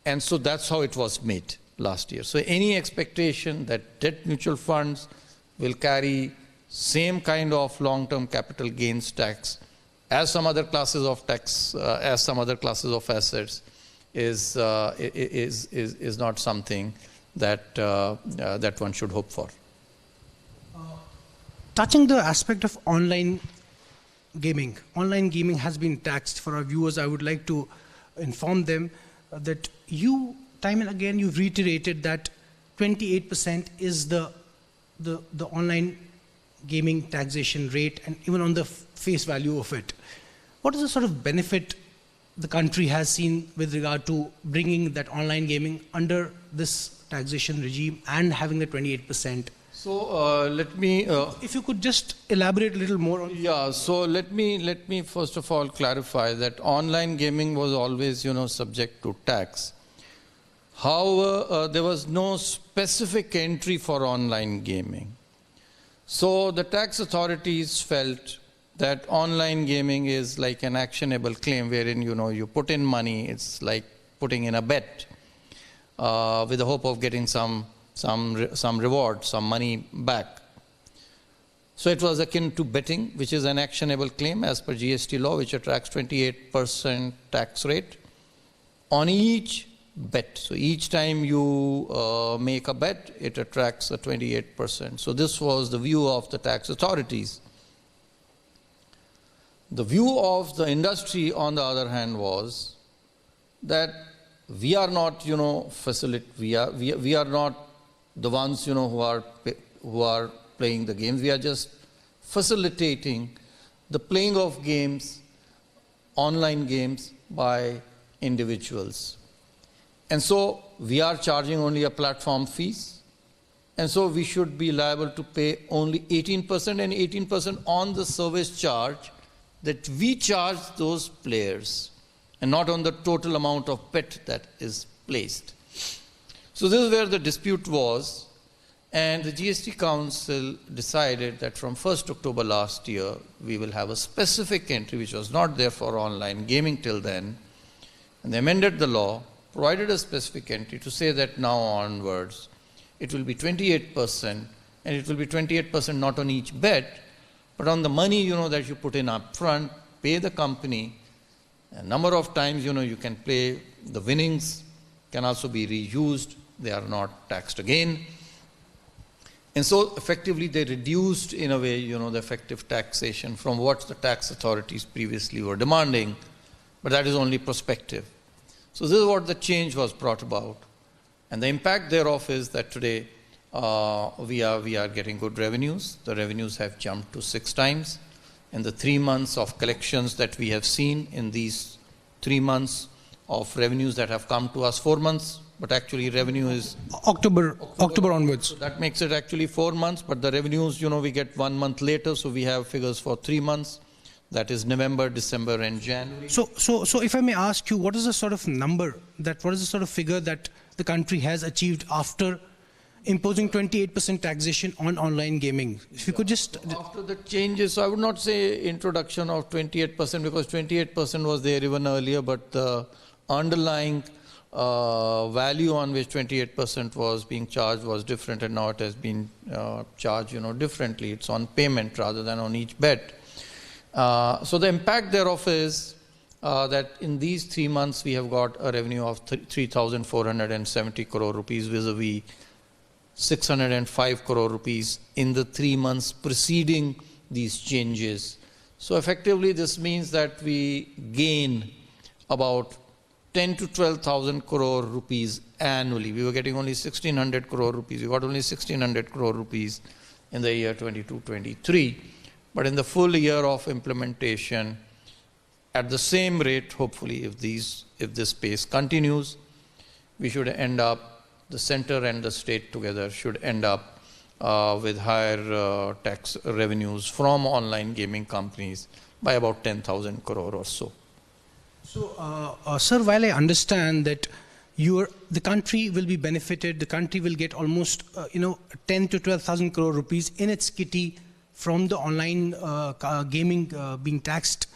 And so that's how it was made last year. So any expectation that debt mutual funds will carry same kind of long-term capital gains tax as some other classes of tax, as some other classes of assets is not something that that one should hope for. Touching the aspect of online gaming has been taxed. For our viewers, I would like to inform them that you, time and again, you've reiterated that 28% is the the online gaming taxation rate and even on the face value of it, what is the sort of benefit the country has seen with regard to bringing that online gaming under this taxation regime and having the 28%? So let me... if you could just elaborate a little more on... Yeah, so let me first of all clarify that online gaming was always, subject to tax. However, there was no specific entry for online gaming. So the tax authorities felt that online gaming is like an actionable claim wherein, you put in money, it's like putting in a bet with the hope of getting some reward, some money back. So it was akin to betting, which is an actionable claim as per GST law, which attracts 28% tax rate on each bet. So each time you make a bet, it attracts a 28%. So this was the view of the tax authorities. The view of the industry, on the other hand, was that we are not, we are not the ones, who are playing the games. We are just facilitating the playing of games, online games, by individuals. And so we are charging only a platform fees. And so we should be liable to pay only 18% and 18% on the service charge that we charge those players, and not on the total amount of bet that is placed. So this is where the dispute was, and the GST Council decided that from 1st October last year, we will have a specific entry which was not there for online gaming till then, and they amended the law, provided a specific entry to say that now onwards, it will be 28%, and it will be 28% not on each bet, but on the money, that you put in up front, pay the company. A number of times, you can play. The winnings can also be reused. They are not taxed again. And so effectively they reduced, in a way, the effective taxation from what the tax authorities previously were demanding. But that is only prospective. So this is what the change was brought about. And the impact thereof is that today we are getting good revenues. The revenues have jumped to 6 times. And the 3 months of collections that we have seen in these 3 months of revenues that have come to us, 4 months, but actually revenue is... October onwards. So that makes it actually 4 months, but the revenues, we get 1 month later, so we have figures for 3 months. That is November, December and January. So if I may ask you, what is the sort of number, what is the sort of figure that the country has achieved after imposing 28% taxation on online gaming? If you could just... After the changes, I would not say introduction of 28% because 28% was there even earlier, but the underlying value on which 28% was being charged was different, and now it has been charged, differently. It's on payment rather than on each bet. So the impact thereof is that in these 3 months we have got a revenue of 3,470 crore rupees vis-a-vis 605 crore rupees in the 3 months preceding these changes. So effectively this means that we gain about 10 to 12,000 crore rupees annually. We were getting only 1,600 crore rupees. We got only 1,600 crore rupees in the year 22-23. But in the full year of implementation, at the same rate, hopefully, if this pace continues, we should end up, the center and the state together should end up with higher tax revenues from online gaming companies by about 10,000 crore or so. So, sir, while I understand that the country will be benefited, the country will get almost 10 to 12,000 crore rupees in its kitty from the online gaming being taxed,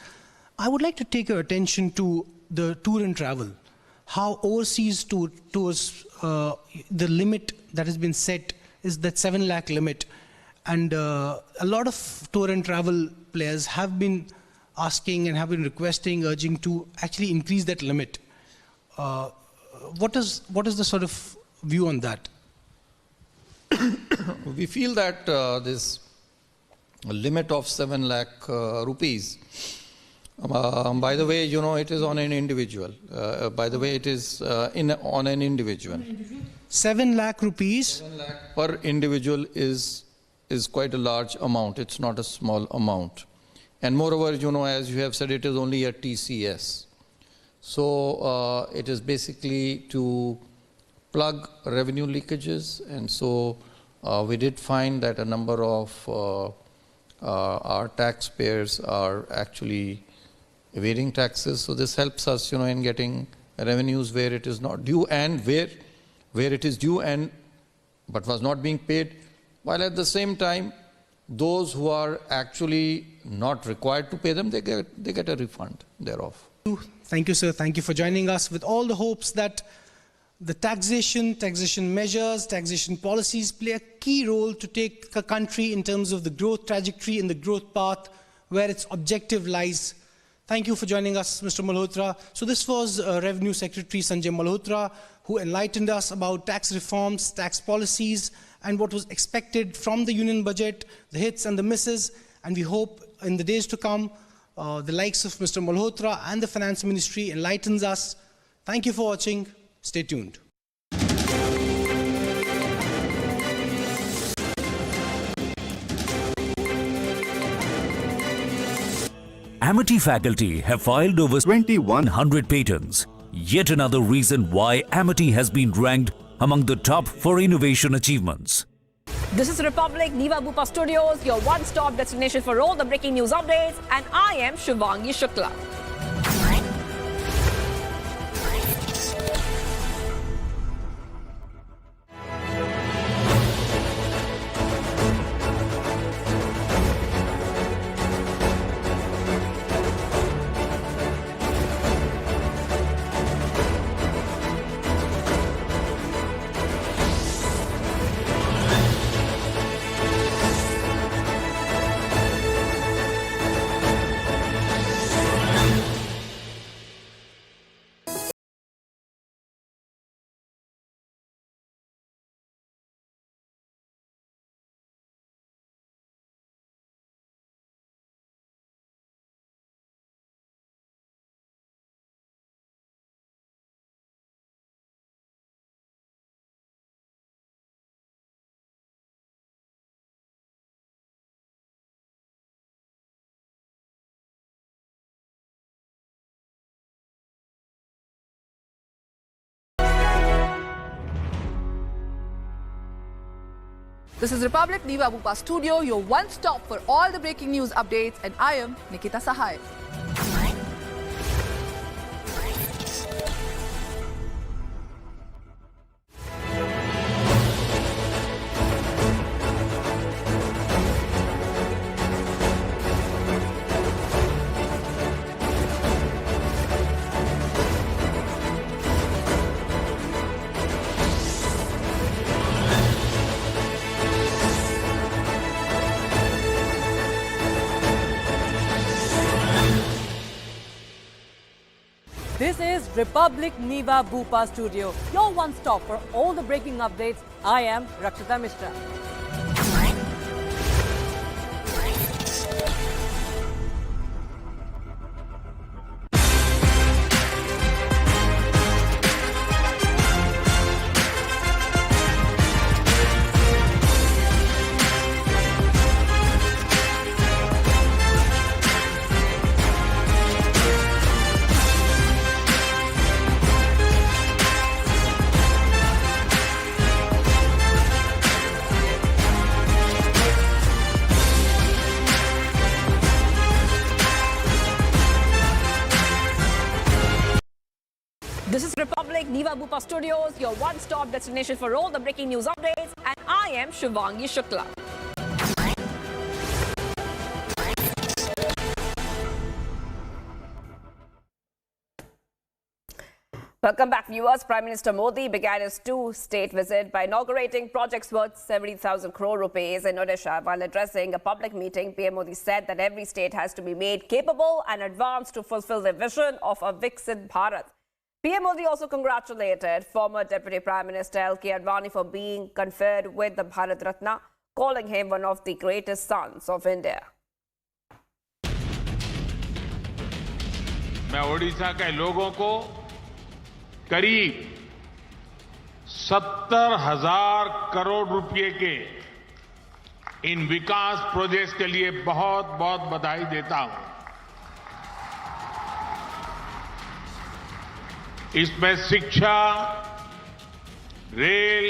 I would like to take your attention to the tour and travel. How overseas tours, the limit that has been set is that 7 lakh limit. And a lot of tour and travel players have been asking and have been requesting, urging to actually increase that limit. What is the sort of view on that? We feel that this limit of 7 lakh rupees, by the way, it is on an individual. By the way, it is on an individual. 7 lakh rupees? 7 lakh per individual is is quite a large amount. It's not a small amount. And moreover, you know, as you have said, it is only a TCS. So it is basically to plug revenue leakages. And so we did find that a number of our taxpayers are actually evading taxes. So this helps us, you know, in getting revenues where it is not due, and where it is due and but was not being paid, while at the same time those who are actually not required to pay them, they get a refund thereof. Thank you, sir. Thank you for joining us, with all the hopes that the taxation measures, taxation policies play a key role to take the country in terms of the growth trajectory and the growth path where its objective lies. Thank you for joining us, Mr. Malhotra. So this was Revenue Secretary Sanjay Malhotra, who enlightened us about tax reforms, tax policies, and what was expected from the union budget, the hits and the misses. And we hope in the days to come, the likes of Mr. Malhotra and the Finance Ministry enlightens us. Thank you for watching. Stay tuned. Amity faculty have filed over 2,100 patents. Yet another reason why Amity has been ranked among the top for innovation achievements. This is Republic Niva Bupa Studios, your one-stop destination for all the breaking news updates, and I am Shivangi Shukla. This is Republic Niva Bupa Studio, your one-stop for all the breaking news updates, and I am Nikita Sahai. This is Republic Niva Bupa Studio, your one-stop for all the breaking updates. I am Rakshita Mishra. This is Republic Niva Bupa Studios, your one-stop destination for all the breaking news updates, and I am Shivangi Shukla. Welcome back, viewers. Prime Minister Modi began his two-state visit by inaugurating projects worth 70,000 crore rupees in Odisha. While addressing a public meeting, PM Modi said that every state has to be made capable and advanced to fulfill the vision of a Viksit Bharat. PM Modi also congratulated former Deputy Prime Minister Adani for being conferred with the Bharat Ratna, calling him one of the greatest sons of India. मैं ओडिशा के लोगों को करीब 70,000 करोड़ रुपए के इन विकास projects के लिए बहुत बहुत बधाई देता हूं। इसमें शिक्षा, रेल,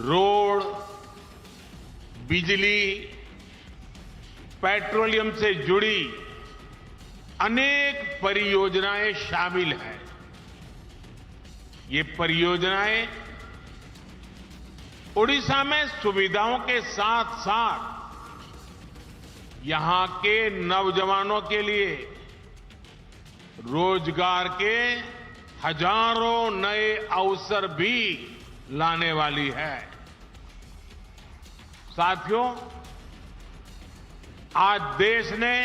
रोड, बिजली, पेट्रोलियम से जुड़ी अनेक परियोजनाएं शामिल हैं। ये परियोजनाएं ओडिशा में सुविधाओं के साथ साथ यहां के नौजवानों के लिए रोजगार के हजारों नए अवसर भी लाने वाली है। साथियों, आज देश ने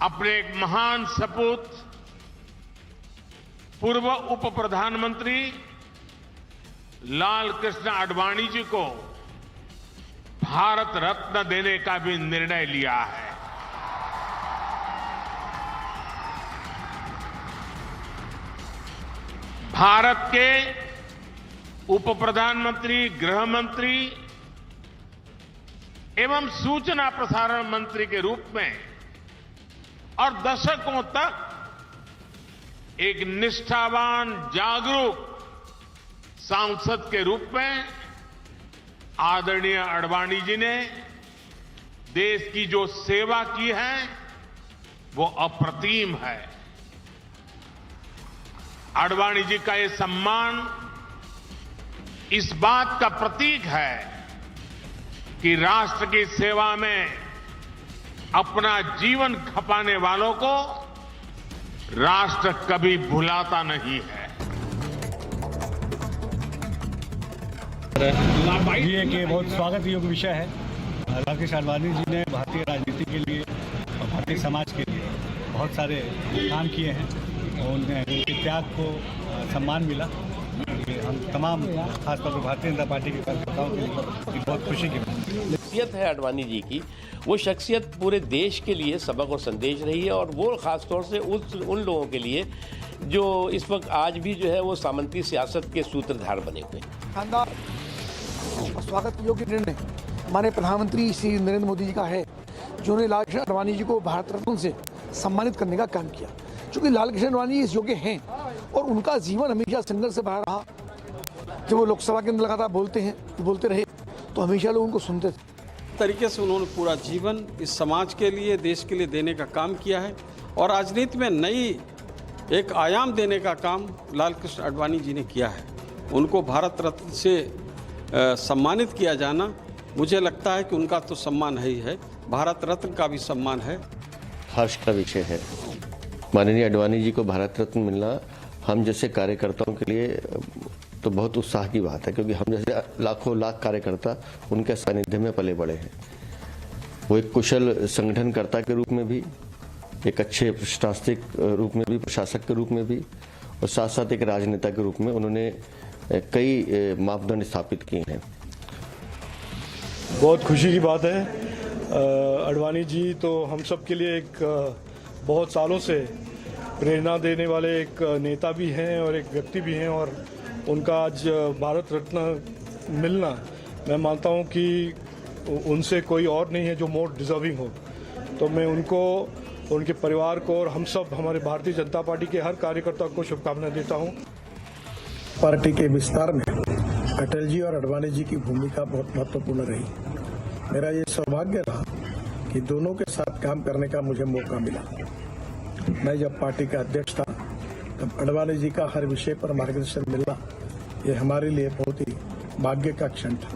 अपने एक महान सपूत पूर्व उप प्रधानमंत्री लाल कृष्ण आडवाणी जी को भारत रत्न देने का भी निर्णय लिया है। भारत के उप प्रधानमंत्री, गृह मंत्री एवं सूचना प्रसारण मंत्री के रूप में और दशकों तक एक निष्ठावान, जागरूक सांसद के रूप में आदरणीय आडवाणी जी ने देश की जो सेवा की है वो अप्रतिम है। आडवाणी जी का ये सम्मान इस बात का प्रतीक है कि राष्ट्र की सेवा में अपना जीवन खपाने वालों को राष्ट्र कभी भुलाता नहीं है। ये कि बहुत स्वागत योग्य विषय है। लाल कृष्ण आडवाणी जी ने भारतीय राजनीति के लिए और भारतीय समाज के लिए बहुत सारे काम किए हैं और उनके त्याग को सम्मान मिला। हम तमाम खासतौर पर भारतीय जनता पार्टी के कार्यकर्ताओं के लिए बहुत खुशी की बात शख्सियत है आडवाणी जी की। वो शख्सियत पूरे देश के लिए सबक और संदेश रही है और वो खासतौर से उन लोगों के लिए जो इस वक्त आज भी जो है वो सामंती सियासत के सूत्रधार बने हुए हैं। स्वागत योग्य निर्णय हमारे प्रधानमंत्री श्री नरेंद्र मोदी जी का है, जिन्होंने लाल कृष्ण आडवाणी जी को भारत रत्न से सम्मानित करने का काम किया। क्योंकि लाल कृष्ण आडवाणी इस योग्य हैं और उनका जीवन हमेशा संघर्ष से भरा रहा। जब वो लोकसभा के अंदर लगातार बोलते रहे तो हमेशा लोग उनको सुनते थे। तरीके से उन्होंने पूरा जीवन इस समाज के लिए, देश के लिए देने का काम किया है और राजनीति में नई एक आयाम देने का काम लाल कृष्ण आडवाणी जी ने किया है। उनको भारत रत्न से सम्मानित किया जाना, मुझे लगता है कि उनका तो सम्मान है ही है, भारत रत्न का भी सम्मान है। हर्ष का विषय है। माननीय आडवाणी जी को भारत रत्न मिलना हम जैसे कार्यकर्ताओं के लिए तो बहुत उत्साह की बात है, क्योंकि हम जैसे लाखों लाख कार्यकर्ता उनके सानिध्य में पले बड़े हैं। वो एक कुशल संगठनकर्ता के रूप में भी, एक अच्छे प्रशासनिक रूप में भी, प्रशासक के रूप में भी, और साथ साथ एक राजनेता के रूप में उन्होंने कई मापदंड स्थापित किए हैं। बहुत खुशी की बात है। आडवाणी जी तो हम सब के लिए एक बहुत सालों से प्रेरणा देने वाले एक नेता भी हैं और एक व्यक्ति भी हैं, और उनका आज भारत रत्न मिलना, मैं मानता हूं कि उनसे कोई और नहीं है जो मोर डिजर्विंग हो। तो मैं उनको, उनके परिवार को और हम सब हमारे भारतीय जनता पार्टी के हर कार्यकर्ता को शुभकामनाएं देता हूं। पार्टी के विस्तार में अटल जी और आडवाणी जी की भूमिका बहुत महत्वपूर्ण रही। मेरा ये सौभाग्य रहा कि दोनों के साथ काम करने का मुझे मौका मिला। मैं जब पार्टी का अध्यक्ष था तब आडवाणी जी का हर विषय पर मार्गदर्शन मिलना, ये हमारे लिए बहुत ही भाग्य का क्षण था।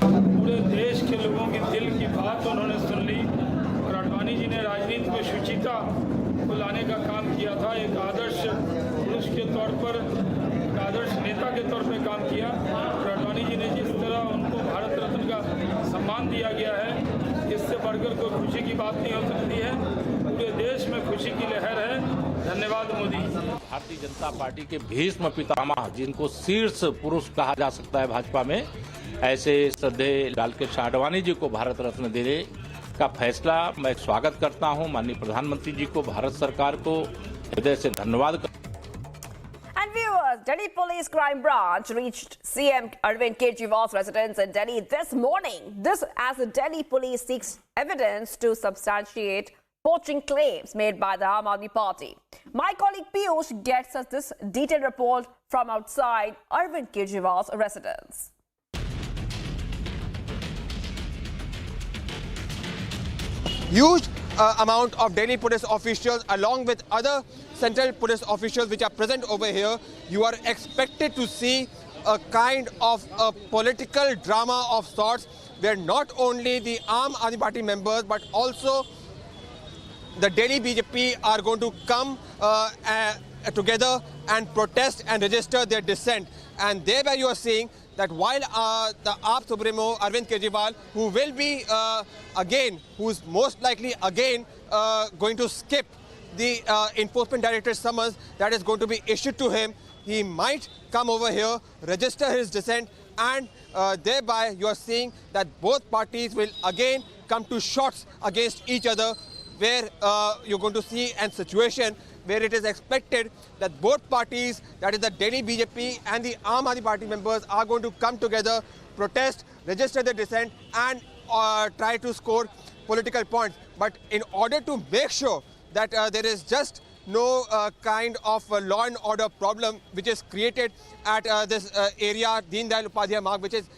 पूरे देश के लोगों के दिल की बात उन्होंने सुन ली और आडवाणी जी ने राजनीति में शुचिता को लाने का काम किया था। एक आदर्श पुरुष के तौर पर, एक आदर्श नेता के तौर पर काम किया और आडवाणी जी ने जिस तरह उनको भारत रत्न का सम्मान दिया गया है, इससे बढ़कर कोई खुशी की बात नहीं हो सकती है। पूरे देश में खुशी की लहर है। धन्यवाद मोदी। भारतीय जनता पार्टी के भीष्म पितामह, जिनको शीर्ष पुरुष कहा जा सकता है भाजपा में, ऐसे श्रद्धेय लाल कृष्ण आडवाणी जी को भारत रत्न देने का फैसला मैं स्वागत करता हूं। माननीय प्रधानमंत्री जी को, भारत सरकार को हृदय से धन्यवाद। And viewers, Delhi Police Crime Branch reached CM Arvind Kejriwal's residence in Delhi this morning. This as the Delhi police seeks evidence to substantiate poaching claims made by the Aam Aadmi Party. My colleague Piyush gets us this detailed report from outside Arvind Kejriwal's residence. Huge amount of Delhi police officials along with other central police officials which are present over here. You are expected to see a kind of a political drama of sorts where not only the Aam Aadmi Party members but also the Delhi BJP are going to come together and protest and register their dissent. And thereby you are seeing that while the AAP Supremo Arvind Kejriwal, who will be who's most likely again going to skip the enforcement director's summons that is going to be issued to him, he might come over here, register his dissent, and thereby you are seeing that both parties will again come to shots against each other, where you're going to see a situation where it is expected that both parties, that is the Delhi BJP and the Aam Aadmi Party members, are going to come together, protest, register their dissent and try to score political points. But in order to make sure that there is just no kind of law and order problem which is created at this area, Deen Dayal Upadhyaya Marg, which is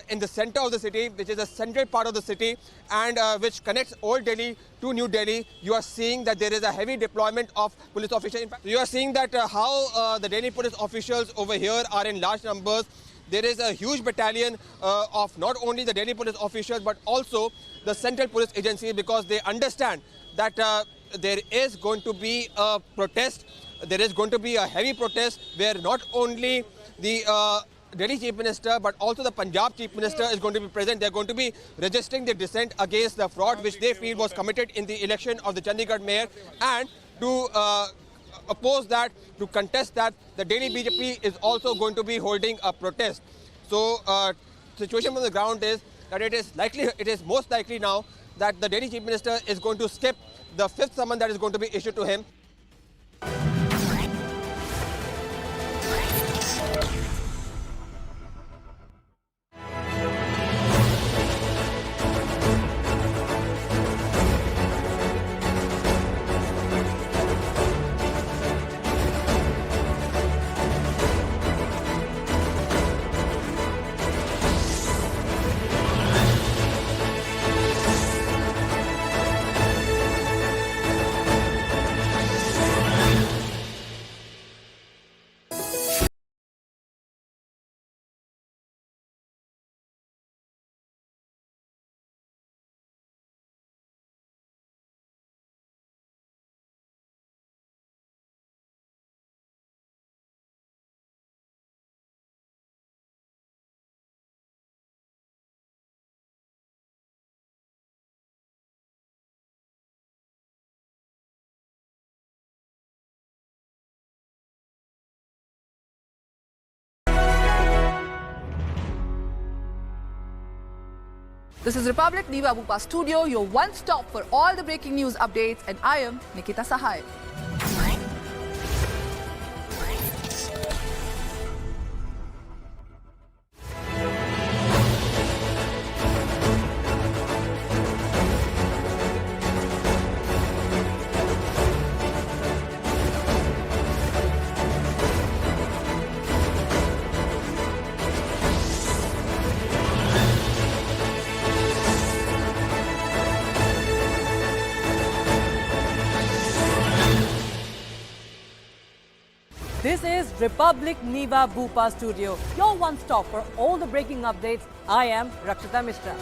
in the center of the city, which is the central part of the city and which connects Old Delhi to New Delhi, you are seeing that there is a heavy deployment of police officials. In fact, you are seeing that how the Delhi police officials over here are in large numbers. There is a huge battalion of not only the Delhi police officials but also the central police agency, because they understand that there is going to be a protest. There is going to be a heavy protest where not only the Delhi Chief Minister but also the Punjab Chief Minister is going to be present. They are going to be registering their dissent against the fraud which they feel was committed in the election of the Chandigarh mayor, and to oppose that, to contest that, the Delhi BJP is also going to be holding a protest. So situation on the ground is that it is most likely now that the Delhi Chief Minister is going to skip the fifth summon that is going to be issued to him. This is Republic Niva Bupa Studio, your one stop for all the breaking news updates, and I am Nikita Sahai. This is Republic Niva Bupa Studio, your one stop for all the breaking updates. I am Rakshita Mishra.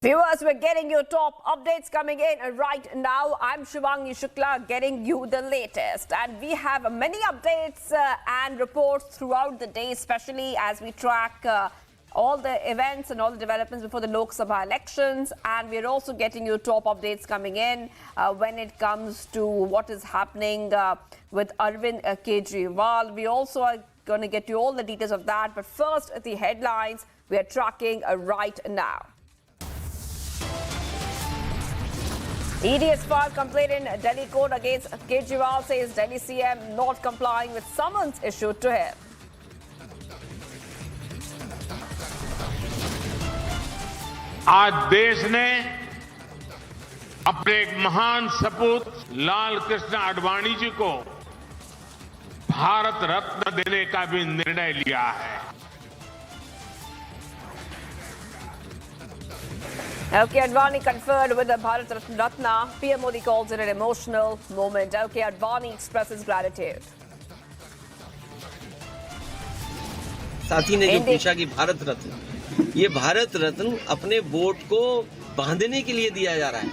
Viewers, we're getting your top updates coming in right now. I'm Shivangi Shukla getting you the latest. And we have many updates and reports throughout the day, especially as we track all the events and all the developments before the Lok Sabha elections. And we're also getting you top updates coming in when it comes to what is happening with Arvind Kejriwal. We also are going to get you all the details of that. But first, the headlines we are tracking right now. ED has filed complaint in Delhi court against Kejriwal, says Delhi CM not complying with summons issued to him. आज देश ने अपने एक महान सपूत लाल कृष्ण आडवाणी जी को भारत रत्न देने का भी निर्णय लिया है। LK Advani conferred with the Bharat Ratna. PM Modi calls it an emotional moment. LK Advani expresses gratitude. साथी ने जो पूछा कि भारत रत्न, ये भारत रत्न अपने वोट को बांधने के लिए दिया जा रहा है,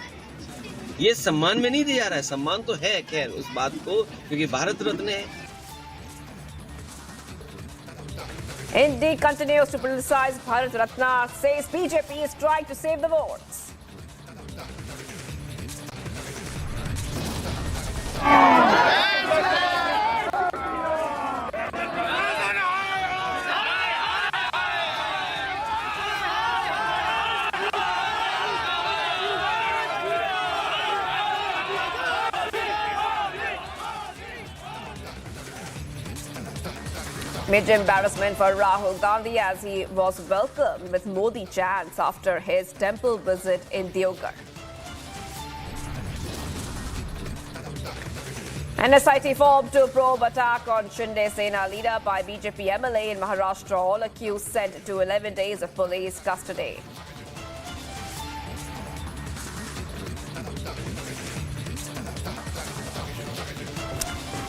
ये सम्मान में नहीं दिया जा रहा है। सम्मान तो है खैर उस बात को, क्योंकि भारत रत्न है। Indeed continues to politicize Bharat Ratna, says BJP is trying to save the votes. Major embarrassment for Rahul Gandhi as he was welcomed with Modi chants after his temple visit in Deoghar. An SIT formed to probe attack on Shinde Sena leader by BJP MLA in Maharashtra. All accused sent to 11 days of police custody.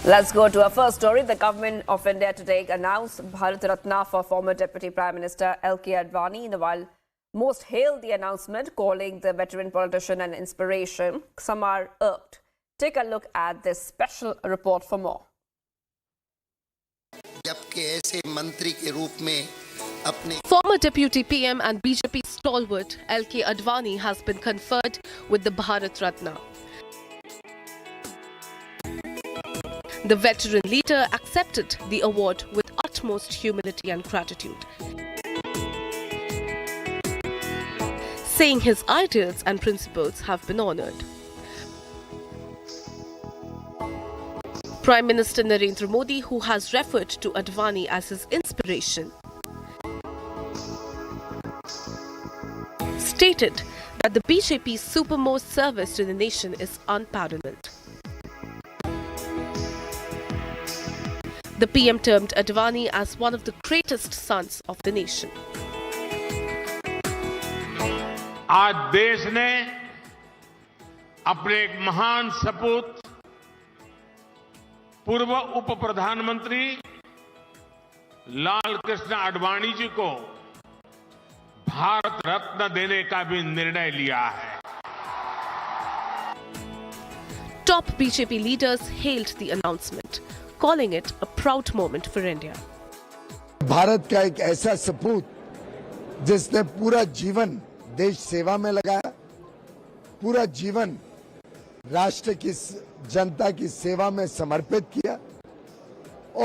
Let's go to our first story. The government of India today announced Bharat Ratna for former Deputy Prime Minister LK Advani. While most hailed the announcement, calling the veteran politician an inspiration, some are irked. Take a look at this special report for more. Former Deputy PM and BJP stalwart LK Advani has been conferred with the Bharat Ratna. The veteran leader accepted the award with utmost humility and gratitude, saying his ideals and principles have been honoured. Prime Minister Narendra Modi, who has referred to Advani as his inspiration, stated that the BJP's supermost service to the nation is unparalleled. The PM termed Advani as one of the greatest sons of the nation. आज देश ने अपने एक महान सपूत पूर्व उप प्रधानमंत्री लाल कृष्ण आडवाणी जी को भारत रत्न देने का भी निर्णय लिया है। Top BJP leaders hailed the announcement, calling it a proud moment for India. Bharat का एक ऐसा सपूत जिसने पूरा जीवन देश सेवा में लगाया, पूरा जीवन राष्ट्र की जनता की सेवा में समर्पित किया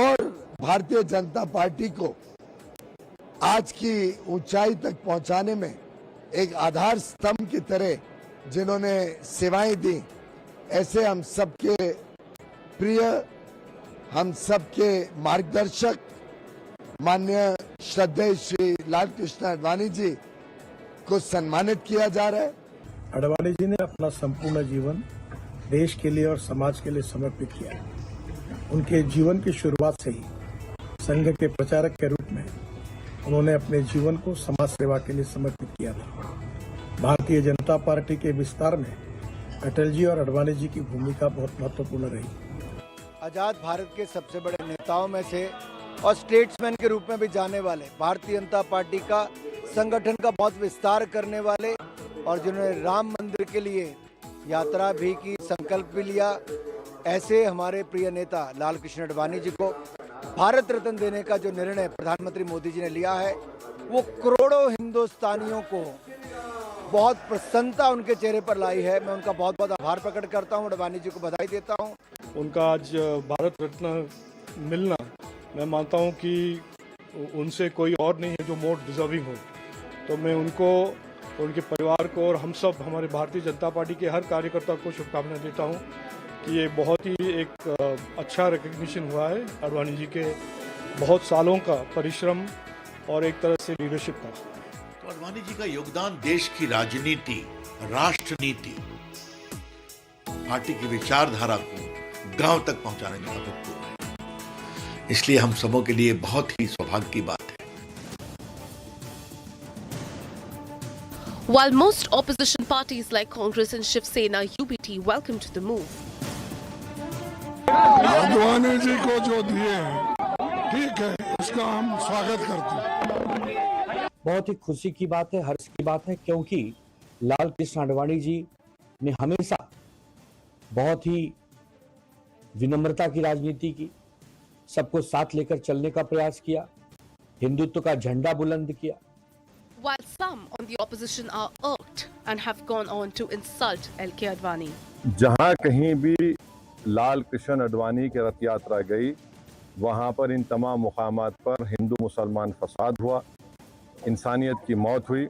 और भारतीय जनता पार्टी को आज की ऊंचाई तक पहुंचाने में एक आधार स्तंभ की तरह जिन्होंने सेवाएं दी, ऐसे हम सबके प्रिय, हम सबके मार्गदर्शक माननीय श्रद्धेय श्री लाल कृष्ण आडवाणी जी को सम्मानित किया जा रहा है। आडवाणी जी ने अपना संपूर्ण जीवन देश के लिए और समाज के लिए समर्पित किया है। उनके जीवन की शुरुआत से ही संघ के प्रचारक के रूप में उन्होंने अपने जीवन को समाज सेवा के लिए समर्पित किया था। भारतीय जनता पार्टी के विस्तार में अटल जी और आडवाणी जी की भूमिका बहुत महत्वपूर्ण रही। आजाद भारत के सबसे बड़े नेताओं में से और स्टेट्समैन के रूप में भी जाने वाले, भारतीय जनता पार्टी का संगठन का बहुत विस्तार करने वाले और जिन्होंने राम मंदिर के लिए यात्रा भी की, संकल्प भी लिया, ऐसे हमारे प्रिय नेता लाल कृष्ण आडवाणी जी को भारत रत्न देने का जो निर्णय प्रधानमंत्री मोदी जी ने लिया है, वो करोड़ों हिंदुस्तानियों को बहुत प्रसन्नता उनके चेहरे पर लाई है। मैं उनका बहुत बहुत आभार प्रकट करता हूँ, आडवाणी जी को बधाई देता हूँ। उनका आज भारत रत्न मिलना, मैं मानता हूँ कि उनसे कोई और नहीं है जो मोर डिजर्विंग हो। तो मैं उनको, उनके परिवार को और हम सब हमारे भारतीय जनता पार्टी के हर कार्यकर्ता को शुभकामनाएं देता हूँ कि ये बहुत ही एक अच्छा रिकग्निशन हुआ है आडवाणी जी के बहुत सालों का परिश्रम और एक तरह से लीडरशिप का। तो आडवाणी जी का योगदान देश की राजनीति, राष्ट्र नीति, पार्टी की विचारधारा को गांव तक पहुंचाने में अभूतपूर्व है। इसलिए हम सबों के लिए बहुत ही सौभाग्य की बात है। While most opposition parties like Congress and Shiv Sena UBT welcomed the move, Advani ji को जो दिए हैं, ठीक है, इसका हम स्वागत करते हैं। बहुत ही खुशी की बात है, हर्ष की बात है, क्योंकि लाल कृष्ण आडवाणी जी ने हमेशा बहुत ही विनम्रता की राजनीति की, सबको साथ लेकर चलने का प्रयास किया, हिंदुत्व का झंडा बुलंद किया। while some on the opposition are irked and have gone on to insult LK Advani. जहां कहीं भी लाल कृष्ण आडवाणी की रथ यात्रा गई, वहां पर इन तमाम मुकामात पर हिंदू मुसलमान फसाद हुआ, इंसानियत की मौत हुई।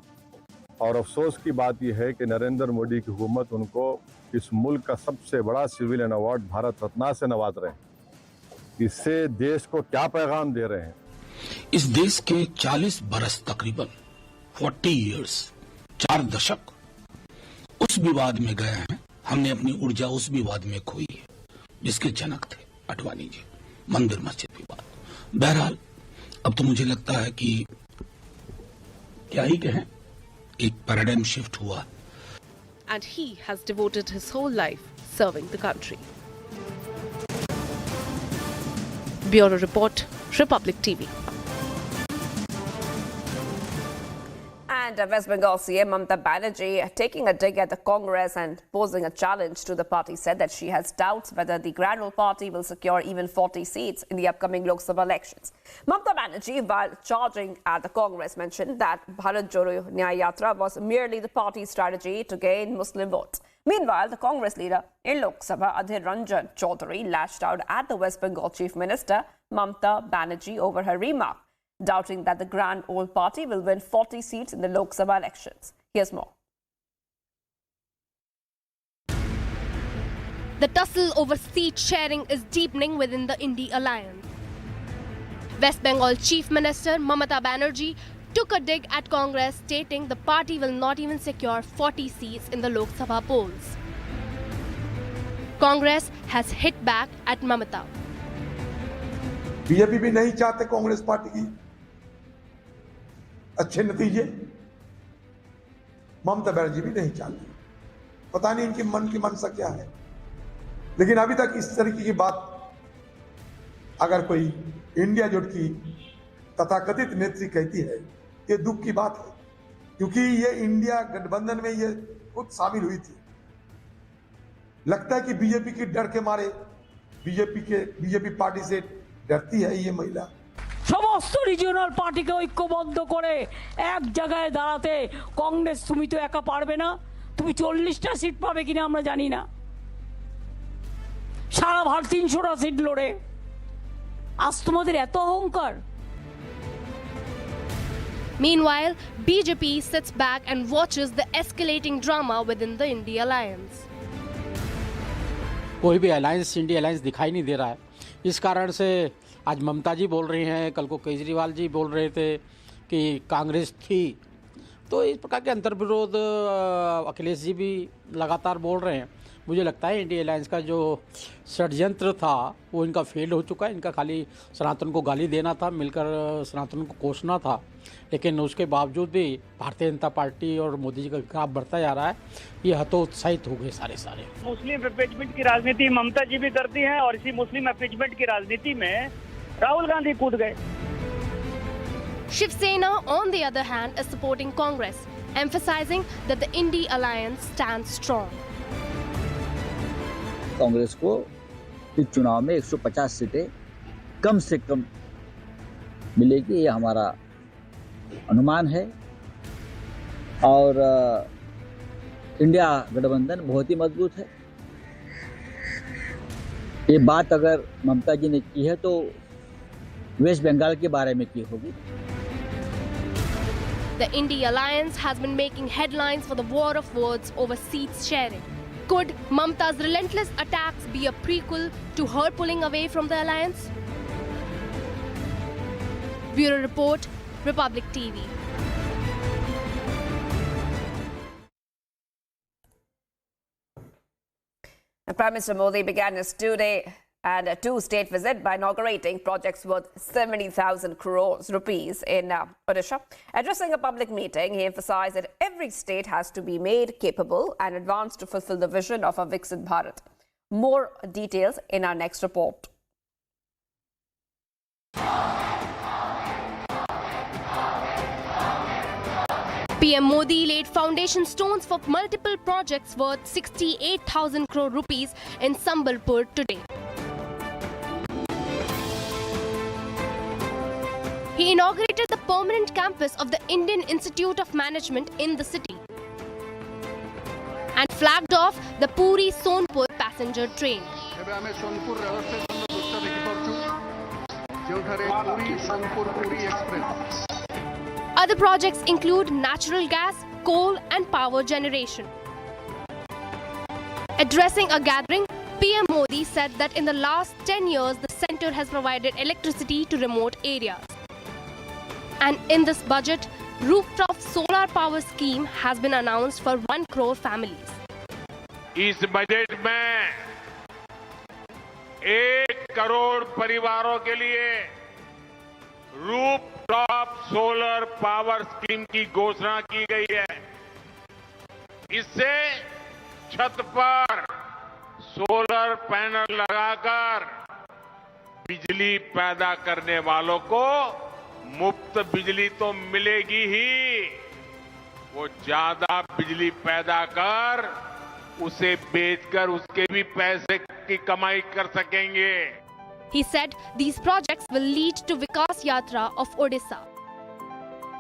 और अफसोस की बात यह है कि नरेंद्र मोदी की हुकूमत उनको इस मुल्क का सबसे बड़ा सिविलियन अवार्ड भारत रत्ना से नवाज रहे हैं। इससे देश को क्या पैगाम दे रहे हैं? इस देश के 40 बरस, तकरीबन 40 इयर्स, 4 दशक उस विवाद में गए हैं। हमने अपनी ऊर्जा उस विवाद में खोई है जिसके जनक थे आडवाणी जी, मंदिर मस्जिद विवाद। बहरहाल अब तो मुझे लगता है कि क्या ही कहें, एक पैराडाइम शिफ्ट हुआ। And he has devoted his whole life serving the country. Bureau Report, Republic TV. And West Bengal CM Mamata Banerjee, taking a dig at the Congress and posing a challenge to the party, said that she has doubts whether the Grand Old Party will secure even 40 seats in the upcoming Lok Sabha elections. Mamata Banerjee, while charging at the Congress, mentioned that Bharat Jodo Nyaya Yatra was merely the party's strategy to gain Muslim votes. Meanwhile, the Congress leader in Lok Sabha, Adhir Ranjan Chaudhary, lashed out at the West Bengal Chief Minister Mamata Banerjee over her remark, doubting that the Grand Old Party will win 40 seats in the Lok Sabha elections. Here's more. The tussle over seat sharing is deepening within the Indie alliance. West Bengal Chief Minister Mamata Banerjee took a dig at Congress, stating the party will not even secure 40 seats in the Lok Sabha polls. Congress has hit back at Mamata. BJP भी नहीं चाहते Congress party की अच्छे नतीजे, ममता बनर्जी भी नहीं चाहती। पता नहीं इनकी मन की मनसा क्या है, लेकिन अभी तक इस तरीके की बात अगर कोई इंडिया जुट की तथाकथित नेत्री कहती है, ये दुख की बात है, क्योंकि ये इंडिया गठबंधन में ये खुद शामिल हुई थी। लगता है कि बीजेपी के डर के मारे बीजेपी पार्टी से डरती है ये महिला। समस्त রিজিওনাল পার্টিকে ঐক্যবদ্ধ করে এক জায়গায় দাঁড়াতে কংগ্রেস তুমি তো একা পারবে না, তুমি 40টা সিট পাবে কিনা আমরা জানি না, সারা ভারত 300টা সিট লড়ে আজ তোমাদের এত অহংকার। Meanwhile, BJP sits back and watches the escalating drama within the Indie alliance. कोई भी अलायंस, इंडिया अलायंस दिखाई नहीं दे रहा है। इस कारण से आज ममता जी बोल रही हैं, कल को केजरीवाल जी बोल रहे थे कि कांग्रेस थी, तो इस प्रकार के अंतर्विरोध अखिलेश जी भी लगातार बोल रहे हैं। मुझे लगता है इंडिया अलायंस का जो षड्यंत्र था वो इनका फेल हो चुका है। इनका खाली सनातन को गाली देना था, मिलकर सनातन को कोसना था, लेकिन उसके बावजूद भी भारतीय जनता पार्टी और मोदी जी का खिलाफ बढ़ता जा रहा है। ये हतोत्साहित हो गए सारे। मुस्लिम अपीजमेंट की राजनीति ममता जी भी करती हैं और इसी मुस्लिम अपीजमेंट की राजनीति में राहुल गांधी कूद गए। Shiv Sena, on the other hand, is supporting Congress. emphasizing that the India alliance stands strong. Congress को इस चुनाव में 150 सीटें कम से कम मिलेगी, ये हमारा अनुमान है। और इंडिया गठबंधन बहुत ही मजबूत है। ये बात अगर ममता जी ने की है तो वेस्ट बंगाल के बारे में की होगी। The India alliance has been making headlines for the war of words over seats sharing. Could Mamta's relentless attacks be a prequel to her pulling away from the alliance? Bureau Report, Republic TV. Prime Minister Modi began his two-state visit by inaugurating projects worth 70,000 crores rupees in Odisha. Addressing a public meeting, he emphasized that every state has to be made capable and advanced to fulfill the vision of a Viksit Bharat. More details in our next report. PM Modi laid foundation stones for multiple projects worth 68,000 crore rupees in Sambalpur today. He inaugurated the permanent campus of the Indian Institute of Management in the city and flagged off the Puri-Sonpur passenger train. Other projects include natural gas, coal and power generation. Addressing a gathering, PM Modi said that in the last 10 years, the centre has provided electricity to remote areas. And in this budget, rooftop solar power scheme has been announced for 1 crore families. इस budget में 1 करोड़ परिवारों के लिए rooftop solar power scheme की घोषणा की गई है। इससे छत पर सोलर पैनल लगाकर बिजली पैदा करने वालों को मुफ्त बिजली तो मिलेगी ही, वो ज्यादा बिजली पैदा कर उसे बेचकर उसके भी पैसे की कमाई कर सकेंगे। He said these projects will lead to Vikas Yatra of Odisha.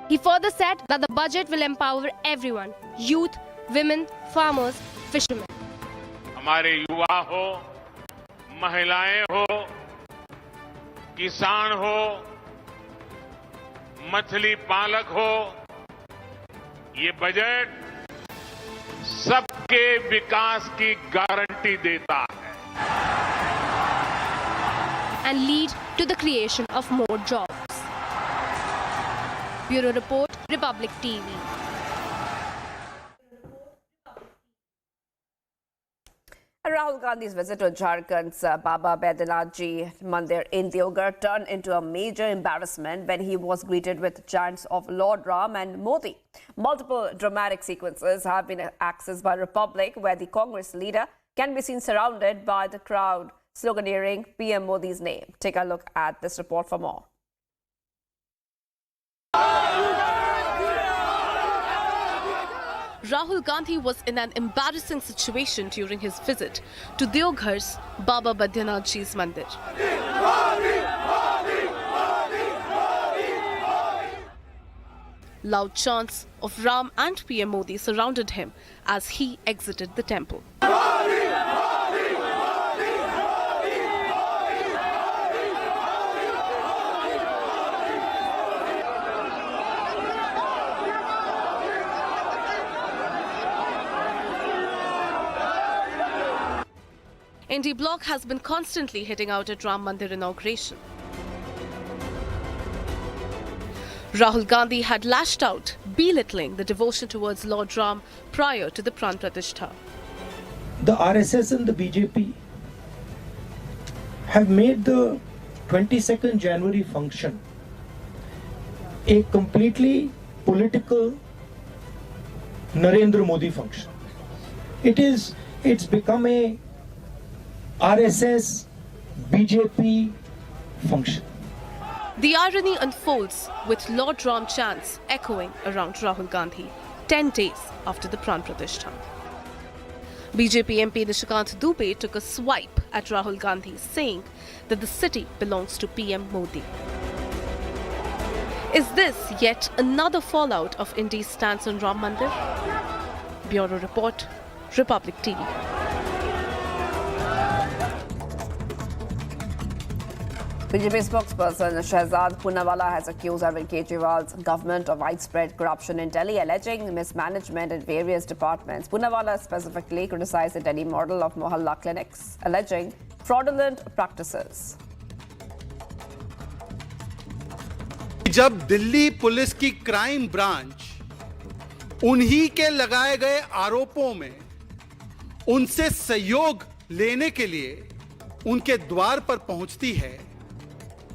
He further said that the budget will empower everyone, youth, women, farmers, fishermen. हमारे युवा हो, महिलाएं हो, किसान हो, मछली पालक हो, ये बजट सबके विकास की गारंटी देता है and lead to the creation of more jobs. Bureau Report, Republic TV. Rahul Gandhi's visit to Jharkhand's Baba Baidhanath Ji Mandir in Deoghar turned into a major embarrassment when he was greeted with chants of Lord Ram and Modi. Multiple dramatic sequences have been accessed by Republic, where the Congress leader can be seen surrounded by the crowd sloganeering PM Modi's name. Take a look at this report for more. Rahul Gandhi was in an embarrassing situation during his visit to Deoghar's Baba Baidhanath Ji's Mandir. Loud chants of Ram and PM Modi surrounded him as he exited the temple. ND Bloc has been constantly hitting out at Ram Mandir inauguration. Rahul Gandhi had lashed out, belittling the devotion towards Lord Ram prior to the Pran Pratishtha. The RSS and the BJP have made the 22nd January function a completely political Narendra Modi function. It's become a RSS, BJP function. The irony unfolds with Lord Ram chants echoing around Rahul Gandhi, 10 days after the Pran Pratishtha. BJP MP Nishikant Dubey took a swipe at Rahul Gandhi, saying that the city belongs to PM Modi. Is this yet another fallout of India's stance on Ram Mandir? Bureau Report, Republic TV. BJP spokesperson Shehzad Poonawalla has accused Arvind Kejriwal's government of widespread corruption in Delhi, alleging mismanagement in various departments. Poonawalla specifically criticized the Delhi model of Mohalla clinics, alleging fraudulent practices. जब Delhi police की crime branch उन्हीं के लगाए गए आरोपों में उनसे सहयोग लेने के लिए उनके द्वार पर पहुंचती है,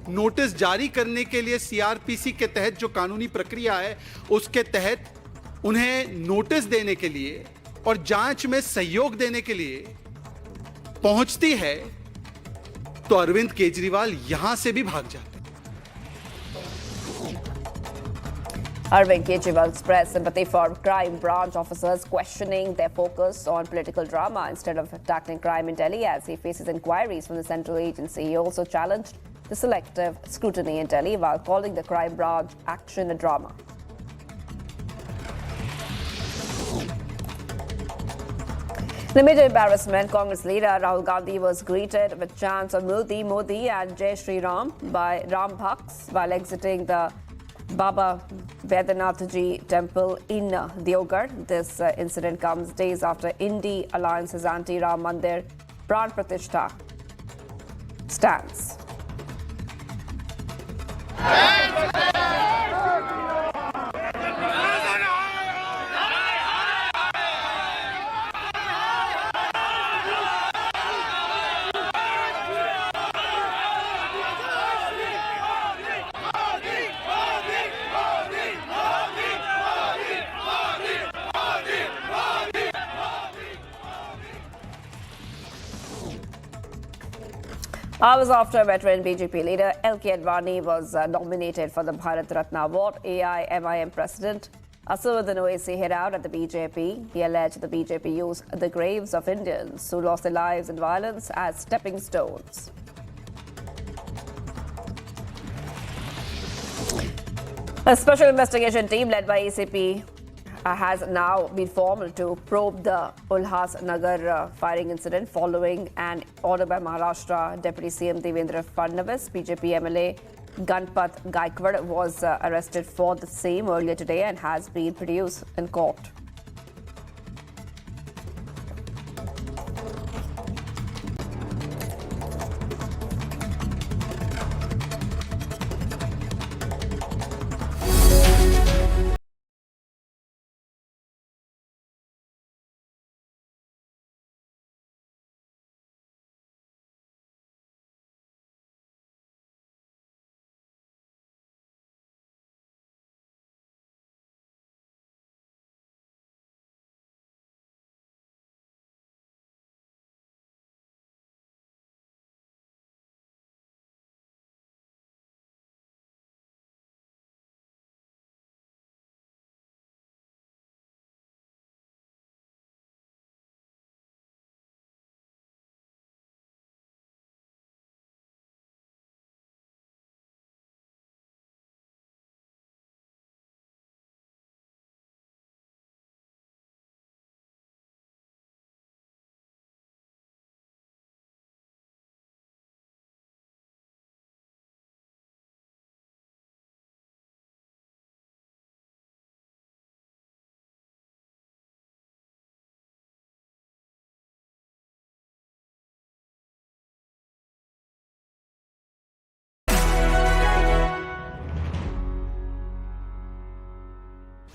नोटिस जारी करने के लिए सीआरपीसी के तहत जो कानूनी प्रक्रिया है उसके तहत उन्हें नोटिस देने के लिए और जांच में सहयोग देने के लिए पहुंचती है, तो अरविंद केजरीवाल यहां से भी भाग जाते हैं। Arvind Kejriwal expressed sympathy for crime branch officers questioning their focus on political drama instead of tackling crime in Delhi as he faces inquiries from the central agency. He also challenged the selective scrutiny in Delhi while calling the crime branch action a drama. In a major embarrassment, Congress leader Rahul Gandhi was greeted with chants of Modi, Modi and Jai Shri Ram by Ram Bhakts while exiting the Baba Vedanath Ji temple in Deoghar. This incident comes days after Indy Alliance's anti-Ram Mandir Pran Pratishtha stance. Hours after veteran BJP leader L.K. Adani was nominated for the Bharat Ratna award, AIMIM President Assaduddin Owaisi hit out at the BJP. He alleged the BJP used the graves of Indians who lost their lives in violence as stepping stones. A special investigation team led by ACP has now been formed to probe the Ulhasnagar firing incident following an order by Maharashtra Deputy CM Devendra Fadnavis. BJP MLA Ganpat Gaikwad was arrested for the same earlier today and has been produced in court.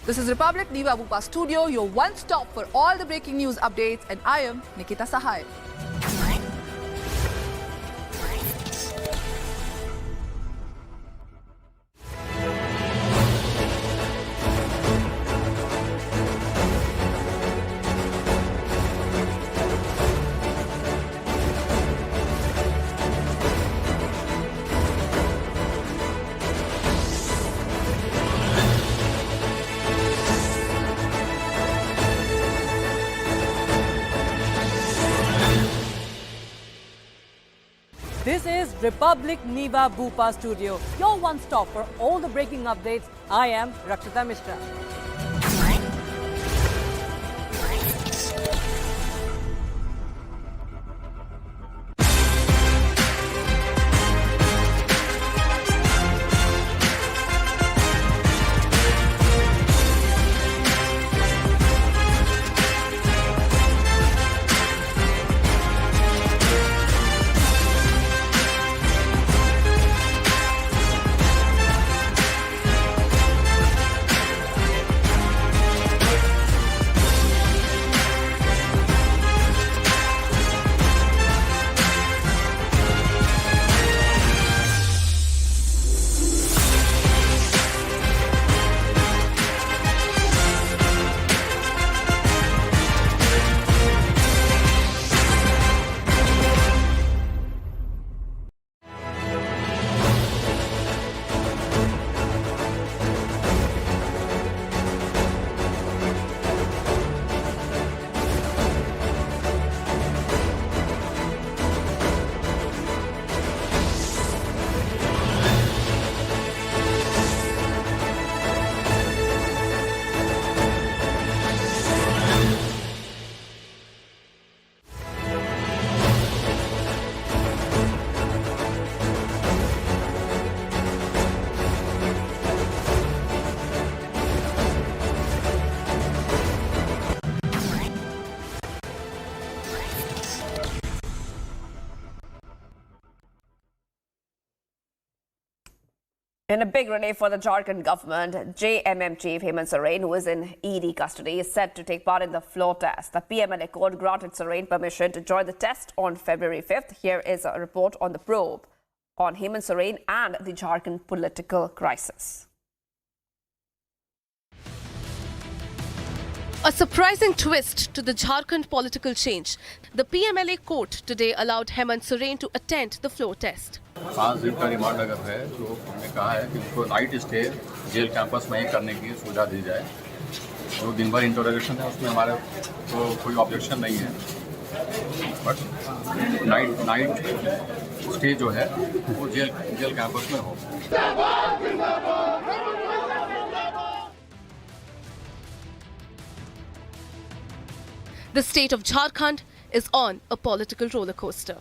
This is Republic Niva Bupa Studio, your one stop for all the breaking news updates, and I am Nikita Sahai. Republic Niva Bhupa studio, your one stop for all the breaking updates. I am Rakshita Mishra. In a big relief for the Jharkhand government, JMM chief Hemant Soren, who is in ED custody, is set to take part in the floor test. The PMLA court granted Soren permission to join the test on February 5th. Here is a report on the probe on Hemant Soren and the Jharkhand political crisis. A surprising twist to the Jharkhand political change. The PMLA court today allowed Hemant Soren to attend the floor test. 5 दिन का remand अगर है तो हमने कहा है कि उसको नाइट स्टे जेल कैंपस में ही करने की सुविधा दी जाए। तो दिन भर इंटरोगेशन है, उसमें हमारे तो कोई ऑब्जेक्शन नहीं है, बट नाइट स्टे जो है वो जेल कैंपस में हो। The state of Jharkhand is on a political roller coaster.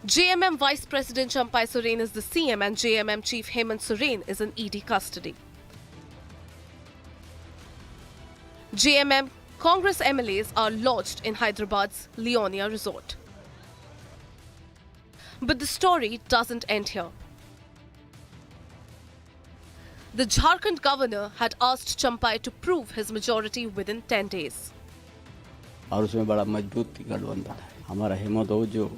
JMM Vice President Champai Soren is the CM and JMM Chief Hemant Soren is in ED custody. JMM Congress MLAs are lodged in Hyderabad's Leonia resort. But the story doesn't end here. The Jharkhand governor had asked Champai to prove his majority within 10 days. और उसमें बड़ा मजबूत गठबंधन है। हमारा हेमंत हो जो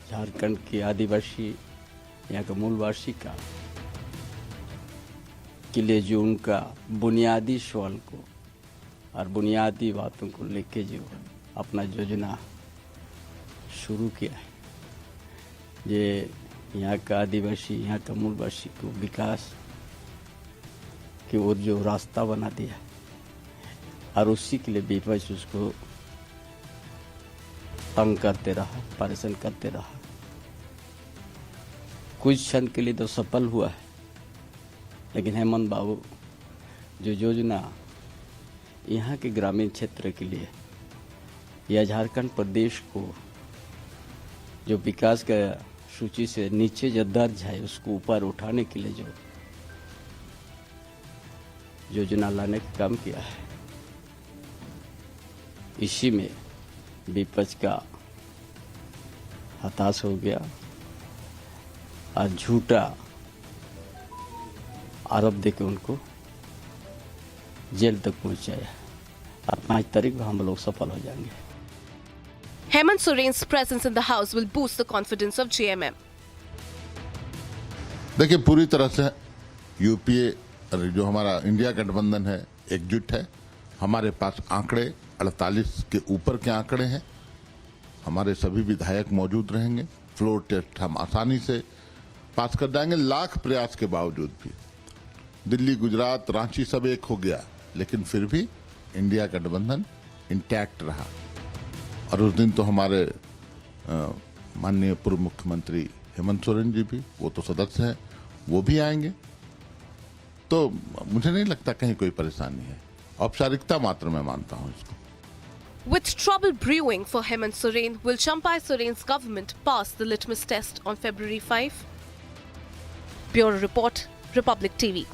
झारखंड की आदिवासी यहाँ का मूलवासी का के लिए जो उनका बुनियादी सवाल को और बुनियादी बातों को लेके जो अपना योजना शुरू किया है, ये यहाँ का आदिवासी यहाँ का मूलवासी को विकास की ओर जो रास्ता बना दिया और उसी के लिए विपक्ष उसको तंग करते रहा, परेशान करते रहा। कुछ क्षण के लिए तो सफल हुआ है, लेकिन हेमंत बाबू जो योजना यहाँ के ग्रामीण क्षेत्र के लिए या झारखंड प्रदेश को जो विकास का सूची से नीचे जो दर्ज है उसको ऊपर उठाने के लिए जो योजना लाने का काम किया है, इसी में विपक्ष का हताश हो गया और झूठा आरोप देके उनको जेल तक पहुंचाया। और 5 तारीख को हम लोग सफल हो जाएंगे। Hemant Soren's presence in the house will boost the confidence of JMM. देखिए, पूरी तरह से यूपीए जो हमारा इंडिया गठबंधन है एकजुट है। हमारे पास आंकड़े 48 के ऊपर के आंकड़े हैं। हमारे सभी विधायक मौजूद रहेंगे। फ्लोर टेस्ट हम आसानी से पास कर जाएंगे। लाख प्रयास के बावजूद भी दिल्ली, गुजरात, रांची सब एक हो गया, लेकिन फिर भी इंडिया गठबंधन इंटैक्ट रहा। और उस दिन तो हमारे माननीय पूर्व मुख्यमंत्री हेमंत सोरेन जी भी, वो तो सदस्य हैं, वो भी आएंगे। तो मुझे नहीं लगता कहीं कोई परेशानी है, औपचारिकता मात्र मैं मानता हूं इसको। With trouble brewing for Hemant Soren, will Champai Soren's government pass the litmus test on February 5? Bureau Report, Republic TV.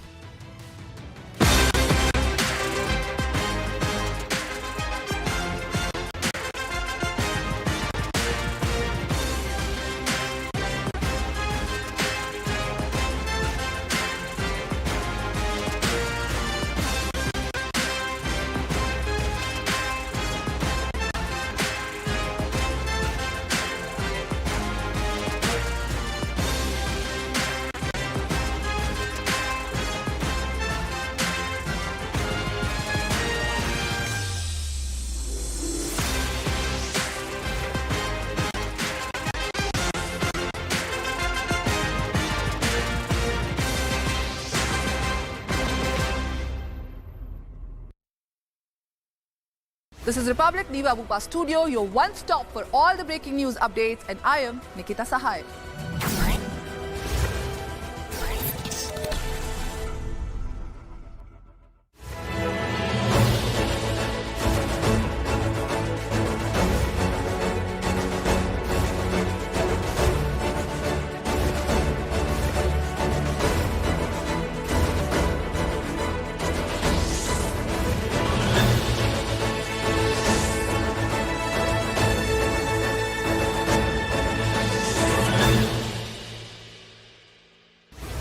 This is Republic Niva Bupa Studio, your one stop for all the breaking news updates, and I am Nikita Sahai.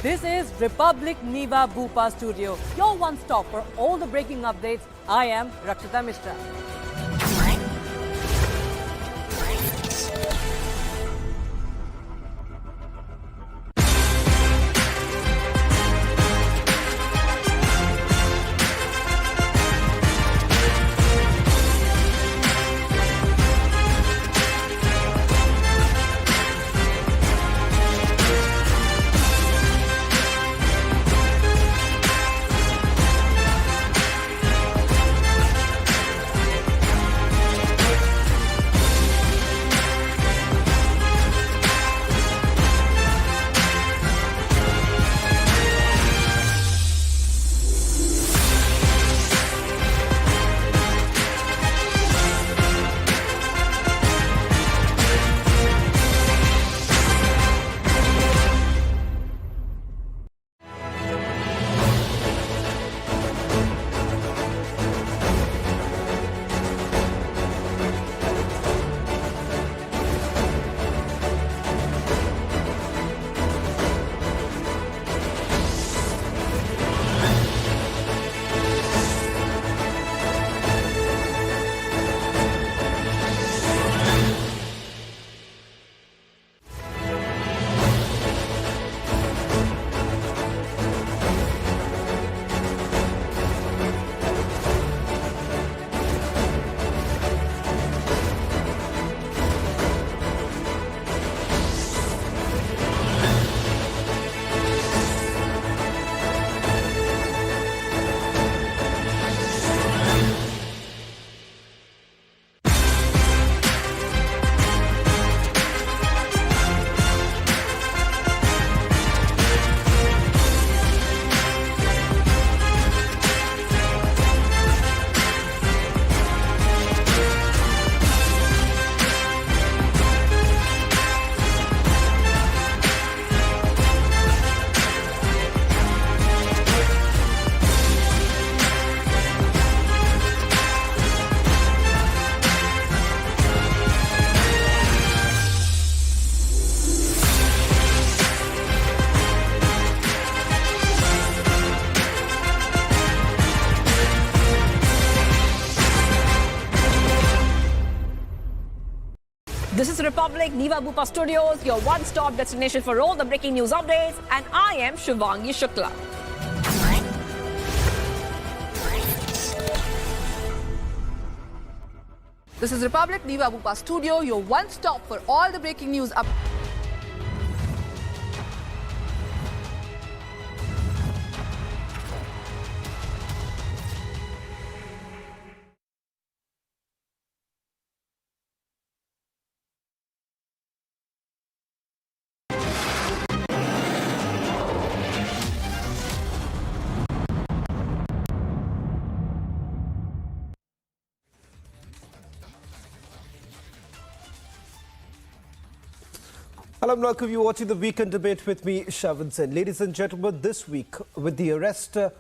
This is Republic Niva Bhupa Studio, your one stop for all the breaking updates. I am Rakshita Mishra. This is Republic Niva Bhupa Studios, your one-stop destination for all the breaking news updates, and I am Shivangi Shukla. This is Republic Niva Bhupa Studio, your one-stop for all the breaking news updates. Hello and welcome. You're watching the Weekend Debate with me, Shavan Sen. Ladies and gentlemen, this week, with the arrest of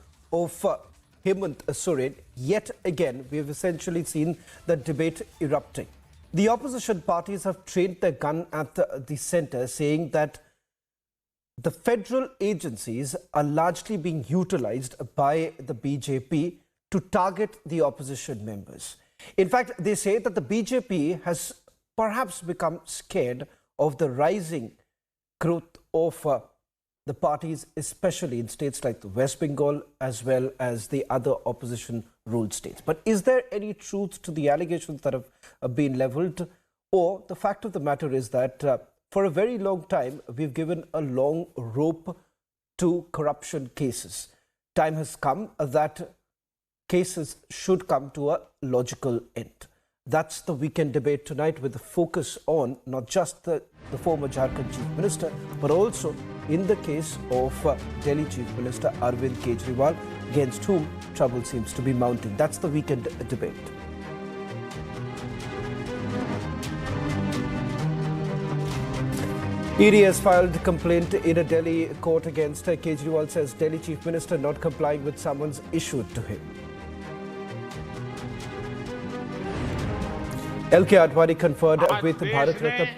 Hemant Soren, yet again, we have essentially seen the debate erupting. The opposition parties have trained their gun at the centre, saying that the federal agencies are largely being utilised by the BJP to target the opposition members. In fact, they say that the BJP has perhaps become scared of the rising growth of the parties, especially in states like the West Bengal as well as the other opposition-ruled states. But is there any truth to the allegations that have been levelled? Or the fact of the matter is that for a very long time, we've given a long rope to corruption cases. Time has come that cases should come to a logical end. That's the Weekend Debate tonight, with the focus on not just the former Jharkhand Chief Minister, but also in the case of Delhi Chief Minister Arvind Kejriwal, against whom trouble seems to be mounting. That's the Weekend Debate. ED has filed a complaint in a Delhi court against Kejriwal, says Delhi Chief Minister not complying with summons issued to him. LK Adani conferred with Bharat Ratna.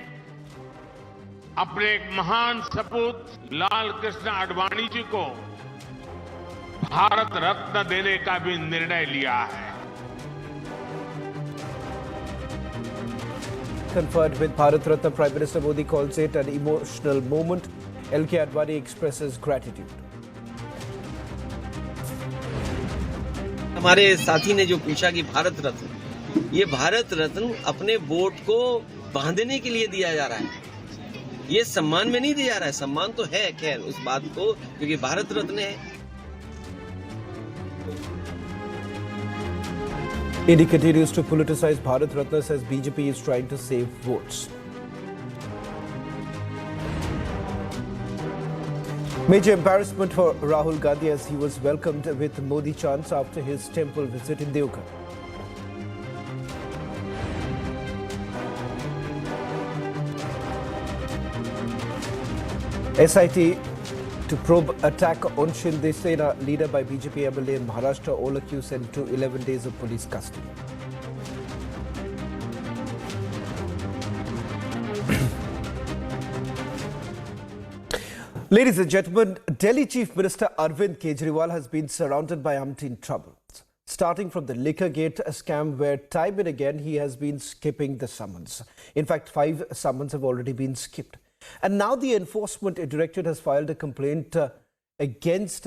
अपने एक महान सपूत लाल कृष्ण आडवाणी जी को भारत रत्न देने का भी निर्णय लिया है. Conferred with Bharat Ratna, Prime Minister Modi calls it an emotional moment. LK Adani expresses gratitude. हमारे साथी ने जो पूछा कि भारत रत्न, ये भारत रत्न अपने वोट को बांधने के लिए दिया जा रहा है. ये सम्मान में नहीं दिया जा रहा है. सम्मान तो है खैर उस बात को, क्योंकि भारत रत्न है. ED continues to politicize Bharat Ratna, says BJP is trying to save votes. Major embarrassment for Rahul Gandhi as he was welcomed with Modi chants after his temple visit in Deoghar. SIT to probe attack on Shinde Sena leader by BJP MLA in Maharashtra, all accused sent to 11 days of police custody. Ladies and gentlemen, Delhi Chief Minister Arvind Kejriwal has been surrounded by umpteen troubles. Starting from the liquor gate scam, where time and again he has been skipping the summons. In fact, 5 summons have already been skipped. And now the Enforcement Directorate has filed a complaint against